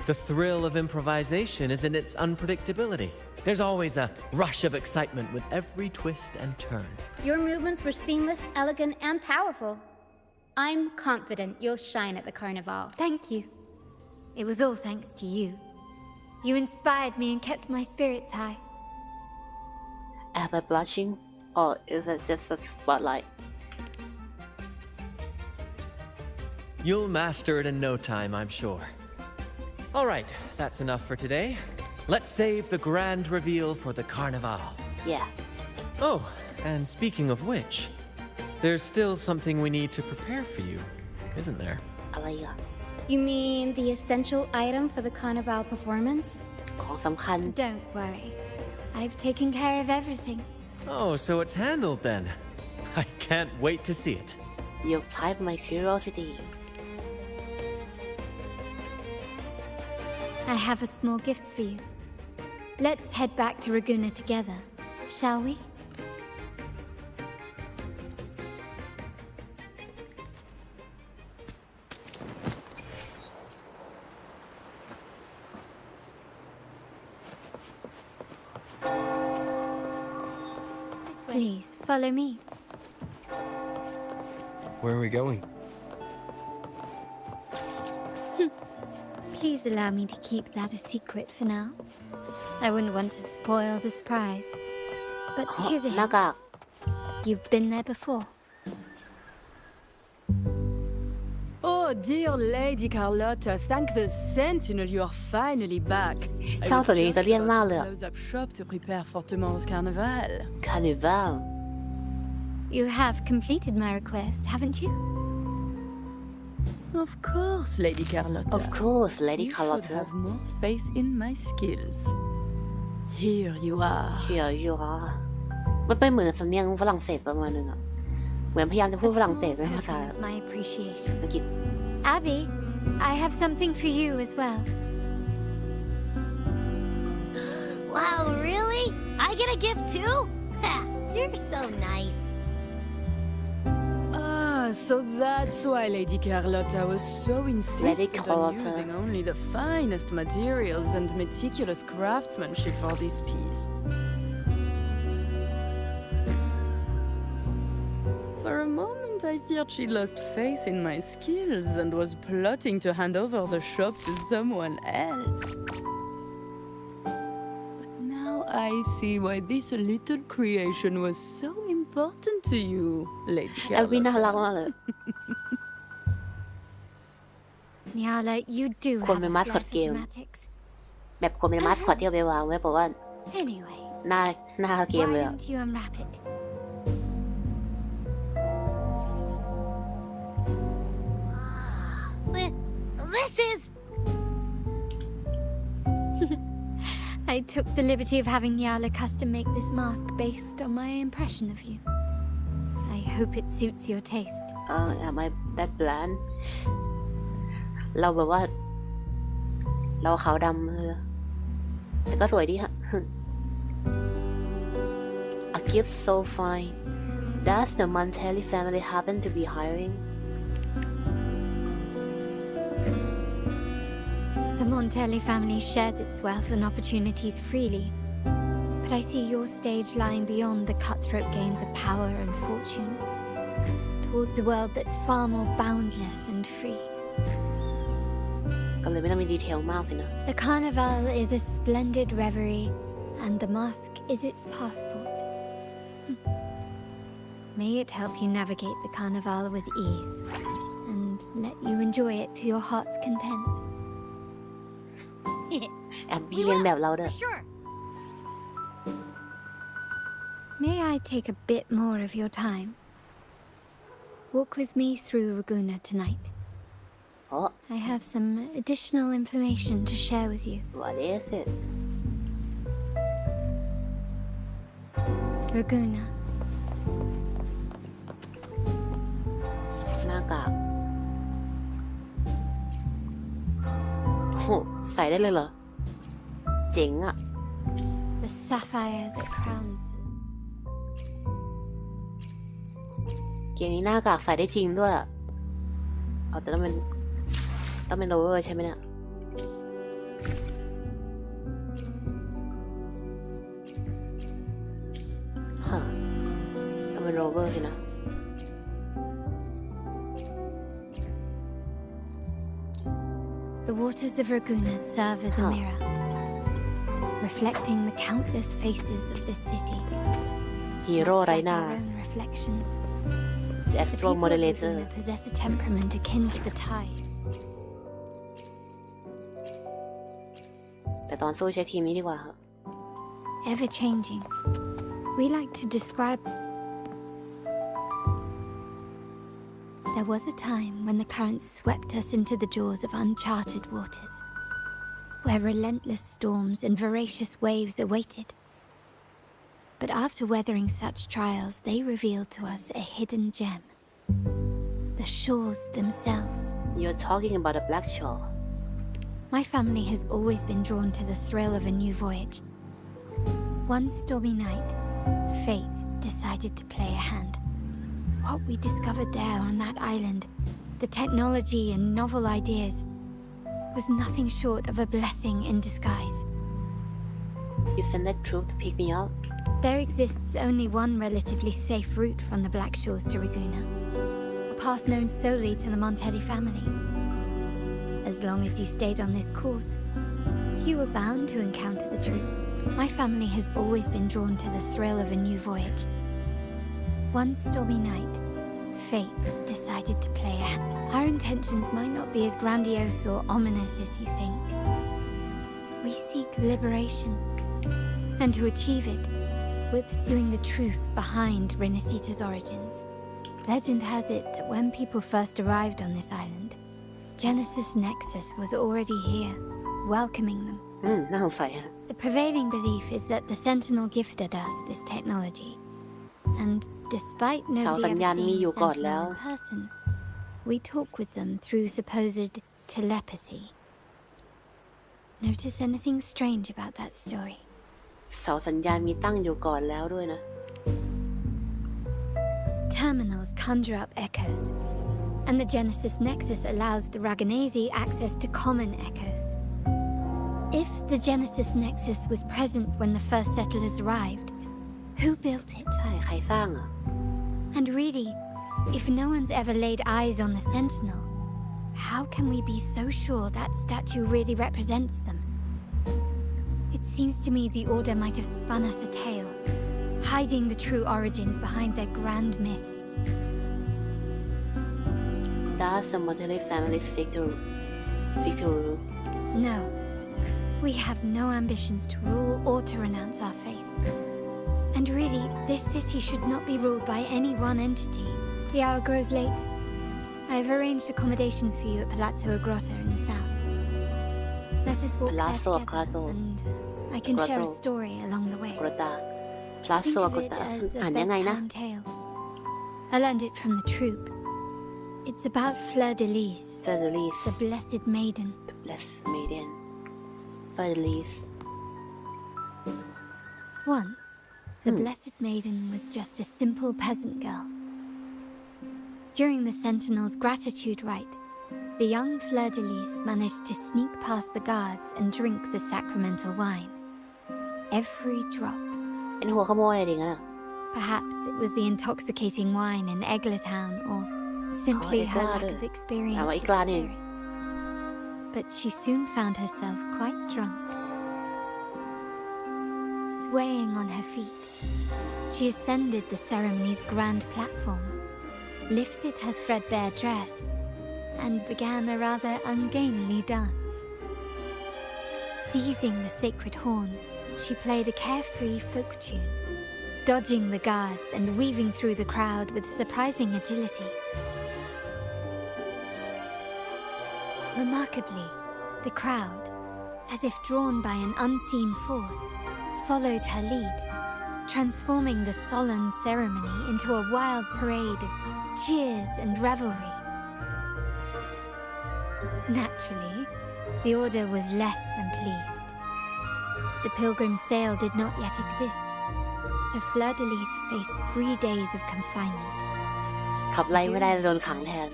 S10: The thrill of improvisation is in its unpredictability. There's always a rush of excitement with every twist and turn.
S12: Your movements were seamless, elegant, and powerful. I'm confident you'll shine at the carnival.
S2: Thank you. It was all thanks to you. You inspired me and kept my spirits high.
S1: Am I blushing? Or is it just a spotlight?
S10: You'll master it in no time, I'm sure. All right, that's enough for today. Let's save the grand reveal for the carnival.
S1: Yeah.
S10: Oh, and speaking of which, there's still something we need to prepare for you, isn't there?
S1: อะไรอ่ะ
S12: You mean the essential item for the carnival performance?
S1: ของสำคัญ
S2: Don't worry. I've taken care of everything.
S10: Oh, so it's handled then. I can't wait to see it.
S1: You've piqued my curiosity.
S2: I have a small gift for you. Let's head back to Raguna together, shall we? Please, follow me.
S4: Where are we going?
S2: Please allow me to keep that a secret for now. I wouldn't want to spoil the surprise. But here's a
S1: หน้า
S2: hint.
S1: กาก
S2: You've been there before.
S17: Oh, dear Lady Carlotta, thank the Sentinel you are finally back.
S1: ชอบตัวนี้อิตาเลียนมากเลยอะ
S17: Close-up shop to prepare for tomorrow's carnival.
S1: Carnival
S2: You have completed my request, haven't you?
S17: Of course, Lady Carlotta.
S1: Of course Lady
S17: You should
S1: Carlotta
S17: have more faith in my skills. Here you are.
S1: Here you are มันเป็นเหมือนสำเนียงฝรั่งเศสประมาณนึงอะเหมือนพยายามจะพูดฝรั่งเศสในภาษา
S2: Token of my appreciation.
S1: อังกฤษ
S2: Abby, I have something for you as well.
S7: Wow, really? I get a gift too? You're so nice.
S17: Ah, so that's why Lady Carlotta was so insistent on
S1: Carlotta.
S17: using only the finest materials and meticulous craftsmanship for this piece. For a moment, I feared she lost faith in my skills and was plotting to hand over the shop to someone else. But now I see why this little creation was so important to you, Lady
S1: แอลวินน่า
S17: Carlotta.
S1: รักมากเลย
S2: Nyala, you do
S1: ควร
S2: have
S1: เป็น
S2: a
S1: มาสคอ
S2: flair
S1: ต
S2: for
S1: เกม
S2: dramatics.
S1: แบบควรเป็นมาสคอตที่เอาไปวางไว้เพราะว่า
S2: Anyway,
S1: หน้าเกม
S2: why
S1: เลยอะ
S2: don't you unwrap it?
S7: This is...
S2: I took the liberty of having Nyala custom make this mask based on my impression of you. I hope it suits your taste.
S1: Am I that bland เราแบบว่า เราขาวดำแต่ก็สวยดีฮะ A gift so fine. Does the Montelli family happen to be hiring?
S2: The Montelli family shares its wealth and opportunities freely. But I see your stage lying beyond the cutthroat games of power and fortune, towards a world that's far more boundless and free.
S1: ก็เลยไม่ต้องมีดีเทลมากสินะ
S2: The carnival is a splendid reverie, and the mask is its passport. May it help you navigate the carnival with ease, and let you enjoy it to your heart's content.
S1: แอบบี้เรียนแบบเราเด้อ
S7: Sure.
S2: May I take a bit more of your time? Walk with me through Raguna tonight. I have some additional information to share with you.
S1: What is it?
S2: Raguna.
S1: หน้ากากโหใส่ได้เลยเหรอ เจ๋งอะ
S2: The sapphire that crowns
S1: เกมนี้หน้ากากใส่ได้จริงด้วยเอาแต่ต้องเป็นโรเวอร์ใช่ไหมเนี่ยฮะต้องเป็นโรเวอร์สินะ
S2: The waters of Ragusa serve as a mirror, reflecting the countless faces of this city.
S1: ฮีโร่ไร้หน้า
S2: Our own reflections.
S1: The
S2: The
S1: Astral
S2: people of
S1: Modulator
S2: Ragusa possess a temperament akin to the tide.
S1: แต่ตอนสู้ใช้ทีมนี้ดีกว่าครับ
S2: Ever changing. We like to describe. There was a time when the currents swept us into the jaws of uncharted waters, where relentless storms and voracious waves awaited. But after weathering such trials, they revealed to us a hidden gem. The shores themselves.
S1: You're talking about a black shore.
S2: My family has always been drawn to the thrill of a new voyage. One stormy night, fate decided to play a hand. What we discovered there on that island, the technology and novel ideas, was nothing short of a blessing in disguise.
S1: You sent that troop to pick me up?
S2: There exists only one relatively safe route from the Black Shores to Ragusa, a path known solely to the Montelli family. As long as you stayed on this course, you were bound to encounter the troop. My family has always been drawn to the thrill of a new voyage. One stormy night, fate decided to play a hand. Our intentions might not be as grandiose or ominous as you think. We seek liberation, and to achieve it, we're pursuing the truth behind Renacita's origins. Legend has it that when people first arrived on this island, Genesis Nexus was already here, welcoming them. The prevailing belief is that the Sentinel gifted us this technology. And despite nobody ever seeing Sentinel in person, we talk with them through supposed telepathy. Notice anything strange about that story?
S1: เสาสัญญาณมีตั้งอยู่ก่อนแล้วด้วยนะ
S2: Terminals conjure up echoes, and the Genesis Nexus allows the Raganese access to common echoes. If the Genesis Nexus was present when the first settlers arrived, who built it?
S1: ใช่ใครสร้างอ่ะ
S2: And really, if no one's ever laid eyes on the Sentinel, how can we be so sure that statue really represents them? It seems to me the Order might have spun us a tale, hiding the true origins behind their grand myths.
S1: Does the Montelli family seek to rule?
S2: No. We have no ambitions to rule or to renounce our faith. And really, this city should not be ruled by any one entity. The hour grows late. I have arranged accommodations for you at Palazzo Grotto in the south. Let us walk there together, and I can share a story along the way.
S1: Palazzo
S2: Think of it as a bedtime tale. I learned it from the troop. It's about Fleur de Lis, the Blessed Maiden.
S1: The Blessed Maiden. Fleur de Lis.
S2: Once, the Blessed Maiden was just a simple peasant girl. During the Sentinel's gratitude rite, the young Fleur de Lis managed to sneak past the guards and drink the sacramental wine. Every drop.
S1: เป็นหัวขโมยอะไรอย่างนั้นอ่ะ
S2: Perhaps it was the intoxicating wine in Eggletown, or simply her lack of experience with spirits. But she soon found herself quite drunk. Swaying on her feet, she ascended the ceremony's grand platform, lifted her threadbare dress, and began a rather ungainly dance. Seizing the sacred horn, she played a carefree folk tune, dodging the guards and weaving through the crowd with surprising agility. Remarkably, the crowd, as if drawn by an unseen force, followed her lead, transforming the solemn ceremony into a wild parade of cheers and revelry. Naturally, the Order was less than pleased. The pilgrim sale did not yet exist, so Fleur de Lis faced 3 days of confinement.
S1: ขับไล่ไม่ได้โดนขังแทน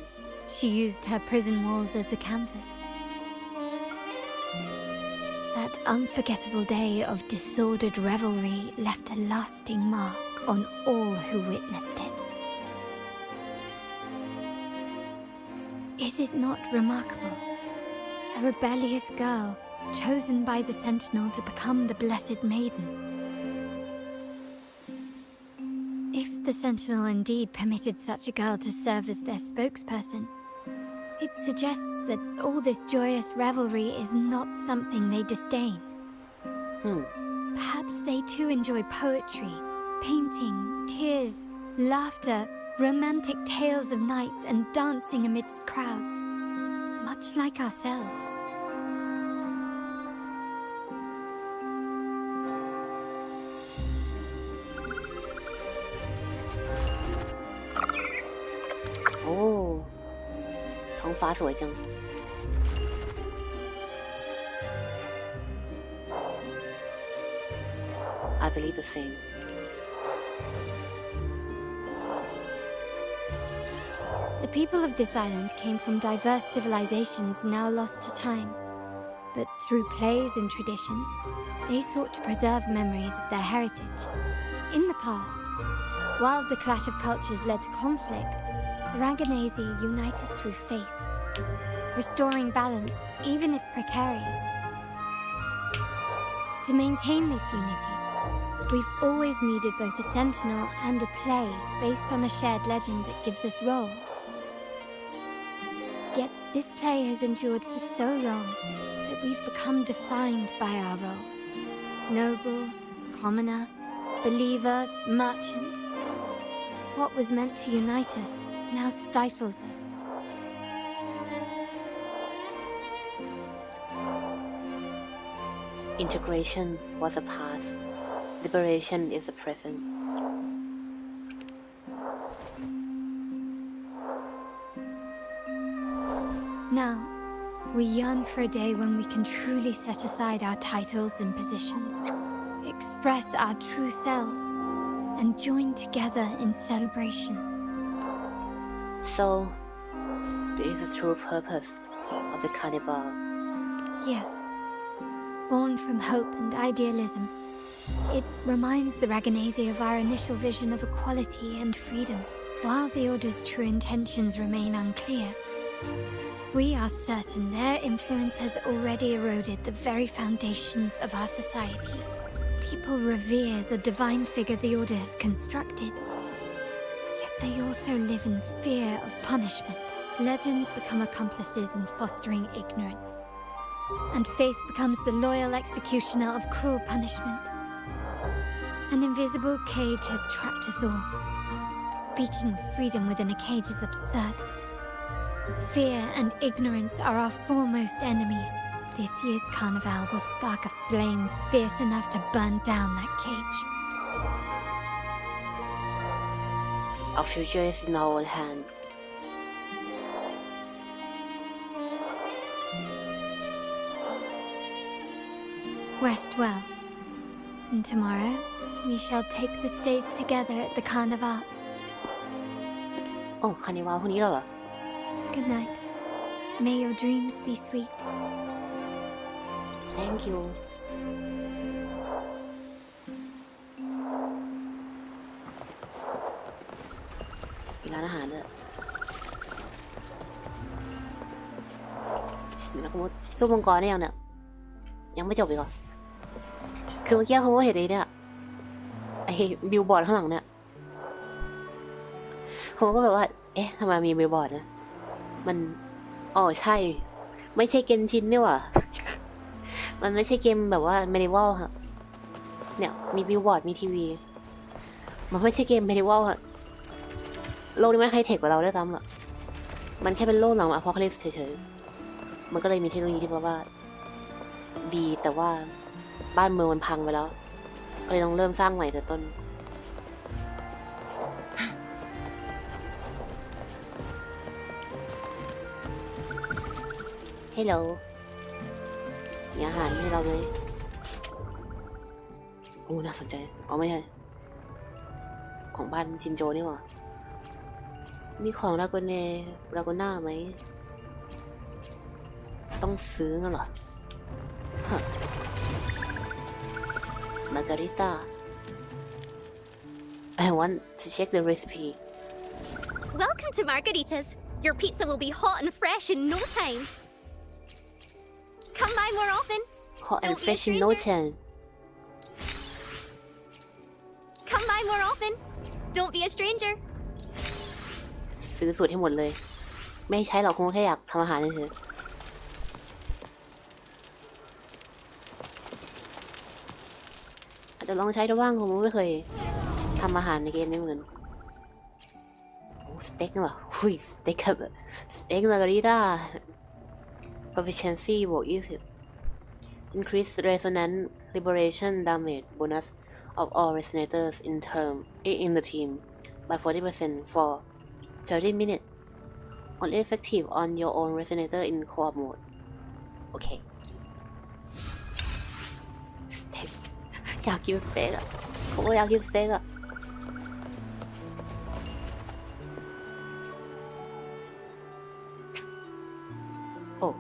S2: She used her prison walls as a canvas. That unforgettable day of disordered revelry left a lasting mark on all who witnessed it. Is it not remarkable? A rebellious girl chosen by the Sentinel to become the Blessed Maiden. If the Sentinel indeed permitted such a girl to serve as their spokesperson, it suggests that all this joyous revelry is not something they disdain. Perhaps they too enjoy poetry, painting, tears, laughter, romantic tales of nights, and dancing amidst crowds, much like ourselves.
S1: Oh, ท้องฟ้าสวยจัง I believe the same.
S2: The people of this island came from diverse civilizations now lost to time. But through plays and tradition, they sought to preserve memories of their heritage. In the past, while the clash of cultures led to conflict, the Raganazi united through faith, restoring balance even if precarious. To maintain this unity, we've always needed both a sentinel and a play based on a shared legend that gives us roles. Yet this play has endured for so long that we've become defined by our roles. Noble, commoner, believer, merchant. What was meant to unite us now stifles us.
S1: Integration was the past. Liberation is the present.
S2: Now, we yearn for a day when we can truly set aside our titles and positions, express our true selves, and join together in celebration.
S1: So, this is the true purpose of the carnival.
S2: Yes. Born from hope and idealism, it reminds the Raganazi of our initial vision of equality and freedom. While the Order's true intentions remain unclear, we are certain their influence has already eroded the very foundations of our society. People revere the divine figure the Order has constructed, yet they also live in fear of punishment. Legends become accomplices in fostering ignorance, and faith becomes the loyal executioner of cruel punishment. An invisible cage has trapped us all. Speaking of freedom within a cage is absurd. Fear and ignorance are our foremost enemies. This year's carnival will spark a flame fierce enough to burn down that cage.
S1: Our future is in our own hand.
S2: Rest well. And tomorrow, we shall take the stage together at the carnival.
S1: Oh, carnival พรุ่งนี้เหรอ
S2: Good night. May your dreams be sweet.
S1: Thank you. มีร้านอาหารด้วยเดี๋ยวนะคุณสู้มังกรได้ยังเนี่ยยังไม่จบอีกเหรอคือเมื่อกี้เขาเห็นไอ้เนี่ยไอ้บิลบอร์ดข้างหลังเนี่ยเขาก็แบบว่าเอ๊ะทำไมมีบิลบอร์ดนะมันอ๋อใช่ไม่ใช่เกมชินนี่หว่า มันไม่ใช่เกมแบบว่าเมดิวัลค่ะเนี่ยมีบิลบอร์ดมีทีวีมันไม่ใช่เกมเมดิวัลค่ะโลกนี้มันไฮเทคกว่าเราด้วยซ้ำอ่ะมันแค่เป็นโลกหลังอพอลลิปส์เฉยๆมันก็เลยมีเทคโนโลยีที่แบบว่าดีแต่ว่าบ้านเมืองมันพังไปแล้วก็เลยต้องเริ่มสร้างใหม่แต่ต้นฮัลโหลมีอาหารให้เราไหมโอ้น่าสนใจอ๋อไม่ใช่ของบ้านจินโจนี่หว่า มีของราโกน่าไหมต้องซื้องั้นเหรอมาการิต้า I want to check the recipe.
S18: Welcome to Margarita's. Your pizza will be hot and fresh in no time. Come by more often.
S1: Hot and fresh in no time.
S18: Come by more often. Don't be a stranger.
S1: ซื้อสูตรให้หมดเลย ไม่ใช้หรอกคงแค่อยากทำอาหารเฉยอาจจะลองใช้ดูบ้างผมไม่เคยทำอาหารในเกมนี้เหมือนสเต็กเหรอหุ้ยสเต็กครับสเต็กมาการิต้า proficiency บวก20 increase resonance liberation damage bonus of all resonators in the team by 40% for 30 minutes only effective on your own resonator in co-op mode โอเคสเต็กอยากกินสเต็กอ่ะผมอยากกินสเต็กอ่ะOh.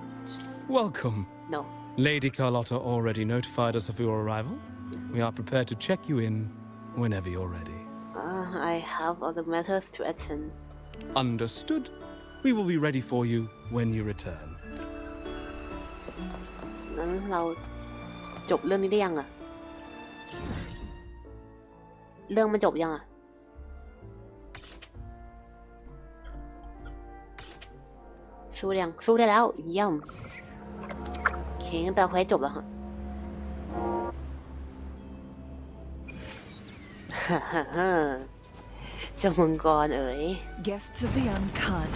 S19: Welcome.
S1: No.
S19: Lady Carlotta already notified us of your arrival. We are prepared to check you in whenever you're ready.
S1: I have other matters to attend.
S19: Understood. We will be ready for you when you return.
S1: งั้นเราจบเรื่องนี้ได้ยังอะเรื่องมันจบยังอะสู้ยังสู้ได้แล้วเยี่ยมโอเคงั้นแปลว่าให้จบแล้วฮะเจ้ามังกรเอ๋ย
S3: Guests of the unkind.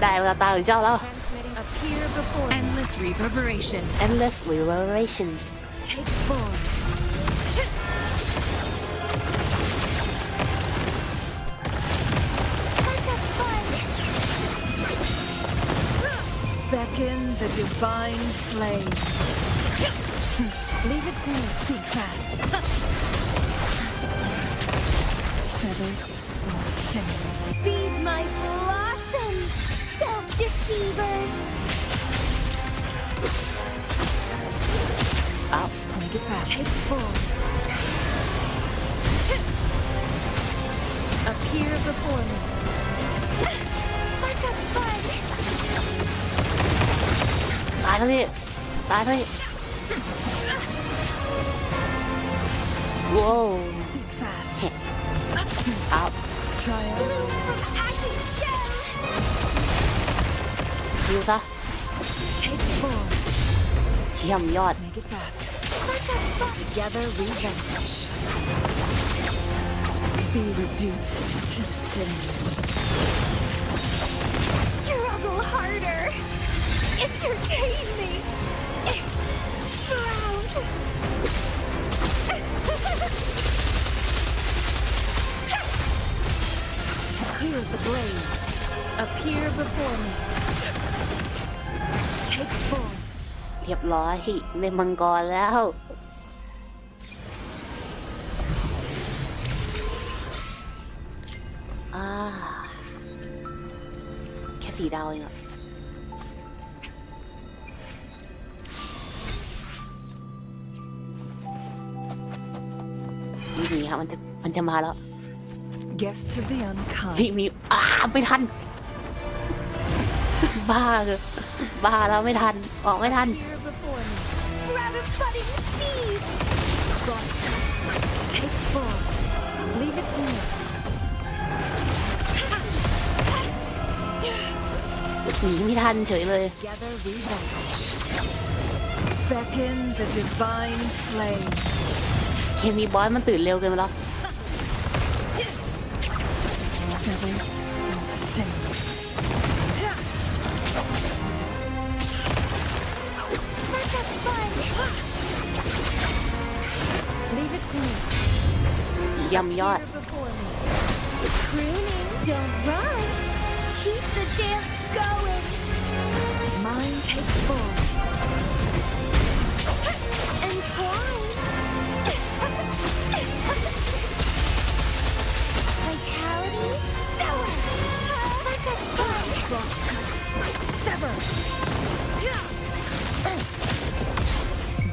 S1: ได้เวลาตาของเจ้าแล้ว
S3: Appear before endless reverberation.
S1: Endless reverberation.
S3: Take form. Beckon the divine flame. Leave it to me. Think fast. Feathers and cinnamon.
S18: Feed my blossoms, self-deceivers.
S1: Up.
S3: Make it fast. Take form. Appear before me.
S18: Let's have fun.
S1: ตายแล้วนี่ตายแล้วนี่ว้าว
S3: Think fast.
S1: Up.
S3: Triumph.
S18: Bloom from ashen shell.
S1: ยิงซะ
S3: Take form.
S1: เยี่ยมยอด
S3: Make it fast.
S18: Let's have fun.
S3: Together we vanquish. Be reduced to cinders.
S18: Struggle harder. Entertain me. Sprout.
S3: Here's the blaze. Appear before me. Take form.
S1: เรียบร้อยเป็นมังกรแล้วแค่4 ดาวเองอะนี่ครับมันจะมาแล้ว
S3: Guests of the unkind.
S1: มีไม่ทันบ้าเลยบ้าแล้วไม่ทันออกไม่ทัน
S3: Appear before me.
S18: Sprout of budding seeds.
S3: Take form. Leave it to me.
S1: หนีไม่ทันเฉยเลย
S3: Together we vanquish. Beckon the divine flame.
S1: เคมีบอสมันตื่นเร็วเกินไปแล้ว
S3: Feathers and cinnamon.
S18: Let's have fun.
S3: Leave it to me.
S1: เยี่ยมยอด
S3: Appear before me.
S18: Pruning, don't run. Keep the dance going.
S3: Mine take form.
S18: Entwine. Vitality,
S3: Sever.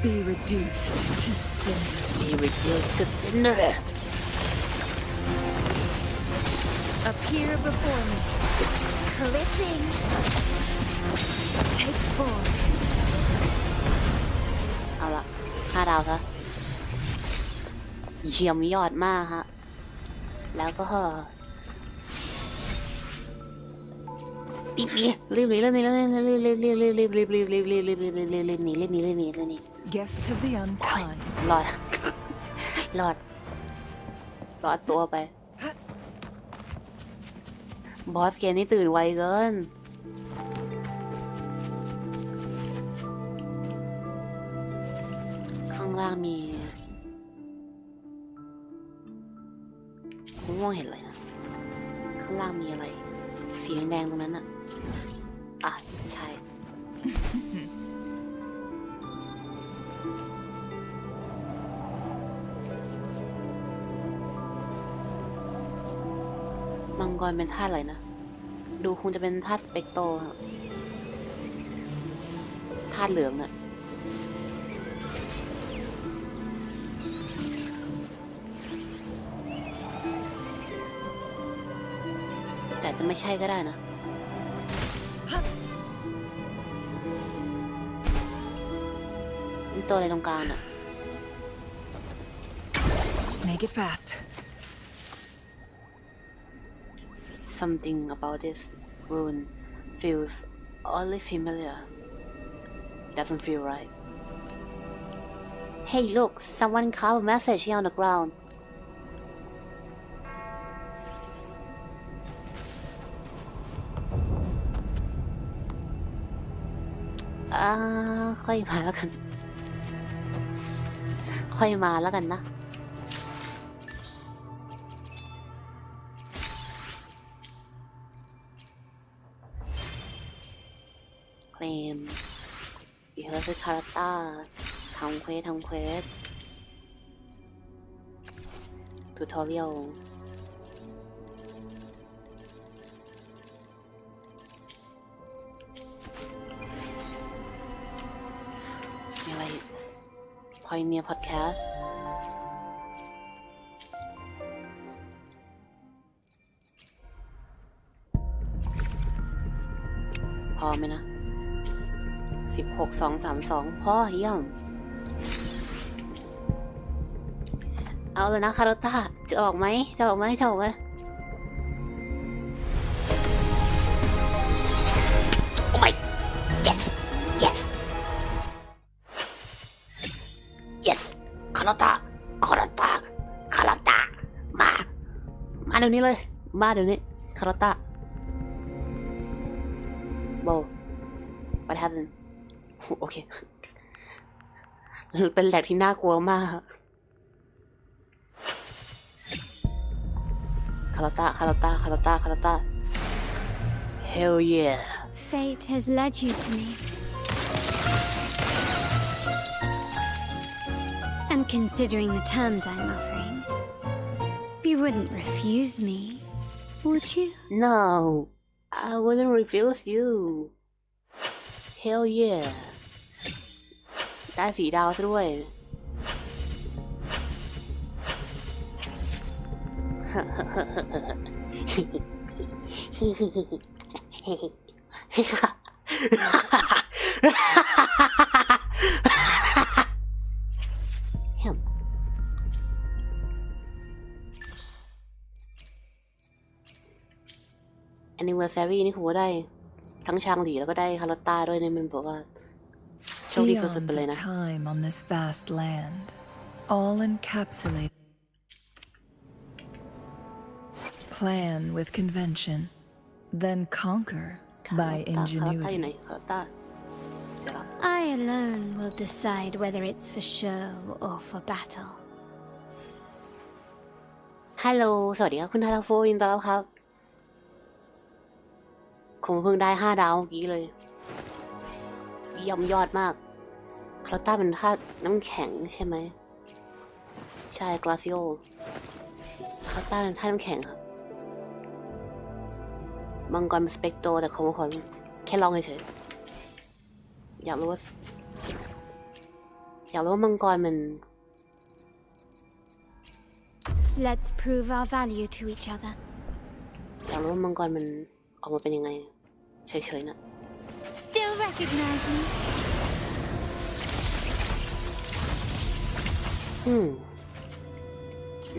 S3: Be reduced to cinder.
S1: Be reduced to cinder.
S3: Appear before me. Clipping. Take form.
S1: เอาละ5 ดาวซะเยี่ยมยอดมากฮะแล้วก็รีบหนีรีบหนีรีบหนีรีบหนี
S3: Guests of the unkind.
S1: รอดตัวไปบอสเกมนี่ตื่นไวเกินข้างล่างมีผมมองเห็นอะไรนะข้างล่างมีอะไรสีแดงๆตรงนั้นอะใช่มังกรเป็นธาตุอะไรนะดูคงจะเป็นธาตุสเปกโตครับธาตุเหลืองอะแต่จะไม่ใช่ก็ได้นะนี่ตัวอะไรตรงกลางอะ
S3: Make it fast.
S1: Something about this rune feels oddly familiar. It doesn't feel right. Hey, look! Someone carved a message here on the ground. ค่อยมาแล้วกันนะเคลมรีเฮิร์สคาราต้าทำเควสทูทอเรียลมีอะไรพอยเนียร์พอดแคสต์พอไหมนะ16,232พ่อเยี่ยมเอาเลยนะคาร์ต้าจะออกไหมโอ้ my yes คาร์ต้ามาเดี๋ยวนี้เลยคาร์ต้าโบWhat happened? โอเคเป็นแหลกที่น่ากลัวมากคาราต้า Hell yeah
S2: Fate has led you to me. And considering the terms I'm offering, you wouldn't refuse me, would you?
S1: No, I wouldn't refuse you. Hell yeah ได้4 ดาวซะด้วย Anniversary นี่ผมว่าได้ทั้งชางหลีแล้วก็ได้คาร์ลต้าด้วยเนี่ยมันบอกว่าโชคดีสุดๆไปเลยนะ
S3: Time on this vast land, all encapsulated. Plan with convention, then conquer by ingenuity.
S2: I alone will decide whether it's for show or for battle.
S1: Hello สวัสดีครับคุณทาราโฟยินดีต้อนรับครับผมเพิ่งได้5 ดาวเมื่อกี้เลยเยี่ยมยอดมากคาร์ต้าเป็นธาตุน้ำแข็งใช่ไหมใช่กลาซิโอคาร์ต้าเป็นธาตุน้ำแข็งครับ มังกรสเปกโตแต่โคโมคอนแค่ลองเฉยๆอยากรู้ว่ามังกรมัน
S2: Let's prove our value to each other.
S1: อยากรู้ว่ามังกรมันออกมาเป็นยังไงเฉยๆนะ
S2: Still recognize me?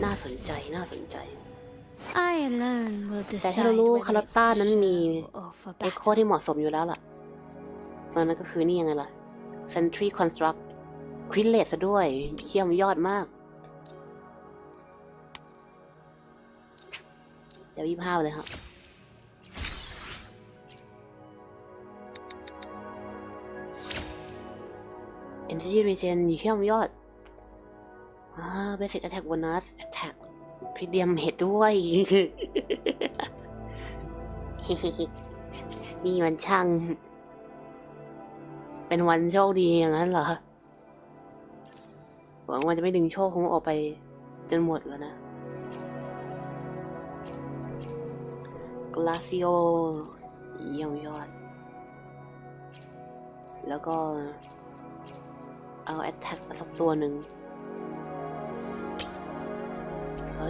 S1: น่าสนใจ
S2: I alone will
S1: แต่ถ้า
S2: decide
S1: เรารู้
S2: whether
S1: คาร์ลอตต้า
S2: it's
S1: นั้น
S2: for
S1: มี
S2: show or for
S1: เอ็กโค
S2: battle.
S1: ที่เหมาะสมอยู่แล้วล่ะตอนนั้นก็คือนี่ยังไงล่ะ Sentry Construct ควินเลสซะด้วยเยี่ยมยอดมากเดี๋ยว25เลยครับ Energy Regen เยี่ยมยอดBasic Attack Bonus Attack คริเดียมเห็ดด้วย นี่มันช่างเป็นวันโชคดีอย่างนั้นเหรอหวังว่าจะไม่ดึงโชคของออกไปจนหมดแล้วนะ Glacio เยี่ยมยอดแล้วก็เอา Attack มาสักตัวหนึ่ง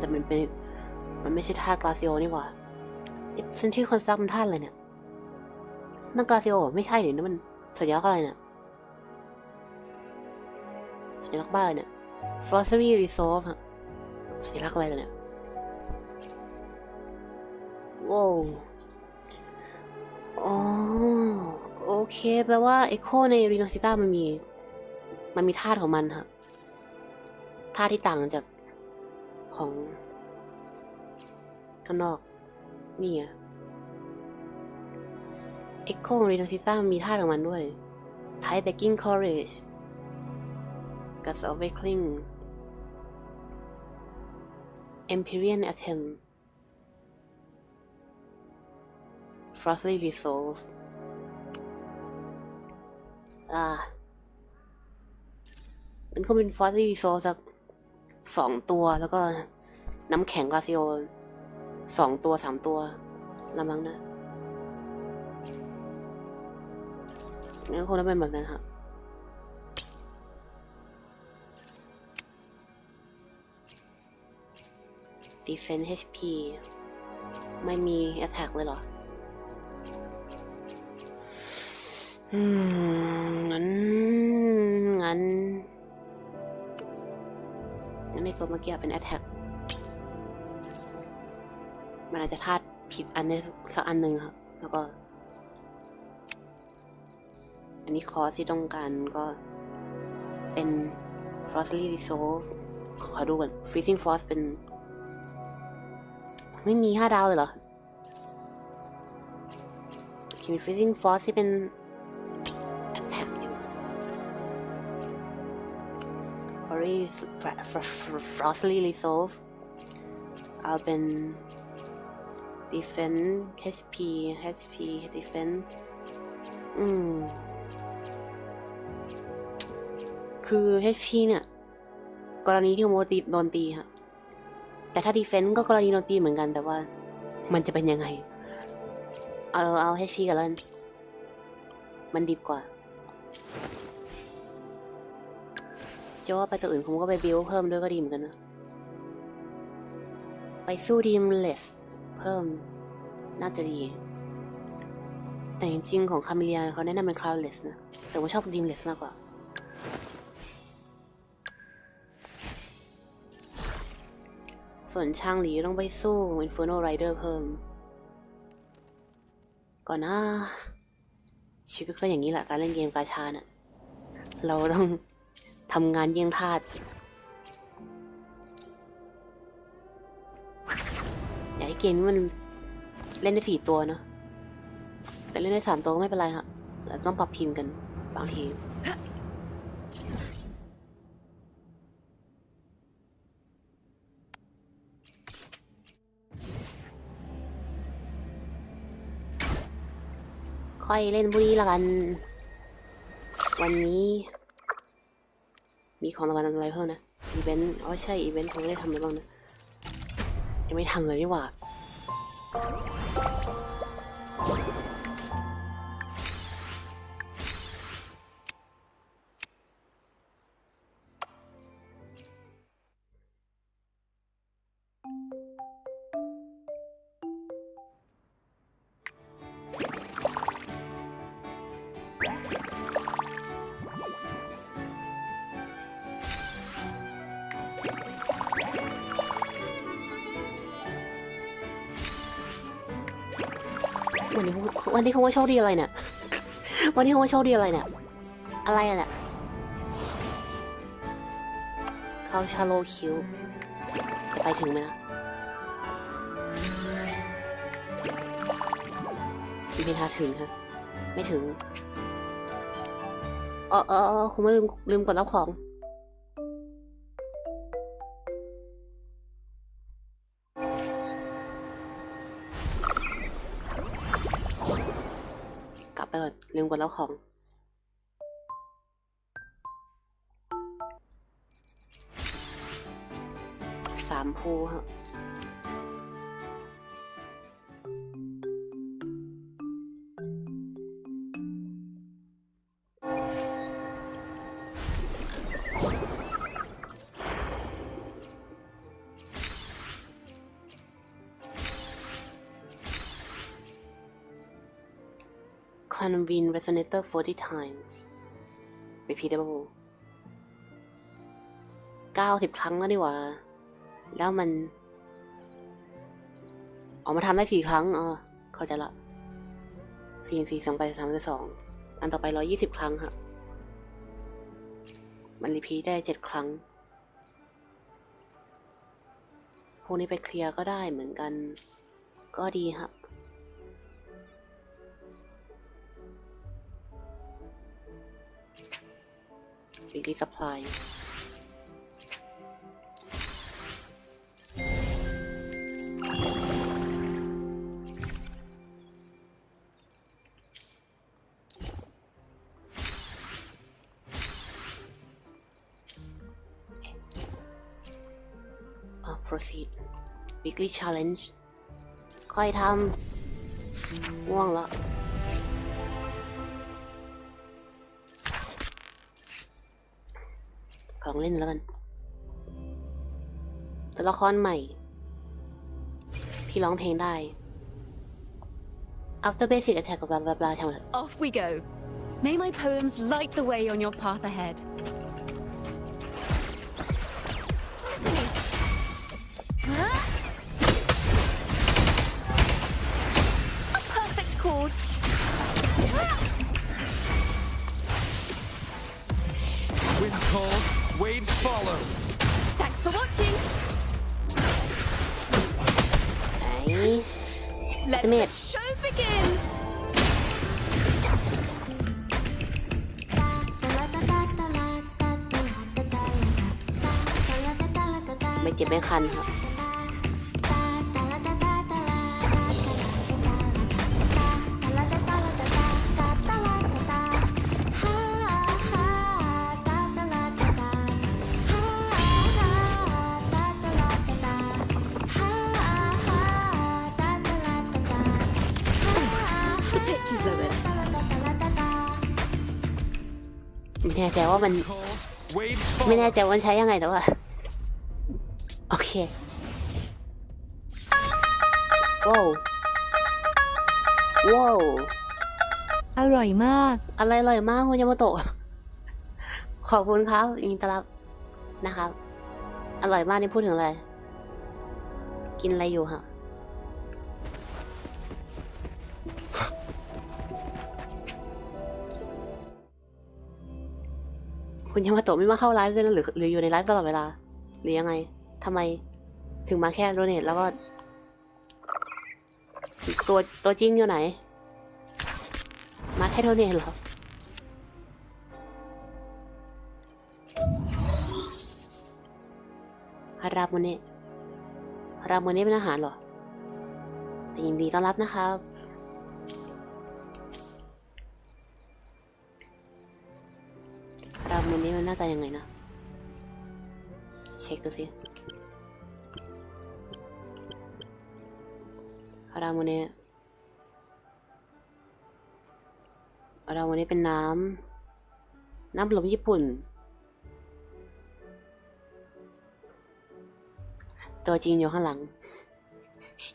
S1: แต่มันไม่ใช่ท่ากลาซิโอนี่หว่าเซนทรีคอนสตรักมันท่าอะไรเนี่ยนั่นกลาซิโอไม่ใช่เดี๋ยวนั้นมันสัญลักษณ์อะไรเนี่ยสัญลักษณ์บ้าเนี่ย Frosty Resolve ฮะสัญลักษณ์อะไรเนี่ยว้าวอ๋อโอเคแปลว่าเอ็กโคในรีโนซิต้ามันมีธาตุของมันค่ะธาตุที่ต่างจากของข้างนอกนี่ไงเอ็กโคของรีโนซิต้ามีธาตุของมันด้วยไทป์เบกกิ้งคอร์เรจกัสอเวคลิงเอมพีเรียนแอทเทมฟรอสลี่รีโซลฟ์มันคงเป็นฟรอสลี่รีโซลฟ์สัก2 ตัวแล้วก็น้ำแข็งกาซิโอ2 ตัว 3 ตัวละมั้งนะงั้นคงต้องเป็นแบบนั้นค่ะ Defense HP ไม่มี Attack เลยเหรองั้นในตัวเมื่อกี้เป็น Attack มันอาจจะธาตุผิดอันในสักอันหนึ่งครับแล้วก็อันนี้คอร์สที่ต้องการก็เป็น Frostly Resolve ขอดูก่อน Freezing Frost เป็นไม่มี5 ดาวเลยเหรอมี Freezing Frost ที่เป็น Attack อยู่ Frostly Resolve เอาเป็น Defense HP Defense คือ HP เนี่ยกรณีที่โมโดนตีค่ะแต่ถ้า Defense ก็กรณีโดนตีเหมือนกันแต่ว่ามันจะเป็นยังไงเอา HP กันแล้วมันดีกว่าจะว่าไปตัวอื่นผมก็ไปบิลเพิ่มด้วยก็ดีเหมือนกันนะไปสู้ดีมเลสเพิ่มน่าจะดีแต่จริงๆของคาเมเลียเขาแนะนำเป็นคราวเลสนะแต่ผมชอบดีมเลสมากกว่าส่วนช่างหลีต้องไปสู้ Inferno Rider เพิ่มก่อนนะชีวิตก็อย่างนี้แหละการเล่นเกมกาชาน่ะเราต้องทำงานเยี่ยงทาสอยากให้เกมนี้มันเล่นได้4 ตัวเนาะแต่เล่นได้3 ตัวก็ไม่เป็นไรครับแต่ต้องปรับทีมกันบางทีค่อยเล่นบุรีละกันวันนี้มีของรางวัลอะไรเพิ่มนะอีเวนต์ใช่อีเวนต์ผมไม่ได้ทำอะไรบ้างนะยังไม่ทำเลยนี่หว่า วันนี้เขาว่าโชคดีอะไรเนี่ยวันนี้เขาว่าโชคดีอะไรเนี่ยอะไรอ่ะเนี่ยเขาชาโลคิวจะไปถึงไหมนะไม่น่าถึงครับไม่ถึงคุณไม่ลืมกดรับของกลับไปก่อนลืมกดรับของ3 ภูครับConvene resonator 40 times repeatable 90 ครั้งแล้วดีกว่าแล้วมันออกมาทำได้4 ครั้งเข้าใจละ4 2ไป3 2อันต่อไป120 ครั้งค่ะมันรีพีทได้7 ครั้งพวกนี้ไปเคลียร์ก็ได้เหมือนกันก็ดีค่ะweekly supply proceed weekly challenge ค่อยทำง่วงแล้วของเล่นแล้วกันตัวละครใหม่ที่ร้องเพลงได้ after basic attack บลาบลาบลาช่างมัน
S17: Off we go. May my poems light the way on your path ahead. A perfect chord.
S6: Wind calls, waves follow.
S17: Thanks for watching. Let the show begin.
S1: ไม่เจ็บไม่คันครับไม่แน่ใจว่ามันไม่แน่ใจว่ามันใช้ยังไงแต่ว่าโอเคว้าวว้าวอร่อยมากอะไรอร่อยมากคุณยามาโตะขอบคุณครับยินดีต้อนรับนะครับอร่อยมากนี่พูดถึงอะไรกินอะไรอยู่ฮะคุณยามาโตะไม่มาเข้าไลฟ์เลยนะหรืออยู่ในไลฟ์ตลอดเวลาหรือยังไงทำไมถึงมาแค่โดเนทแล้วก็ตัวจริงอยู่ไหนมาแค่โดเนทเหรอรามเน่เป็นอาหารเหรอแต่ยินดีต้อนรับนะครับรามเน่มันหน้าตายังไงนะเช็คดูสิรามเน่เป็นน้ำลมญี่ปุ่นตัวจริงอยู่ข้างหลัง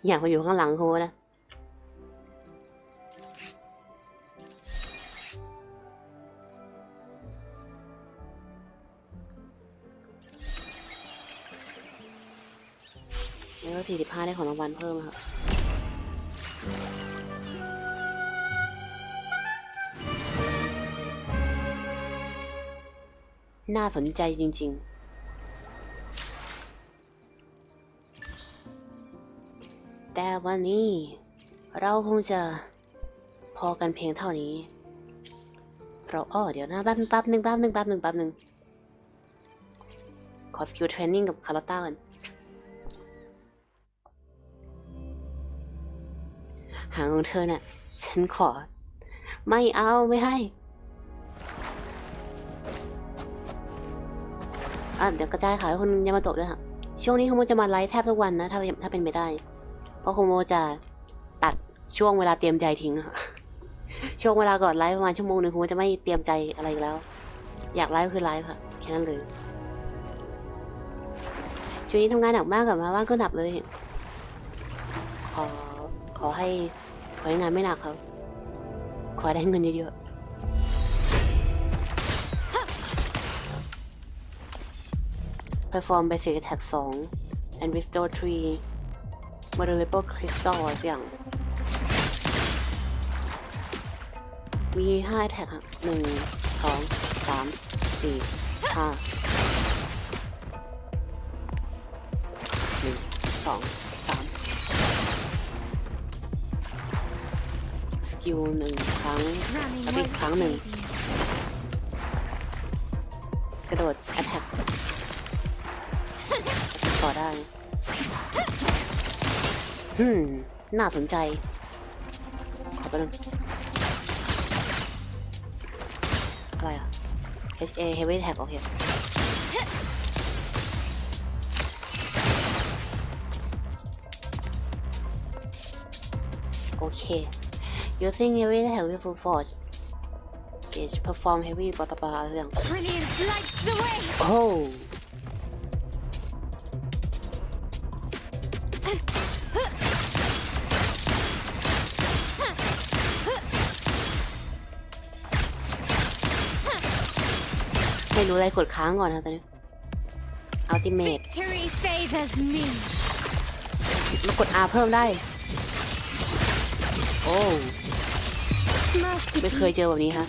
S1: อยากมาอยู่ข้างหลังเขานะแล้วก็45ได้ของรางวัลเพิ่มครับ น่าสนใจจริงๆแต่วันนี้เราคงจะพอกันเพียงเท่านี้เดี๋ยวนะแป๊บนึงขอสกิลเทรนนิ่งกับคาร์ลต้ากันหางของเธอน่ะฉันขอไม่ให้เดี๋ยวกระจายข่าวให้คนยามาโตะด้วยค่ะช่วงนี้โคโมจะมาไลฟ์แทบทุกวันนะถ้าเป็นไปได้เพราะโคโมจะตัดช่วงเวลาเตรียมใจทิ้งค่ะช่วงเวลาก่อนไลฟ์ประมาณชั่วโมงนึงโคโมจะไม่เตรียมใจอะไรอีกแล้วอยากไลฟ์คือไลฟ์ค่ะแค่นั้นเลยช่วงนี้ทำงานหนักมากกับมาว่างก็หนักเลยขอให้งานไม่หนักครับขอได้เงินเยอะๆ Perform Basic Attack 2 and Restore 3 Modulable Crystal อะไรสักอย่างมี5 Attack ครับ1 2 3 4 5 1 2 3สกิล1 ครั้งแล้วอีกครั้งหนึ่งกระโดด Attack ต่อได้น่าสนใจขอไปดูอะไรอ่ะ HA Heavy Attack โอเคUsing heavy attack with full force Gauge perform heavy อะไรอย่างโอ้ไม่รู้อะไรกดค้างก่อนนะตอนนี้ Ultimate มากด R เพิ่มได้โอ้ไม่เคยเจอแบบนี้ฮะ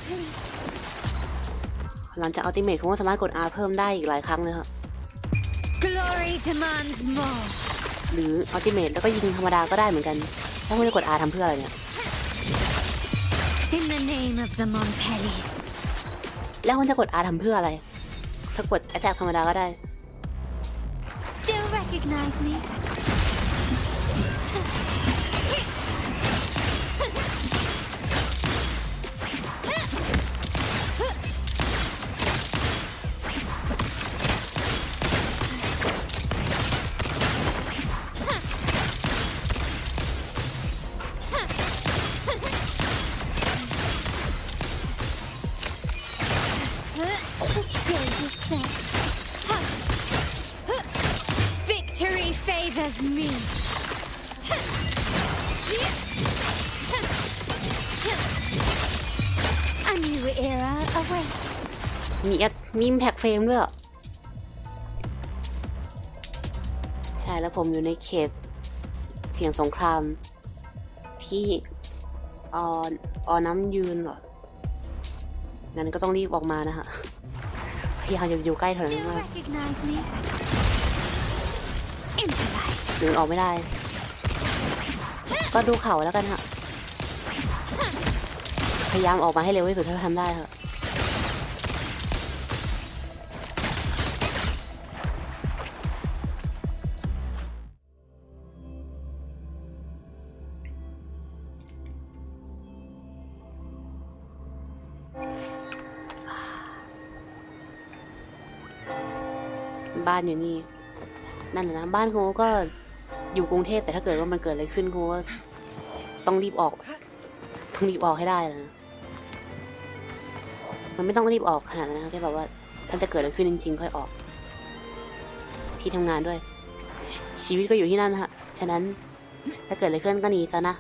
S1: หลังจาก Ultimate เขาก็สามารถกด R เพิ่มได้อีกหลายครั้งเลยครับหรือ Ultimate แล้วก็ยิงธรรมดาก็ได้เหมือนกันถ้าคุณจะกด R ทำเพื่ออะไรเนี่ยแล้วคุณจะกด R ทำเพื่ออะไรถ้ากด Attack ธรรมดาก็ได้มีแพ็กเฟรมด้วยใช่แล้วผมอยู่ในเขตเสียงสงครามที่น้ำยืนเหรองั้นก็ต้องรีบออกมานะฮะพยายามจะอยู่ใกล้เท่านั้นมากหรือออกไม่ได้ก็ดูเข่าแล้วกันฮะพยายามออกมาให้เร็วที่สุดเท่าทำได้ค่ะบ้านอยู่นี่นั่นนะบ้านเขาก็อยู่กรุงเทพแต่ถ้าเกิดว่ามันเกิดอะไรขึ้นเขาก็ต้องรีบออกให้ได้นะมันไม่ต้องรีบออกขนาดนั้นนะแค่แบบว่าถ้าจะเกิดอะไรขึ้นจริงๆค่อยออกที่ทำงานด้วยชีวิตก็อยู่ที่นั่นฮะฉะนั้นถ้าเกิดอะไรขึ้นก็หนีซะนะ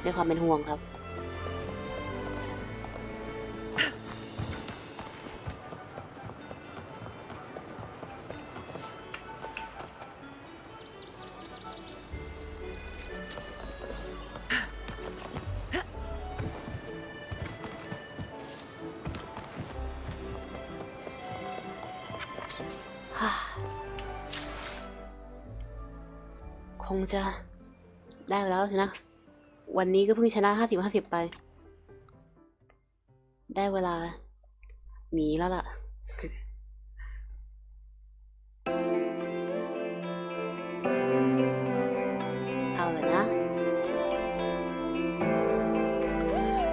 S1: ด้วยความเป็นห่วงครับ งจะได้แล้วสินะวันนี้ก็เพิ่งชนะ50-50ไปได้เวลาหนีแล้วล่ะเอาเลยนะ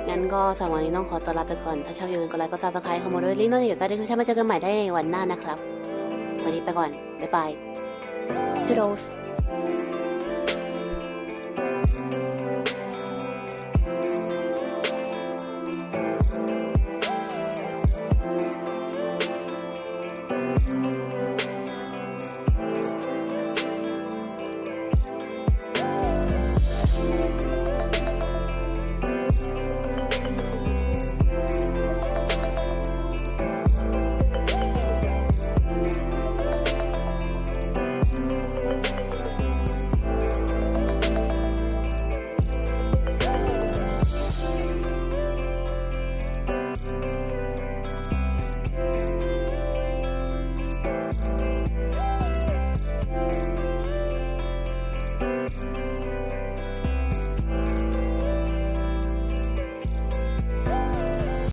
S1: งั้นก็สำหรับวันนี้ต้องขอตัวลาไปก่อนถ้าชอบอย่าลืมกดไลค์กด Subscribe คอมเมนต์ด้วยลิงก์โน้ตอยู่ใต้ดีสคริปชั่นมาเจอกันใหม่ได้ในวันหน้านะครับวันนี้ไปก่อนบ๊ายบายจูโดส